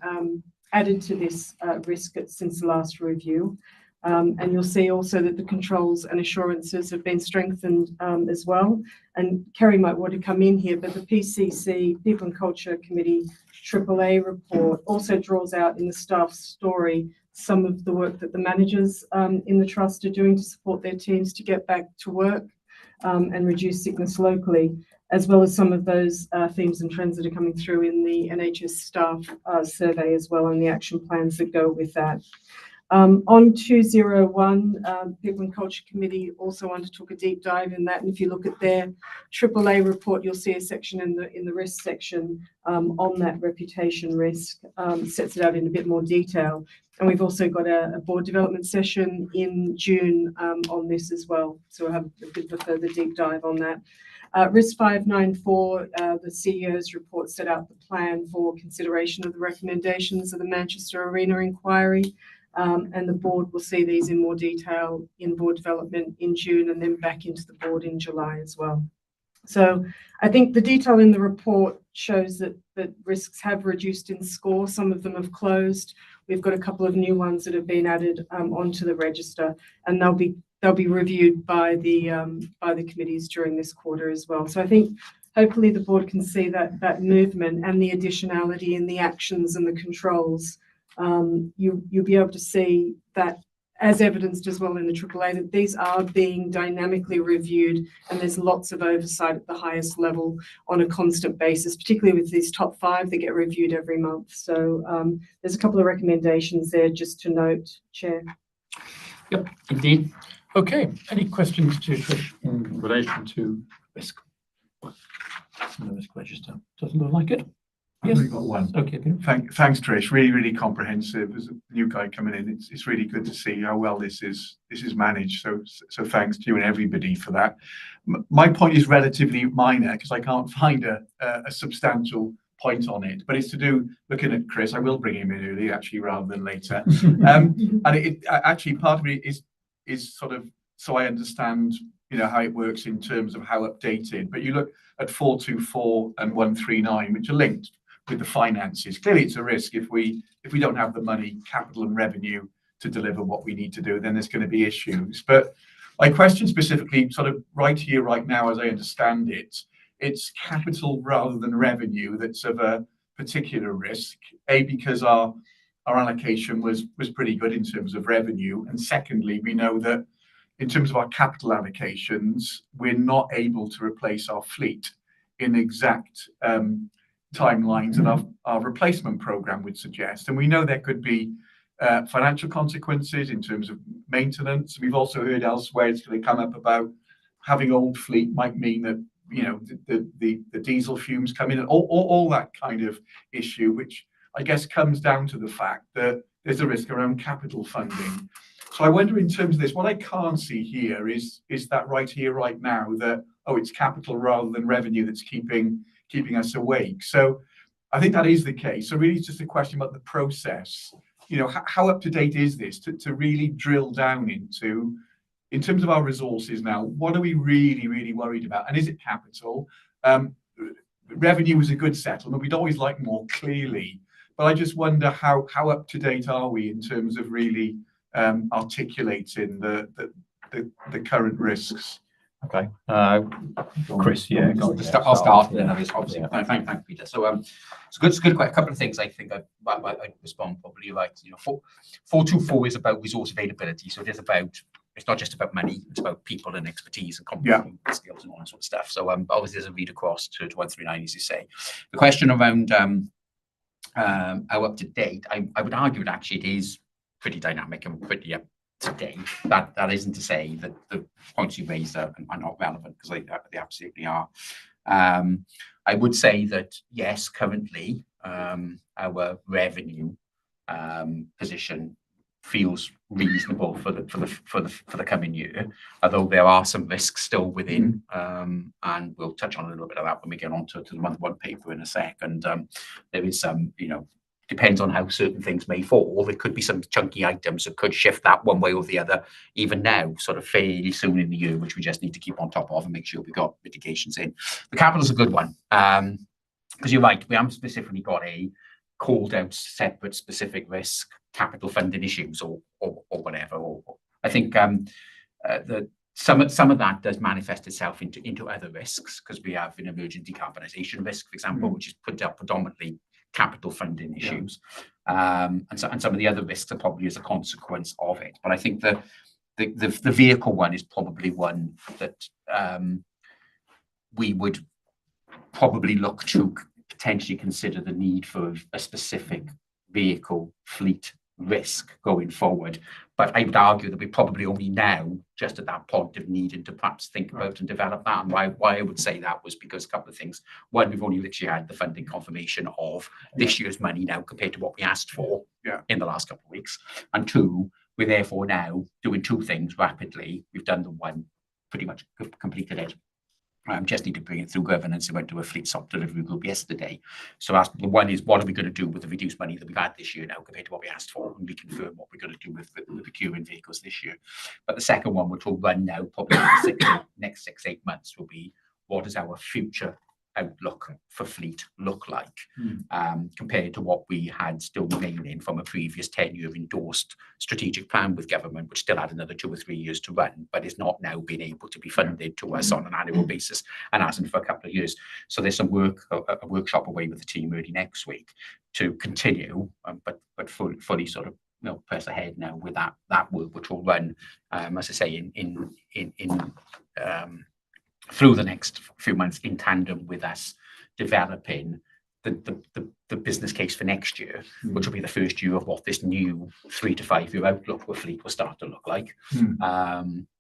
added to this risk since the last review. And you'll see also that the controls and assurances have been strengthened as well. And Kerry might want to come in here, but the PCC, People and Culture Committee AAA report also draws out in the staff story some of the work that the managers in the trust are doing to support their teams to get back to work and reduce sickness locally, as well as some of those themes and trends that are coming through in the NHS staff survey as well, and the action plans that go with that. On 201, People and Culture Committee also undertook a deep dive in that. And if you look at their AAA report, you'll see a section in the risk section on that reputation risk, sets it out in a bit more detail. And we've also got a board development session in June on this as well. So we'll have a bit of a further deep dive on that. Risk 594, the CEO's report set out the plan for consideration of the recommendations of the Manchester Arena inquiry. And the board will see these in more detail in board development in June and then back into the board in July as well. So I think the detail in the report shows that risks have reduced in score. Some of them have closed. We've got a couple of new ones that have been added onto the register, and they'll be reviewed by the committees during this quarter as well. So I think hopefully the board can see that movement and the additionality in the actions and the controls. You'll be able to see that, as evidenced as well in the AAA, that these are being dynamically reviewed, and there's lots of oversight at the highest level on a constant basis, particularly with these top 5 that get reviewed every month. So there's a couple of recommendations there just to note, Chair. Yep, indeed. Okay, any questions to Trish in relation to risk? The risk register doesn't look like it. Yes, I've got one. Okay. Thanks, Trish. Really comprehensive. As a new guy coming in, it's really good to see how well this is managed. So thanks to you and everybody for that. My point is relatively minor because I can't find a substantial point on it, but it's to do, looking at Chris, I will bring him in early actually rather than later. And it actually part of it is sort of so I understand how it works in terms of how updated. But you look at 424 and 139, which are linked with the finances. Clearly, it's a risk if we don't have the money, capital and revenue to deliver what we need to do, then there's going to be issues. But my question specifically, sort of right here, right now, as I understand it, it's capital rather than revenue that's of a particular risk. A, because our allocation was pretty good in terms of revenue, and secondly, we know that in terms of our capital allocations, we're not able to replace our fleet in exact timelines that our replacement program would suggest. And we know there could be financial consequences in terms of maintenance. We've also heard elsewhere it's going to come up about having old fleet might mean that the diesel fumes come in, and all that kind of issue, which I guess comes down to the fact that there's a risk around capital funding. So I wonder, in terms of this, what I can't see here is that right here, right now, that it's capital rather than revenue that's keeping us awake. So I think that is the case. So really, it's just a question about the process. How up to date is this to really drill down into, in terms of our resources now, what are we really, really worried about? And is it capital? Revenue was a good settlement. We'd always like more, clearly. But I just wonder how up to date are we in terms of really articulating the current risks. Okay, Chris, yeah, I'll start, and then obviously. Yeah. Thank Peter. So it's good. Quite a couple of things I think I respond probably right. 424 is about resource availability, so it's not just about money; it's about people and expertise and competency and skills and all that sort of stuff. So obviously there's a read across to 139, as you say. The question around how up to date, I would argue that actually it is pretty dynamic and pretty up to date. That isn't to say that the points you raised are not relevant, because they absolutely are. I would say that yes, currently our revenue position feels reasonable for the coming year, although there are some risks still within, and we'll touch on a little bit of that when we get on to the month one paper in a sec. And there is some, depends on how certain things may fall. There could be some chunky items that could shift that one way or the other, even now, sort of fairly soon in the year, which we just need to keep on top of and make sure we've got mitigations in. The capital's a good one, because you're right, we haven't specifically got a called out separate specific risk capital funding issues or whatever. I think some of that does manifest itself into other risks, because we have an emerging decarbonisation risk, for example, which is put up predominantly capital funding issues, and some of the other risks are probably as a consequence of it. But I think the vehicle one is probably one that we would probably look to potentially consider the need for a specific vehicle fleet risk going forward. But I would argue that we're probably only now just at that point of needing to perhaps think about and develop that. And why I would say that was because a couple of things. One, we've only literally had the funding confirmation of this year's money now compared to what we asked for in the last couple of weeks. And two, we're therefore now doing two things rapidly. We've done the one, pretty much completed it. Just need to bring it through governance. It went to a fleet SOP delivery group yesterday. So the one is, what are we going to do with the reduced money that we've had this year now compared to what we asked for? And we confirm what we're going to do with the procuring vehicles this year. But the second one, which will run now probably the next 6-8 months, will be, what is our future outlook for fleet look like compared to what we had still remaining from a previous 10-year endorsed strategic plan with government, which still had another 2 or 3 years to run, but is not now being able to be funded to us on an annual basis and hasn't for a couple of years. So there's some work, a workshop away with the team early next week to continue, but fully sort of press ahead now with that work, which will run, as I say, through the next few months in tandem with us developing the business case for next year, which will be the first year of what this new 3 to 5 year outlook for fleet will start to look like,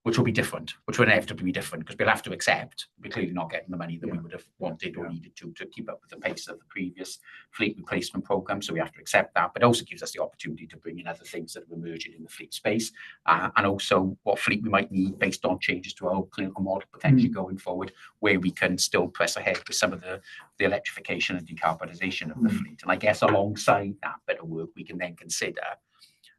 which will be different, which will inevitably be different because we'll have to accept we're clearly not getting the money that we would have wanted or needed to keep up with the pace of the previous fleet replacement program. So we have to accept that, but it also gives us the opportunity to bring in other things that are emerging in the fleet space and also what fleet we might need based on changes to our clinical model potentially going forward, where we can still press ahead with some of the electrification and decarbonisation of the fleet. And I guess alongside that bit of work, we can then consider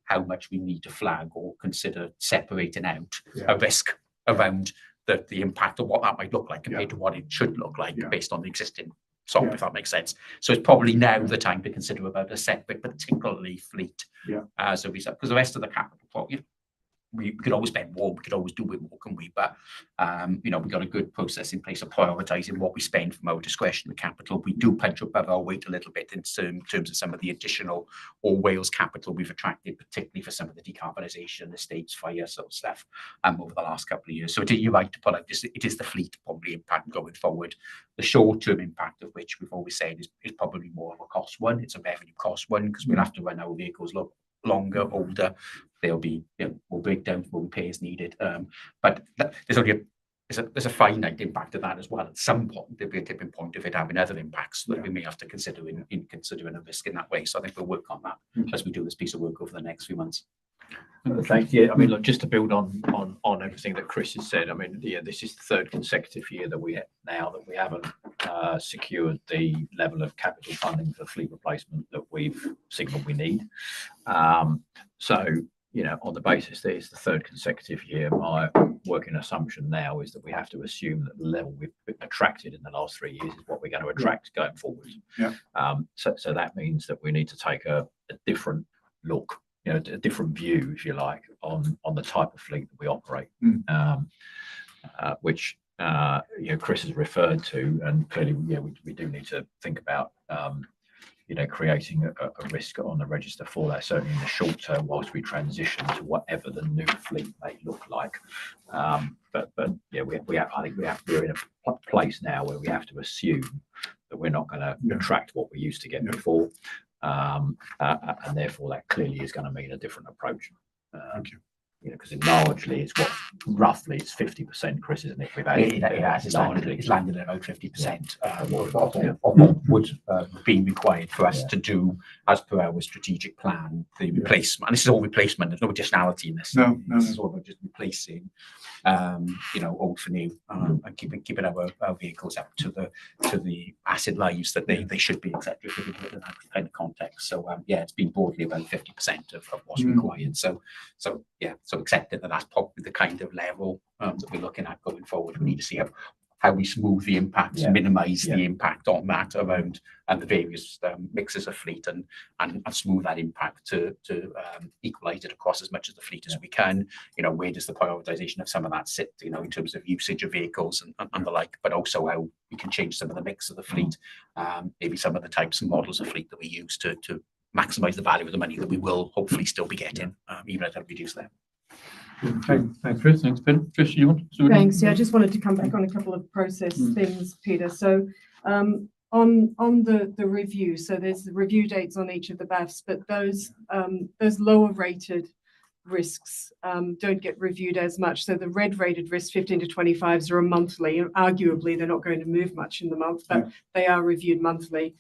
how much we need to flag or consider separating out a risk around the impact of what that might look like compared to what it should look like based on the existing SOP, if that makes sense. So it's probably now the time to consider about a separate, particularly fleet as a result, because the rest of the capital project, we could always spend more, we could always do it more, can we? But we've got a good process in place of prioritising what we spend from our discretionary capital. We do punch above our weight a little bit in terms of some of the additional or Wales capital we've attracted, particularly for some of the decarbonisation, estates, fire sort of stuff over the last couple of years. So you're right to put out this, it is the fleet probably impact going forward. The short-term impact of which we've always said is probably more of a cost one. It's a revenue cost one because we'll have to run our vehicles longer, older. There'll be more breakdowns, more repairs needed. But there's only there's a finite impact of that as well. At some point, there'll be a tipping point of it having other impacts that we may have to consider in considering a risk in that way. So I think we'll work on that as we do this piece of work over the next few months. Thank you. I mean, look, just to build on everything that Chris has said, I mean, this is the third consecutive year that we haven't secured the level of capital funding for fleet replacement that we've signalled we need. So, on the basis that it's the third consecutive year, my working assumption now is that we have to assume that the level we've attracted in the last 3 years is what we're going to attract going forward. So that means that we need to take a different look, a different view, if you like, on the type of fleet that we operate, which Chris has referred to, and clearly, we do need to think about creating a risk on the register for that, certainly in the short term, whilst we transition to whatever the new fleet may look like. But we're in a place now where we have to assume that we're not going to attract what we used to get before. And therefore that clearly is going to mean a different approach. Thank you. Because it largely is what roughly it's 50%, Chris, isn't it? It's landed at about 50% of what would be required for us to do as per our strategic plan, the replacement. And this is all replacement. There's no additionality in this. This is all about just replacing, old for new, and keeping our vehicles up to the asset lives that they should be, etc. In that kind of context. So it's been broadly about 50% of what's required. So accepting that that's probably the kind of level that we're looking at going forward. We need to see how we smooth the impacts, minimise the impact on that around and the various mixes of fleet and smooth that impact to equalise it across as much of the fleet as we can. Where does the prioritisation of some of that sit, in terms of usage of vehicles and the like, but also how we can change some of the mix of the fleet, maybe some of the types and models of fleet that we use to maximise the value of the money that we will hopefully still be getting, even at a reduced level. Okay, thanks, Chris. Thanks, Ben. Trish, you want to? Thanks. Yeah, I just wanted to come back on a couple of process things, Peter. So on the review, so there's the review dates on each of the BAFs, but those lower rated risks don't get reviewed as much. So the red rated risks, 15 to 25s, are a monthly. Arguably, they're not going to move much in the month, but they are reviewed monthly.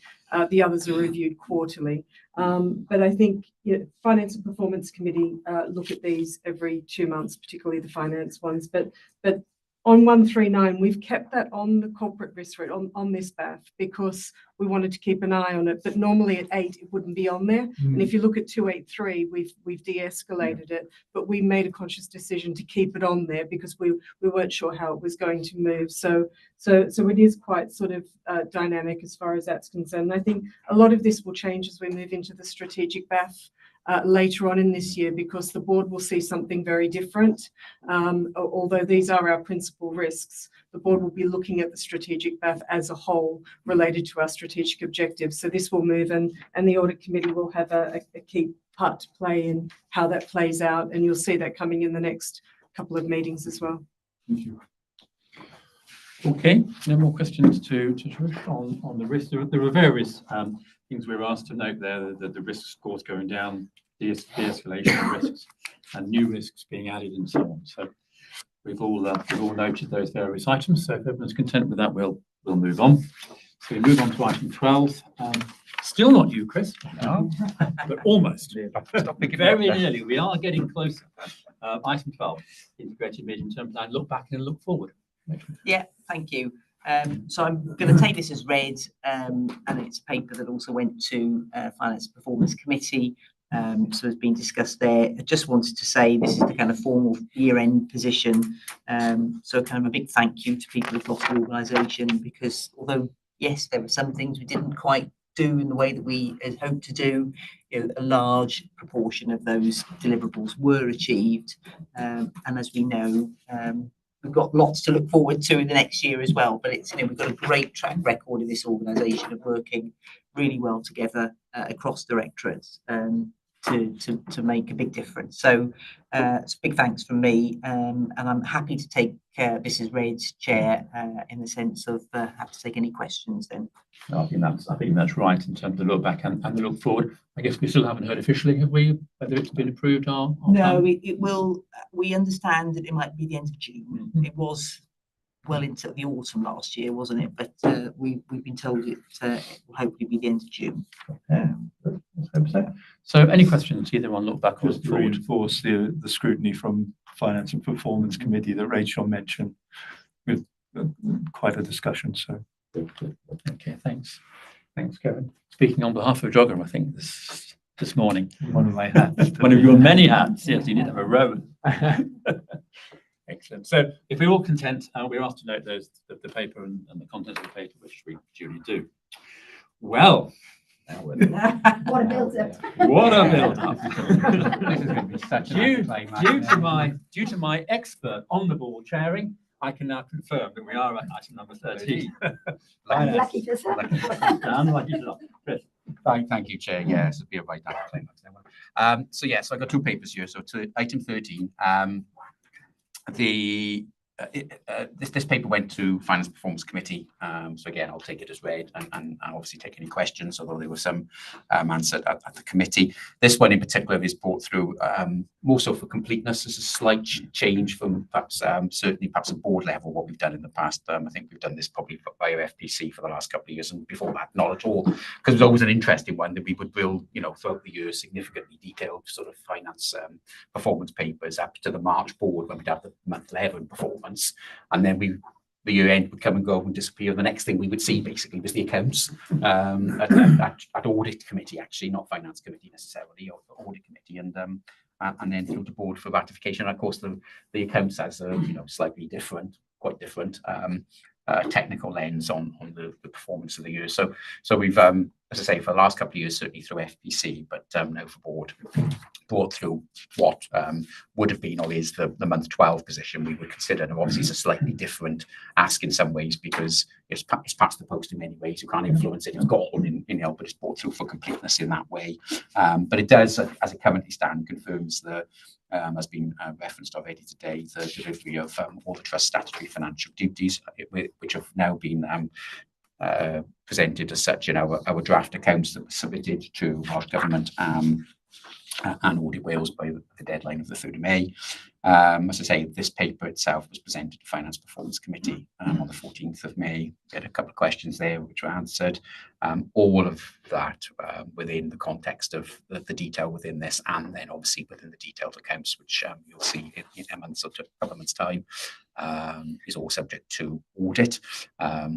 The others are reviewed quarterly. But I think Finance and Performance Committee look at these every 2 months, particularly the finance ones. But on 139, we've kept that on the corporate risk rate on this BAF because we wanted to keep an eye on it. But normally at 8, it wouldn't be on there. And if you look at 283, we've de-escalated it, but we made a conscious decision to keep it on there because we weren't sure how it was going to move. So it is quite sort of dynamic as far as that's concerned. I think a lot of this will change as we move into the strategic BAF later on in this year, because the board will see something very different. Although these are our principal risks, the board will be looking at the strategic BAF as a whole related to our strategic objectives. So this will move, and the audit committee will have a key part to play in how that plays out, and you'll see that coming in the next couple of meetings as well. Thank you. Okay, no more questions to Trish on the risk. There are various things we were asked to note there, that the risk scores going down, de-escalation of risks, and new risks being added, and so on. So we've all noted those various items. So if everyone's content with that, we'll move on. So we move on to item 12. Still not you, Chris, but almost. Very nearly. We are getting closer. Item 12, integrated medium-term plan. Look back and look forward. Yeah, thank you. So I'm going to take this as read, and it's a paper that also went to Finance and Performance Committee, so it's been discussed there. I just wanted to say this is the kind of formal year-end position, so kind of a big thank you to people across the organisation, because although, yes, there were some things we didn't quite do in the way that we had hoped to do, a large proportion of those deliverables were achieved, and as we know, we've got lots to look forward to in the next year as well. But it's, we've got a great track record in this organisation of working really well together across directorates to make a big difference. So it's a big thanks from me, and I'm happy to take this as read, Chair, in the sense of happy to take any questions then. I think that's right in terms of the look back and the look forward. I guess we still haven't heard officially, have we, whether it's been approved? No, it will. We understand that it might be the end of June. It was well into the autumn last year, wasn't it? But we've been told it will hopefully be the end of June. Let's hope so. So any questions either on look back or Just to reinforce the scrutiny from Finance and Performance Committee that Rachel mentioned, with quite a discussion. So okay, thanks, Kevin. Speaking on behalf of Jogger, I think this morning. One of my hats. One of your many hats. Yes, you need to have a row. Excellent. So if we're all content, we're asked to note the paper and the contents of the paper, which we duly do. Well, what a build-up. What a build-up. This is going to be such an anticlimax. Due to my expert on the board chairing, I can now confirm that we are at item number 13. Lucky for some. Unlucky for some. Chris. Thank you, Chair. Yes, it'll be a right anticlimax. So yes, I got two papers here. So to item 13, this paper went to Finance Performance Committee. So again, I'll take it as read and obviously take any questions, although there were some answered at the committee. This one in particular is brought through more so for completeness. It's a slight change from perhaps a board level what we've done in the past. I think we've done this probably via FPC for the last couple of years, and before that, not at all, because it was always an interesting one that we would build, throughout the year, significantly detailed sort of finance performance papers up to the March board when we'd have the month 11 performance, and then the year end would come and go and disappear. The next thing we would see basically was the accounts at audit committee, actually, not finance committee necessarily, or audit committee, and then through the board for ratification. And of course, the accounts has a slightly different, quite different technical lens on the performance of the year. So we've, as I say, for the last couple of years, certainly through FPC, but now for board, brought through what would have been or is the month 12 position we would consider. Now, obviously, it's a slightly different ask in some ways because it's past the post in many ways. You can't influence it. It's gone but it's brought through for completeness in that way. But it does, as it currently stands, confirms the has been referenced already today, the delivery of all the trust statutory financial duties, which have now been presented as such in our draft accounts that were submitted to Welsh Government and Audit Wales by the deadline of the 3rd of May. As I say, this paper itself was presented to Finance Performance Committee on the 14th of May. We had a couple of questions there which were answered. All of that within the context of the detail within this, and then obviously within the detailed accounts, which you'll see in a month or a couple of months' time, is all subject to audit,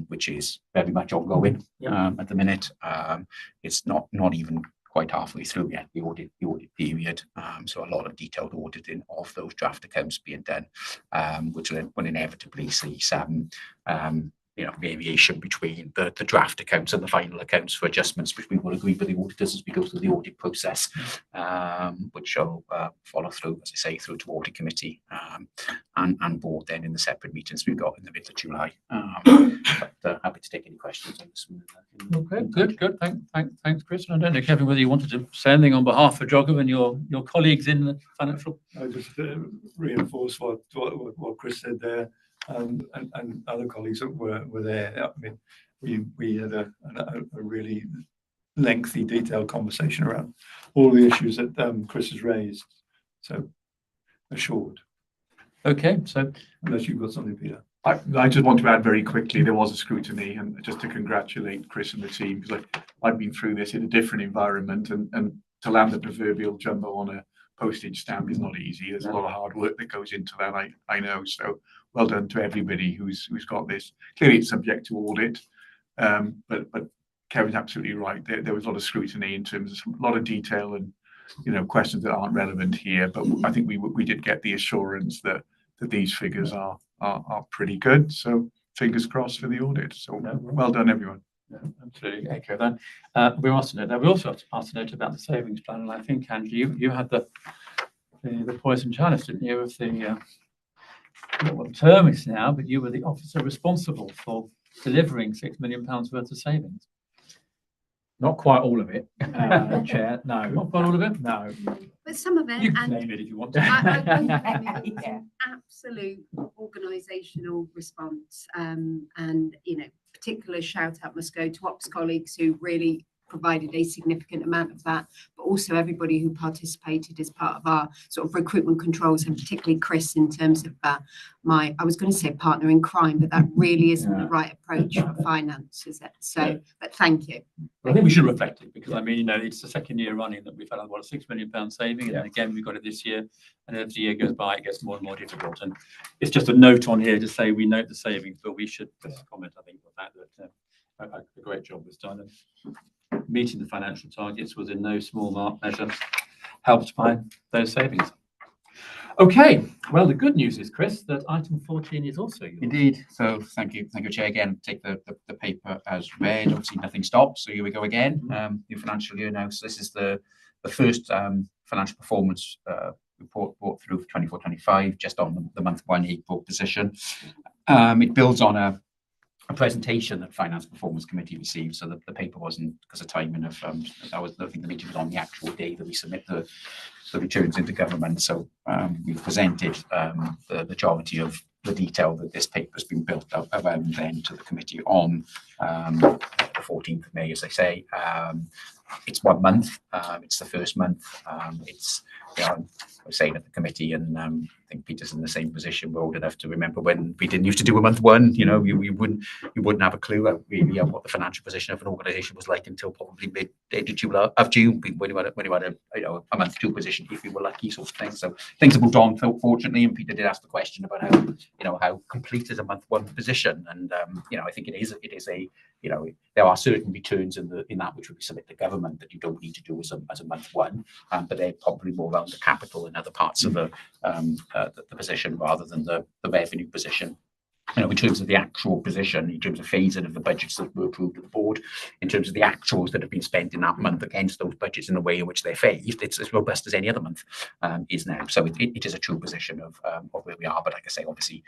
which is very much ongoing at the minute. It's not even quite halfway through yet, the audit period. So a lot of detailed auditing of those draft accounts being done, which will inevitably see some variation between the draft accounts and the final accounts for adjustments, which we will agree with the auditors as we go through the audit process, which shall follow through, as I say, through to audit committee and board then in the separate meetings we've got in the middle of July. But happy to take any questions on this one. Okay, good. Thanks, Chris. And I don't know, Kevin, whether you wanted to say anything on behalf of Jogger and your colleagues in the financial. I just reinforce what Chris said there, and other colleagues that were there. I mean, we had a really lengthy, detailed conversation around all the issues that Chris has raised. So assured. Okay, so unless you've got something, Peter. I just want to add very quickly, there was a scrutiny, and just to congratulate Chris and the team, because I've been through this in a different environment, and to land the proverbial jumbo on a postage stamp is not easy. There's a lot of hard work that goes into that, I know. So well done to everybody who's got this. Clearly it's subject to audit, but Kevin's absolutely right. There was a lot of scrutiny in terms of a lot of detail and questions that aren't relevant here. But I think we did get the assurance that these figures are pretty good. So fingers crossed for the audit. So well done, everyone. Yeah, absolutely echo that. We also asked a note about the savings plan, and I think, Andrew, you had the poison chalice, didn't you, of the what the term is now, but you were the officer responsible for delivering £6 million worth of savings. Not quite all of it, Chair. No, not quite all of it. No, but some of it. You can claim it if you want to. I won't claim it. It's an absolute organisational response, and particular shout out must go to ops colleagues who really provided a significant amount of that, but also everybody who participated as part of our sort of recruitment controls, and particularly Chris in terms of I was going to say partner in crime, but that really isn't the right approach for finance, is it? So, but thank you. I think we should reflect it, because I mean, it's the second year running that we've had a £6 million saving, and again we've got it this year, and as the year goes by it gets more and more difficult. And it's just a note on here to say we note the savings, but we should comment, I think, on that a great job was done. And meeting the financial targets was in no small measure helped by those savings. Okay, well, the good news is, Chris, that item 14 is also yours. Indeed. So thank you, Chair. Again, take the paper as read. Obviously, nothing stops. So here we go again. New financial year now. So this is the first financial performance report brought through for 24-25, just on the month 1 April position. It builds on a presentation that Finance Performance Committee received, so the paper wasn't, because of timing of I think the meeting was on the actual day that we submit the returns into government. So we presented the majority of the detail that this paper has been built up around then to the committee on the 14th of May, as I say. It's 1 month. It's the first month. It's I was saying at the committee, and I think Peter's in the same position. We're old enough to remember when we didn't used to do a month 1. You wouldn't have a clue really what the financial position of an organisation was like until probably June, when you had a month 2 position, if you were lucky, sort of thing. So things have moved on, fortunately. And Peter did ask the question about how complete is a month 1 position, and I think it is a there are certain returns in that which would be submitted to government that you don't need to do as a month 1, but they're probably more around the capital and other parts of the position rather than the revenue position. In terms of the actual position, in terms of phasing of the budgets that were approved at the board, in terms of the actuals that have been spent in that month against those budgets in the way in which they're phased, it's as robust as any other month is now. So it is a true position of where we are. But like I say, obviously,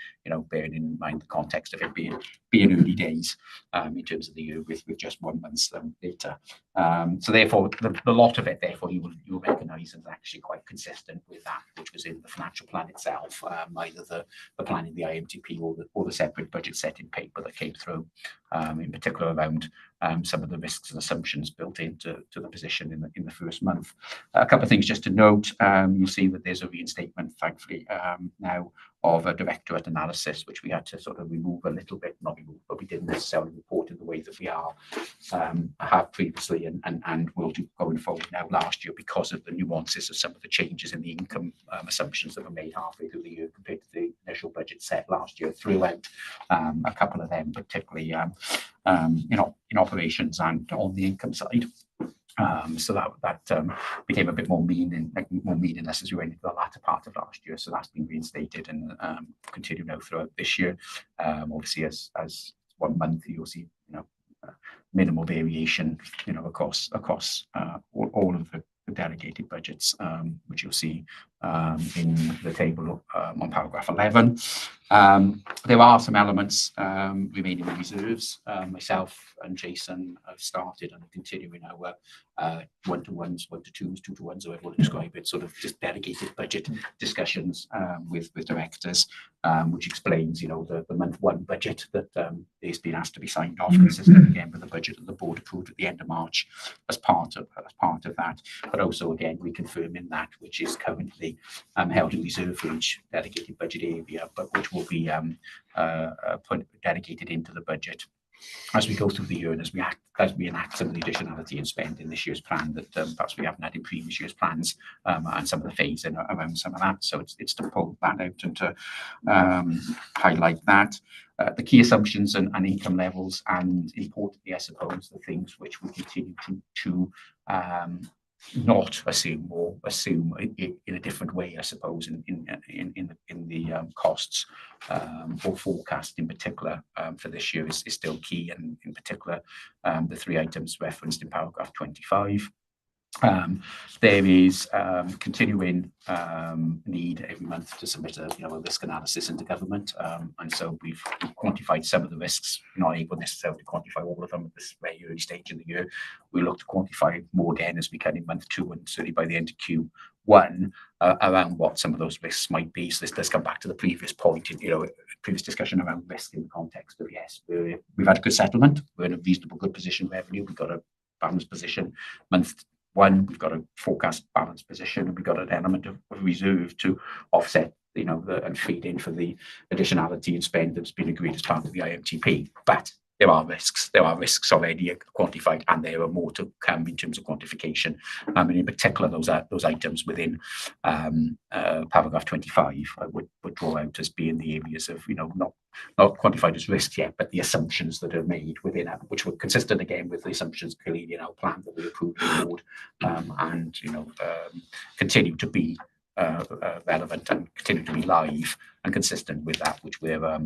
bearing in mind the context of it being early days in terms of the year with just 1 month's data. So therefore, the lot of it, therefore, you'll recognise is actually quite consistent with that which was in the financial plan itself, either the plan in the IMTP or the the separate budget setting paper that came through, in particular around some of the risks and assumptions built into the position in the first month. A couple of things just to note. You'll see that there's a reinstatement, thankfully, now of a directorate analysis, which we had to sort of remove a little bit, not remove, but we didn't necessarily report in the way that we have previously and will do going forward now last year, because of the nuances of some of the changes in the income assumptions that were made halfway through the year compared to the initial budget set last year. Threw out a couple of them, particularly in operations and on the income side. So that became a bit more meaningless as we went into the latter part of last year. So that's been reinstated and continue now throughout this year. Obviously, as 1 month, you'll see minimal variation, across all of the delegated budgets, which you'll see in the table on paragraph 11. There are some elements remaining in reserves. Myself and Jason have started and are continuing our one-to-ones, one-to-twos, two-to-ones, however you want to describe it, sort of just delegated budget discussions with directors, which explains, the month one budget that is being asked to be signed off, consistent again with the budget that the board approved at the end of March as part of that. But also again reconfirming that which is currently held in reserve for each delegated budget area, but which will be dedicated into the budget as we go through the year and as we enact some of the additionality and spend in this year's plan that perhaps we haven't had in previous year's plans, and some of the phasing around some of that. So it's to pull that out and to highlight that. The key assumptions and income levels, and importantly, I suppose, the things which we continue to not assume, or assume in a different way, I suppose, in the costs or forecast in particular for this year is still key, and in particular the 3 items referenced in paragraph 25. There is continuing need every month to submit a risk analysis into government, and so we've quantified some of the risks. We're not able necessarily to quantify all of them at this very early stage in the year. We look to quantify more again as we can in month 2 and certainly by the end of Q1 around what some of those risks might be. So this does come back to the previous point, previous discussion around risk in the context of, yes, we've had a good settlement, we're in a reasonable good position revenue, we've got a balanced position. Month 1, we've got a forecast balanced position, and we've got an element of reserve to offset, and feed in for the additionality and spend that's been agreed as part of the IMTP. But there are risks already quantified, and there are more to come in terms of quantification. And in particular, those items within paragraph 25, I would draw out as being the areas of, not quantified as risks yet, but the assumptions that are made within it, which were consistent again with the assumptions clearly in our plan that we approved in the board, and continue to be relevant and continue to be live and consistent with that which we're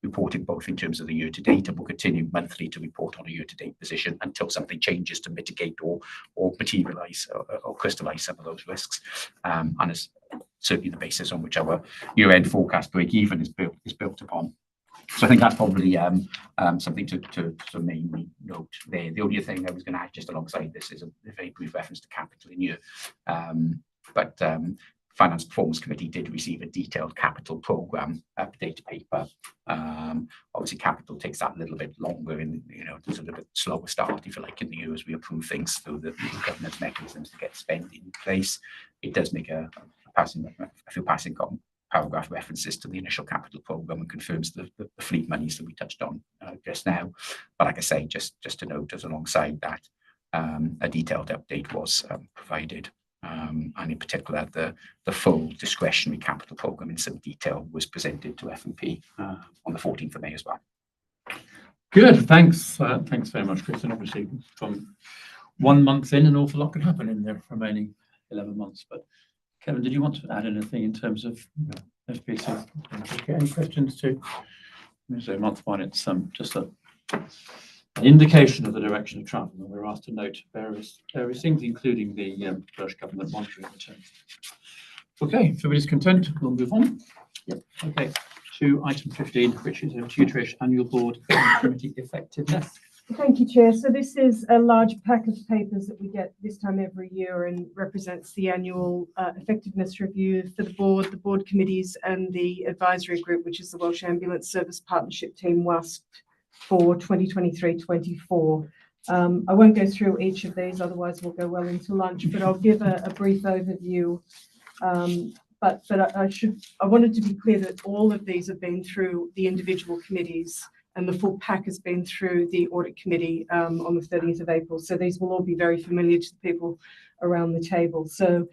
reporting both in terms of the year to date, and we'll continue monthly to report on a year to date position until something changes to mitigate or materialize or crystallize some of those risks, and is certainly the basis on which our year-end forecast break even is built upon. So I think that's probably something to mainly note there. The only thing I was going to add just alongside this is a very brief reference to capital in year, but Finance Performance Committee did receive a detailed capital programme update paper. Obviously, capital takes that a little bit longer, and there's a little bit slower start, if you like, in the year as we approve things through the governance mechanisms to get spending in place. It does make a few passing paragraph references to the initial capital programme and confirms the fleet monies that we touched on just now. But like I say, just to note, as alongside that, a detailed update was provided. And in particular, the full discretionary capital programme in some detail was presented to F&P on the 14th of May as well. Good, thanks. Thanks very much, Chris. And obviously, from 1 month in, an awful lot could happen in the remaining 11 months. But Kevin, did you want to add anything in terms of FPC? Okay, any questions too? So month 1, it's just an indication of the direction of travel, and we're asked to note various things, including the Welsh Government monitoring return. Okay, if everybody's content, we'll move on. Yep. Okay, to item 15, which is a tutorage annual board committee effectiveness. Thank you, Chair. So this is a large pack of papers that we get this time every year and represents the annual effectiveness review for the board committees and the advisory group, which is the Welsh Ambulance Service Partnership Team, WASP, for 2023-24. I won't go through each of these, otherwise we'll go well into lunch, but I'll give a brief overview. But I wanted to be clear that all of these have been through the individual committees, and the full pack has been through the audit committee on the 30th of April. So these will all be very familiar to the people around the table. So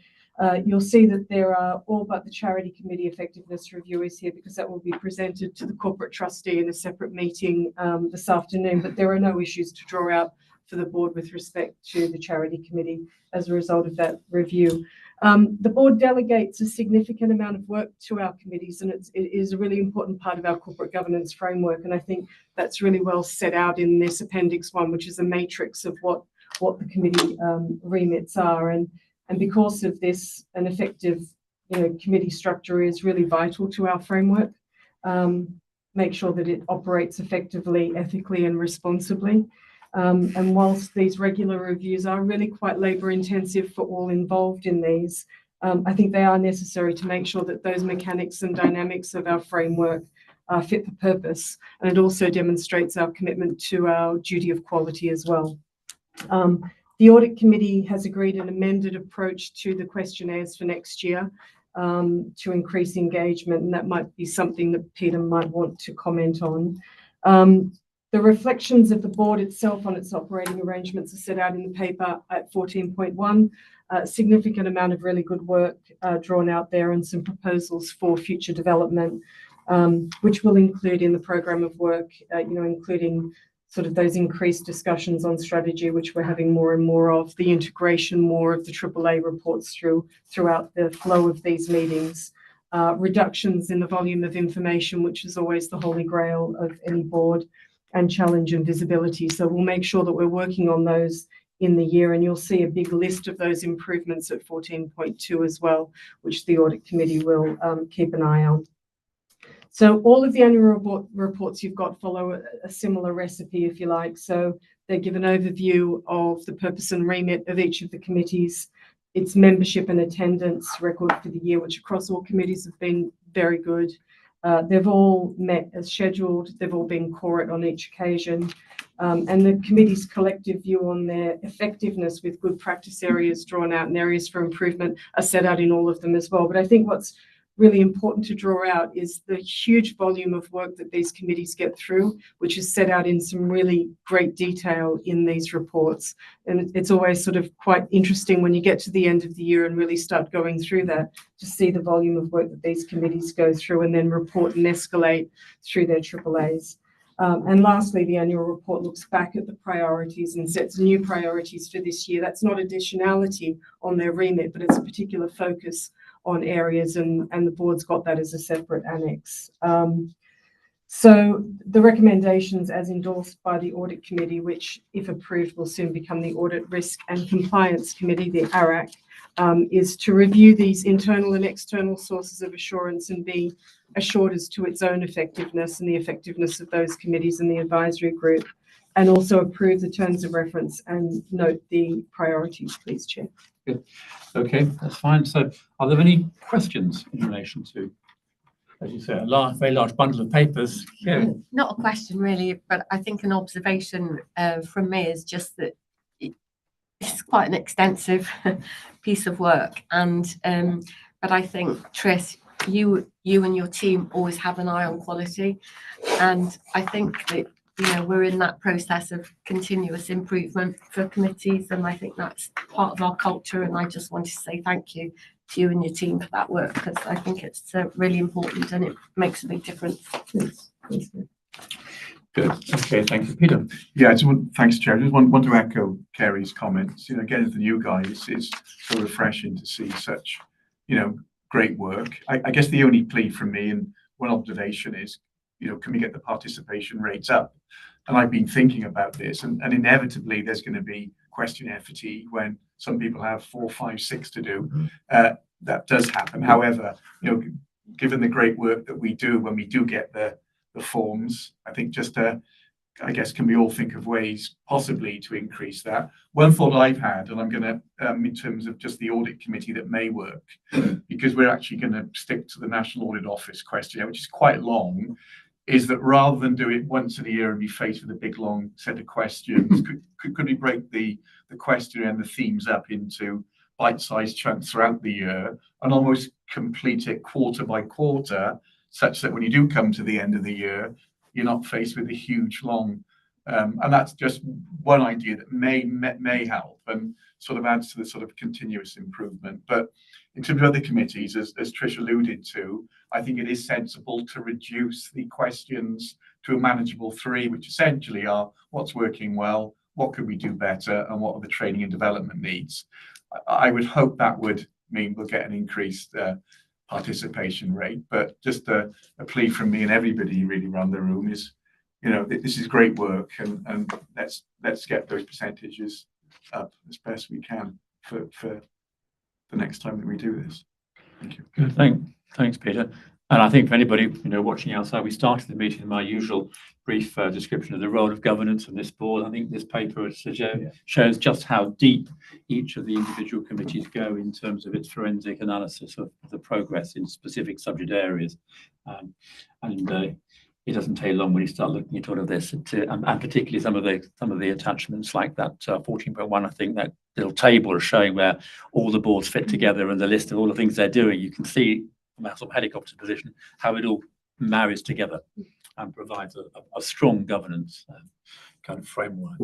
you'll see that there are all but the charity committee effectiveness review is here, because that will be presented to the corporate trustee in a separate meeting this afternoon. But there are no issues to draw out for the board with respect to the charity committee as a result of that review. The board delegates a significant amount of work to our committees, and it is a really important part of our corporate governance framework. And I think that's really well set out in this Appendix 1, which is a matrix of what the committee remits are. And because of this, an effective committee structure is really vital to our framework. Make sure that it operates effectively, ethically, and responsibly. And whilst these regular reviews are really quite labour intensive for all involved in these, I think they are necessary to make sure that those mechanics and dynamics of our framework are fit for purpose. And it also demonstrates our commitment to our duty of quality as well. The audit committee has agreed an amended approach to the questionnaires for next year to increase engagement, and that might be something that Peter might want to comment on. The reflections of the board itself on its operating arrangements are set out in the paper at 14.1. A significant amount of really good work drawn out there, and some proposals for future development, which will include in the programme of work, including sort of those increased discussions on strategy, which we're having more and more of, the integration more of the AAA reports throughout the flow of these meetings, reductions in the volume of information, which is always the holy grail of any board, and challenge and visibility. So we'll make sure that we're working on those in the year, and you'll see a big list of those improvements at 14.2 as well, which the audit committee will keep an eye on. So all of the annual reports you've got follow a similar recipe, if you like. So they give an overview of the purpose and remit of each of the committees, its membership and attendance record for the year, which across all committees have been very good. They've all met as scheduled. They've all been quorate on each occasion. And the committee's collective view on their effectiveness, with good practice areas drawn out and areas for improvement, are set out in all of them as well. But I think what's really important to draw out is the huge volume of work that these committees get through, which is set out in some really great detail in these reports. And it's always sort of quite interesting when you get to the end of the year and really start going through that, to see the volume of work that these committees go through and then report and escalate through their AAAs. And lastly, the annual report looks back at the priorities and sets new priorities for this year. That's not additionality on their remit, but it's a particular focus on areas, and the board's got that as a separate annex. So the recommendations as endorsed by the audit committee, which if approved will soon become the Audit Risk and Compliance Committee, the ARAC, is to review these internal and external sources of assurance and be assured as to its own effectiveness and the effectiveness of those committees and the advisory group, and also approve the terms of reference and note the priorities, please, Chair. Good. Okay, that's fine. So are there any questions in relation to, as you say, a very large bundle of papers? Yeah. Not a question really, but I think an observation from me is just that it's quite an extensive piece of work. And but I think, Tris, you and your team always have an eye on quality. And I think that we're in that process of continuous improvement for committees, and I think that's part of our culture. And I just wanted to say thank you to you and your team for that work, because I think it's really important and it makes a big difference. Good. Okay, thank you, Peter. Yeah, thanks, Chair. I just want to echo Kerry's comments. Again, as the new guy, it's so refreshing to see such, great work. I guess the only plea from me, and one observation is, can we get the participation rates up? And I've been thinking about this, and inevitably there's going to be questionnaire fatigue when some people have 4, 5, 6 to do. That does happen. However, given the great work that we do when we do get the forms, I think just I guess, can we all think of ways possibly to increase that? One thought I've had, and I'm going to, in terms of just the audit committee that may work, because we're actually going to stick to the National Audit Office questionnaire, which is quite long, is that rather than do it once in a year and be faced with a big long set of questions, could we break the questionnaire and the themes up into bite-sized chunks throughout the year and almost complete it quarter by quarter, such that when you do come to the end of the year, you're not faced with a huge long, and that's just one idea that may help and sort of adds to the sort of continuous improvement. But in terms of other committees, as Trish alluded to, I think it is sensible to reduce the questions to a manageable 3, which essentially are what's working well, what could we do better, and what are the training and development needs. I would hope that would mean we'll get an increased participation rate, but just a plea from me and everybody really around the room is, this is great work, and let's get those percentages up as best we can for the next time that we do this. Thank you. Good. Thanks, Peter. And I think for anybody watching outside, we started the meeting with my usual brief description of the role of governance in this board. I think this paper shows just how deep each of the individual committees go in terms of its forensic analysis of the progress in specific subject areas. It doesn't take long when you start looking at all of this, and particularly some of the attachments like that 14.1. I think that little table is showing where all the boards fit together and the list of all the things they're doing. You can see from a sort of helicopter position how it all marries together and provides a strong governance kind of framework.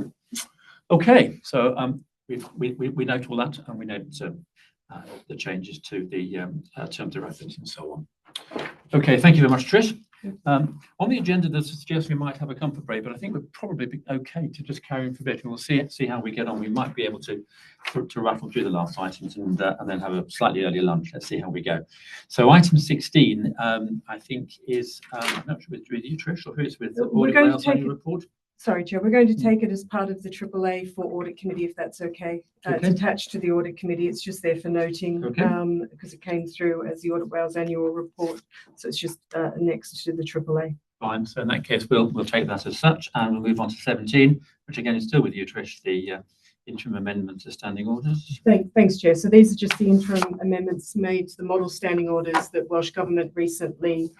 Okay, so we note all that, and we note the changes to the terms of reference and so on. Okay, thank you very much, Trish. On the agenda, there's a suggestion we might have a comfort break, but I think we'd probably be okay to just carry on for a bit, and we'll see how we get on. We might be able to rattle through the last items and then have a slightly earlier lunch. Let's see how we go. So item 16, I think is I'm not sure with you, Trish, or who is with the Board of Wales annual report. Sorry, Chair, we're going to take it as part of the AAA for Audit Committee, if that's okay. It's attached to the Audit Committee. It's just there for noting because it came through as the Audit Wales annual report. So it's just next to the AAA. Fine. So in that case, we'll take that as such, and we'll move on to 17, which again is still with you, Trish, the interim amendments to standing orders. Thanks, Chair. So these are just the interim amendments made to the model standing orders that Welsh Government recently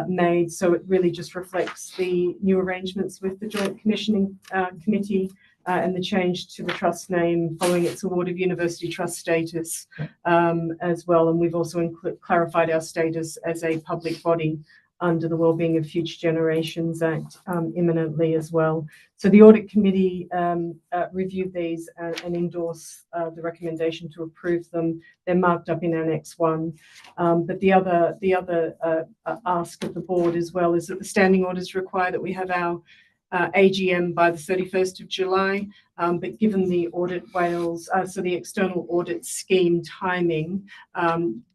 made. So it really just reflects the new arrangements with the Joint Commissioning Committee and the change to the trust name following its award of university trust status as well. And we've also clarified our status as a public body under the Wellbeing of Future Generations Act imminently as well. So the Audit Committee reviewed these and endorsed the recommendation to approve them. They're marked up in Annex 1. But the other ask of the board as well is that the standing orders require that we have our AGM by the 31st of July, but given the Audit Wales, so the external audit scheme timing,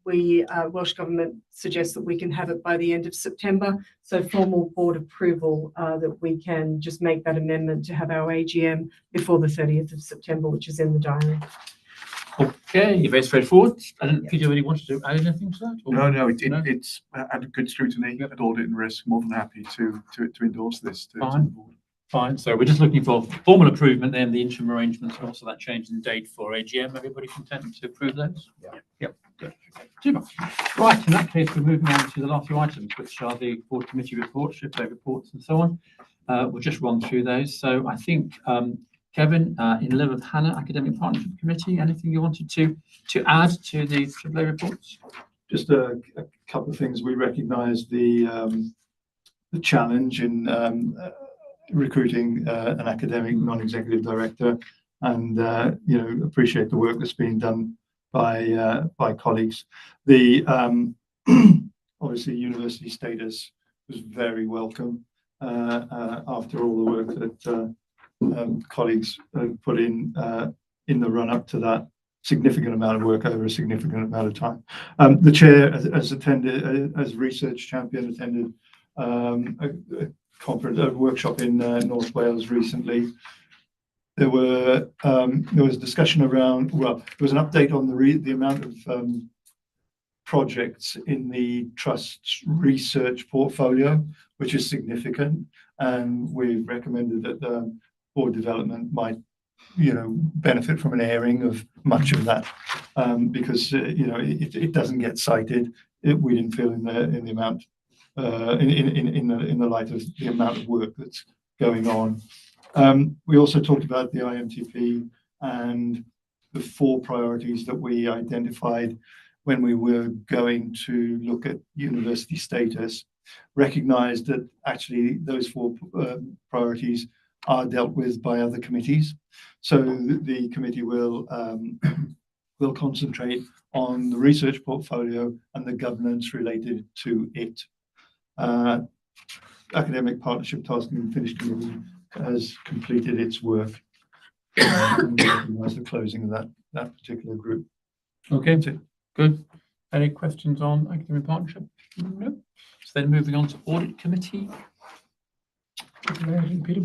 Welsh Government suggests that we can have it by the end of September. So formal board approval that we can just make that amendment to have our AGM before the 30th of September, which is in the diary. Okay, very straightforward. I don't think you really wanted to add anything to that? Or? No, it's had a good scrutiny at Audit and Risk. More than happy to endorse this. Fine. So we're just looking for formal approval, then the interim arrangements, and also that change in date for AGM. Everybody content to approve those? Yep. Good. Okay. Super. Right. In that case, we're moving on to the last few items, which are the board committee reports, AAA reports, and so on. We'll just run through those. So I think. Kevin, in 11th Hannah Academic Partnership Committee, anything you wanted to add to the AAA reports? Just a couple of things. We recognise the challenge in recruiting an academic non-executive director, and appreciate the work that's being done by colleagues. The obviously university status was very welcome after all the work that. Colleagues put in the run-up to that, significant amount of work over a significant amount of time. The chair has attended, as research champion, attended a workshop in North Wales recently. There was discussion around, well, there was an update on the amount of projects in the trust's research portfolio, which is significant. and we've recommended that the board development might, benefit from an airing of much of that, because it doesn't get cited. We didn't feel in the amount, in the light of the amount of work that's going on. We also talked about the IMTP and the 4 priorities that we identified when we were going to look at university status, recognized that actually those 4 priorities are dealt with by other committees. So the committee will concentrate on the research portfolio and the governance related to it. Academic Partnership Task and Finished Committee has completed its work, and we recognise the closing of that particular group. Okay, good. Any questions on Academic Partnership? No. So then moving on to Audit Committee. Peter?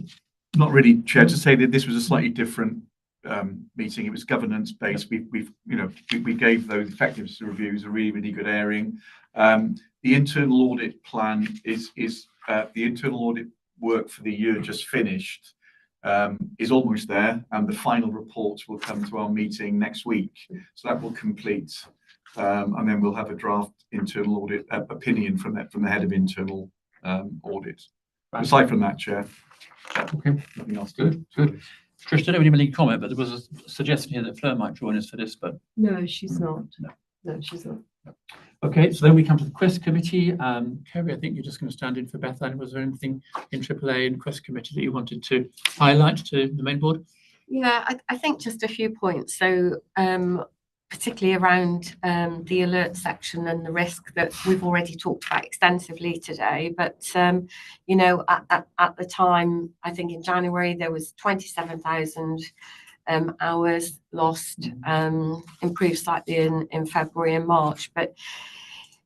Not really, Chair, to say that this was a slightly different meeting. It was governance based. We gave those effectiveness reviews a really good airing. The internal audit plan is the internal audit work for the year just finished is almost there, and the final reports will come to our meeting next week. So that will complete, and then we'll have a draft internal audit opinion from the head of internal audit. Aside from that, Chair. Okay, nothing else. Good. Trish, I don't have any really comment, but there was a suggestion here that Fleur might join us for this, but No, she's not. No, she's not. okay. So then we come to the Quest Committee. Kerry, I think you're just going to stand in for Beth. Was there anything in AAA and Quest Committee that you wanted to highlight to the main board? Yeah, I think just a few points. So particularly around the alert section and the risk that we've already talked about extensively today. But, at the time, I think in January, there was 27,000 hours lost, improved slightly in February and March. But,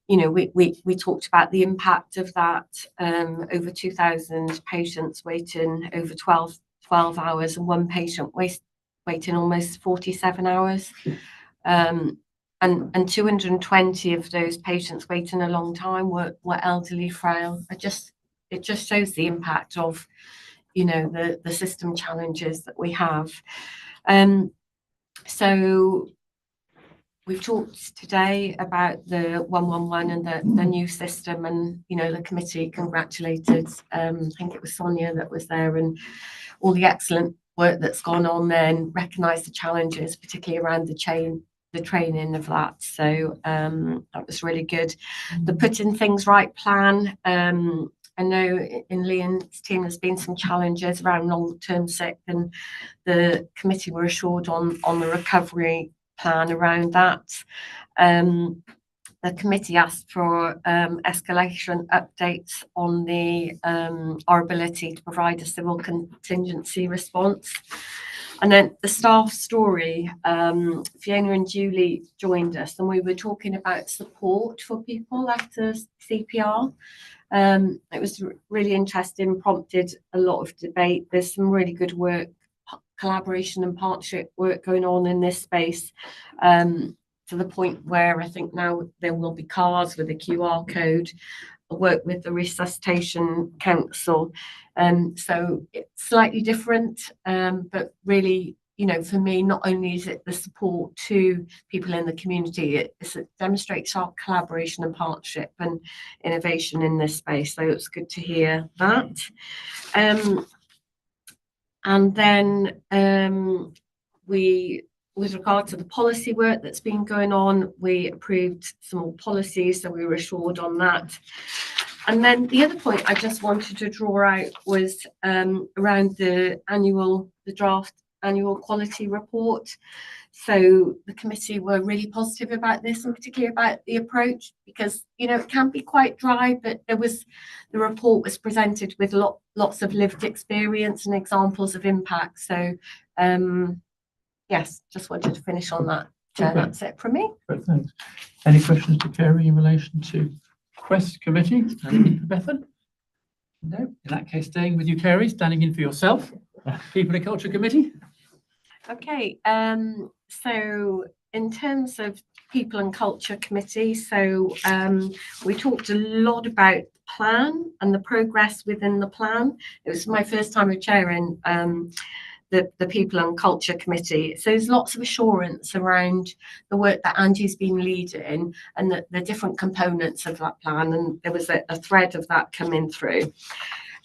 we talked about the impact of that, over 2,000 patients waiting over 12 hours and one patient waiting almost 47 hours. And 220 of those patients waiting a long time were elderly, frail. It just shows the impact of, the system challenges that we have. So we've talked today about the 111 and the new system, and the committee congratulated. I think it was Sonia that was there, and all the excellent work that's gone on there, and recognised the challenges, particularly around the training of that. So that was really good. The Putting Things Right plan. I know in Leon's team there's been some challenges around long-term sick, and the committee were assured on the recovery plan around that. The committee asked for escalation updates on our ability to provide a civil contingency response. And then the staff story, Fiona and Julie joined us, and we were talking about support for people after CPR. It was really interesting, prompted a lot of debate. There's some really good work, collaboration and partnership work going on in this space, to the point where I think now there will be cards with a QR code. I work with the Resuscitation Council. So it's slightly different, but really, for me, not only is it the support to people in the community, it demonstrates our collaboration and partnership and innovation in this space. So it's good to hear that. And then with regard to the policy work that's been going on, we approved some more policies, so we were assured on that. And then the other point I just wanted to draw out was around the draft annual quality report. So the committee were really positive about this, and particularly about the approach, because it can be quite dry, but the report was presented with lots of lived experience and examples of impact. So yes, just wanted to finish on that. Okay. That's it from me. Great, thanks. Any questions to Kerry in relation to Quest Committee? Anything for Bethan? No. In that case, staying with you, Kerry, standing in for yourself. People and Culture Committee. Okay. So in terms of People and Culture Committee, so we talked a lot about plan and the progress within the plan. It was my first time of chairing the People and Culture Committee. So there's lots of assurance around the work that Angie's been leading and the different components of that plan. And there was a thread of that coming through.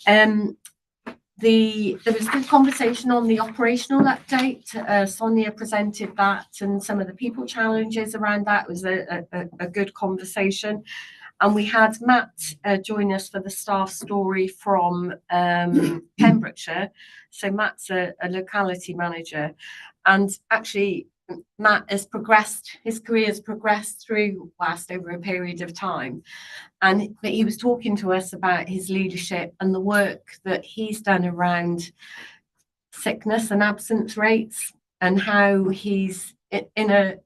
There was good conversation on the operational update. Sonia presented that and some of the people challenges around that. It was a good conversation. And we had Matt join us for the staff story from Pembrokeshire. So Matt's a locality manager. And actually, Matt has progressed, his career has progressed through WAST over a period of time. But he was talking to us about his leadership and the work that he's done around sickness and absence rates and how he's in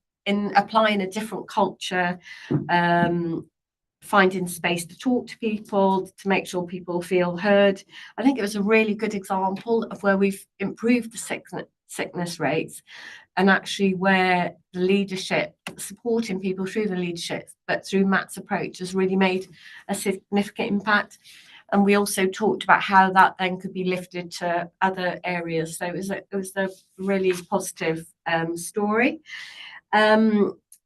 applying a different culture, finding space to talk to people, to make sure people feel heard. I think it was a really good example of where we've improved the sickness rates and actually where the leadership, supporting people through the leadership, but through Matt's approach has really made a significant impact. And we also talked about how that then could be lifted to other areas. So it was a really positive story.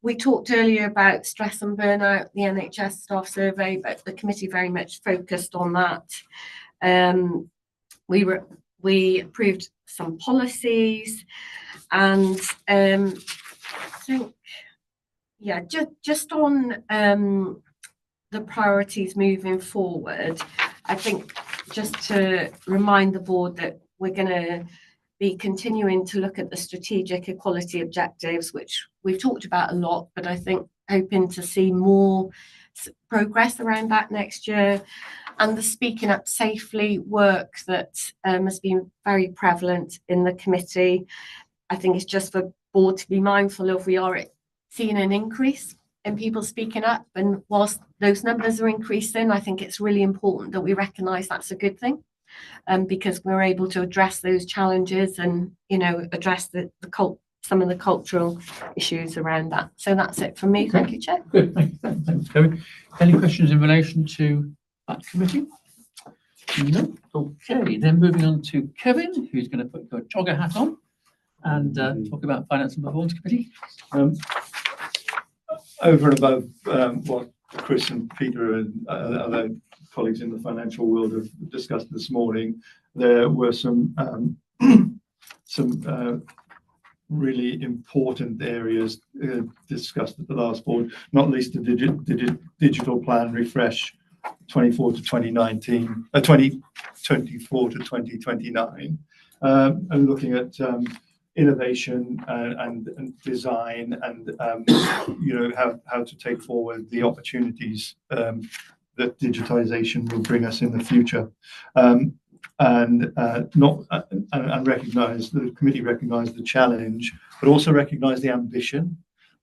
We talked earlier about stress and burnout, the NHS staff survey, but the committee very much focused on that. We approved some policies, and so yeah, just on the priorities moving forward, I think just to remind the board that we're going to be continuing to look at the strategic equality objectives, which we've talked about a lot, but I think hoping to see more progress around that next year. And the Speaking Up Safely work that has been very prevalent in the committee. I think it's just for board to be mindful of, we are seeing an increase in people speaking up, and whilst those numbers are increasing, I think it's really important that we recognise that's a good thing. Because we're able to address those challenges and, address some of the cultural issues around that. So that's it from me. Thank you, Chair. Good, thank you. Thanks, Kevin. Any questions in relation to that committee? No. Okay, then moving on to Kevin, who's going to put your jogger hat on and talk about Finance and Performance Committee. Over and above what Chris and Peter and other colleagues in the financial world have discussed this morning, there were some really important areas discussed at the last board, not least the digital plan refresh 24 to 2019, 2024 to 2029, and looking at innovation and design and how to take forward the opportunities that digitization will bring us in the future, and recognise the committee recognised the challenge, but also recognised the ambition,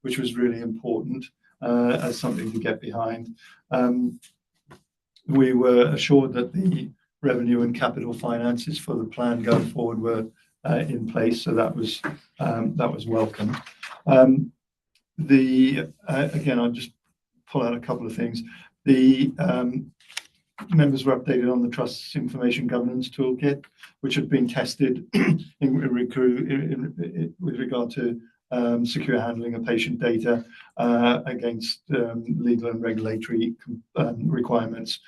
which was really important as something to get behind. We were assured that the revenue and capital finances for the plan going forward were in place, so that was welcome. Again, I'll just pull out a couple of things. The members were updated on the Trust's information governance toolkit, which had been tested with regard to secure handling of patient data against legal and regulatory requirements.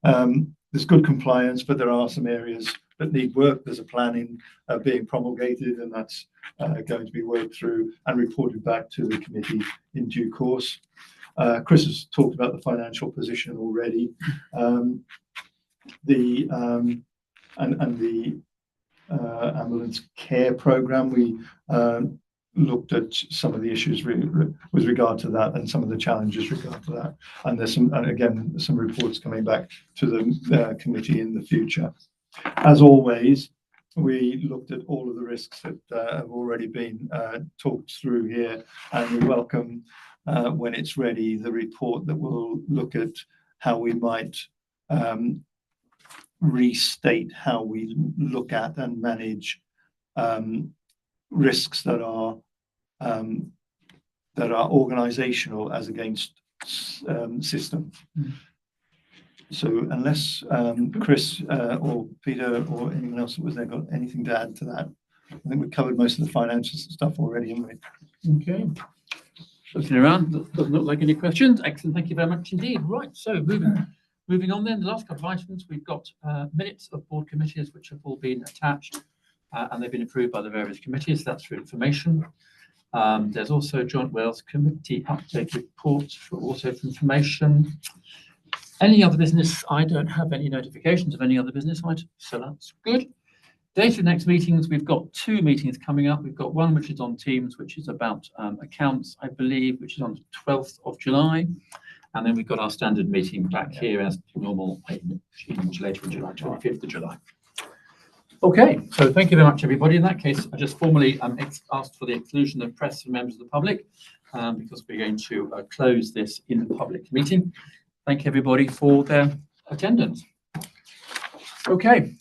There's good compliance, but there are some areas that need work. There's a plan being promulgated, and that's going to be worked through and reported back to the committee in due course. Chris has talked about the financial position already. The ambulance care program, we looked at some of the issues with regard to that and some of the challenges regard to that. And there's some reports coming back to the committee in the future. As always, we looked at all of the risks that have already been talked through here, and we welcome, when it's ready, the report that will look at how we might restate how we look at and manage risks that are organisational as against system. So unless Chris or Peter or anyone else that was there got anything to add to that, I think we covered most of the financial stuff already, haven't we? Okay. Looking around, doesn't look like any questions. Excellent, thank you very much indeed. Right, so moving on then, the last couple of items, we've got minutes of board committees which have all been attached and they've been approved by the various committees. That's for information. There's also a Joint Wales Committee update report for also for information. Any other business? I don't have any notifications of any other business items, so that's good. Date of next meetings, we've got 2 meetings coming up. We've got one which is on Teams, which is about accounts, I believe, which is on the 12th of July. And then we've got our standard meeting back here as normal later in July, 25th of July. Okay, so thank you very much, everybody. In that case, I just formally asked for the exclusion of press and members of the public because we're going to close this in a public meeting. Thank you, everybody, for their attendance. Okay.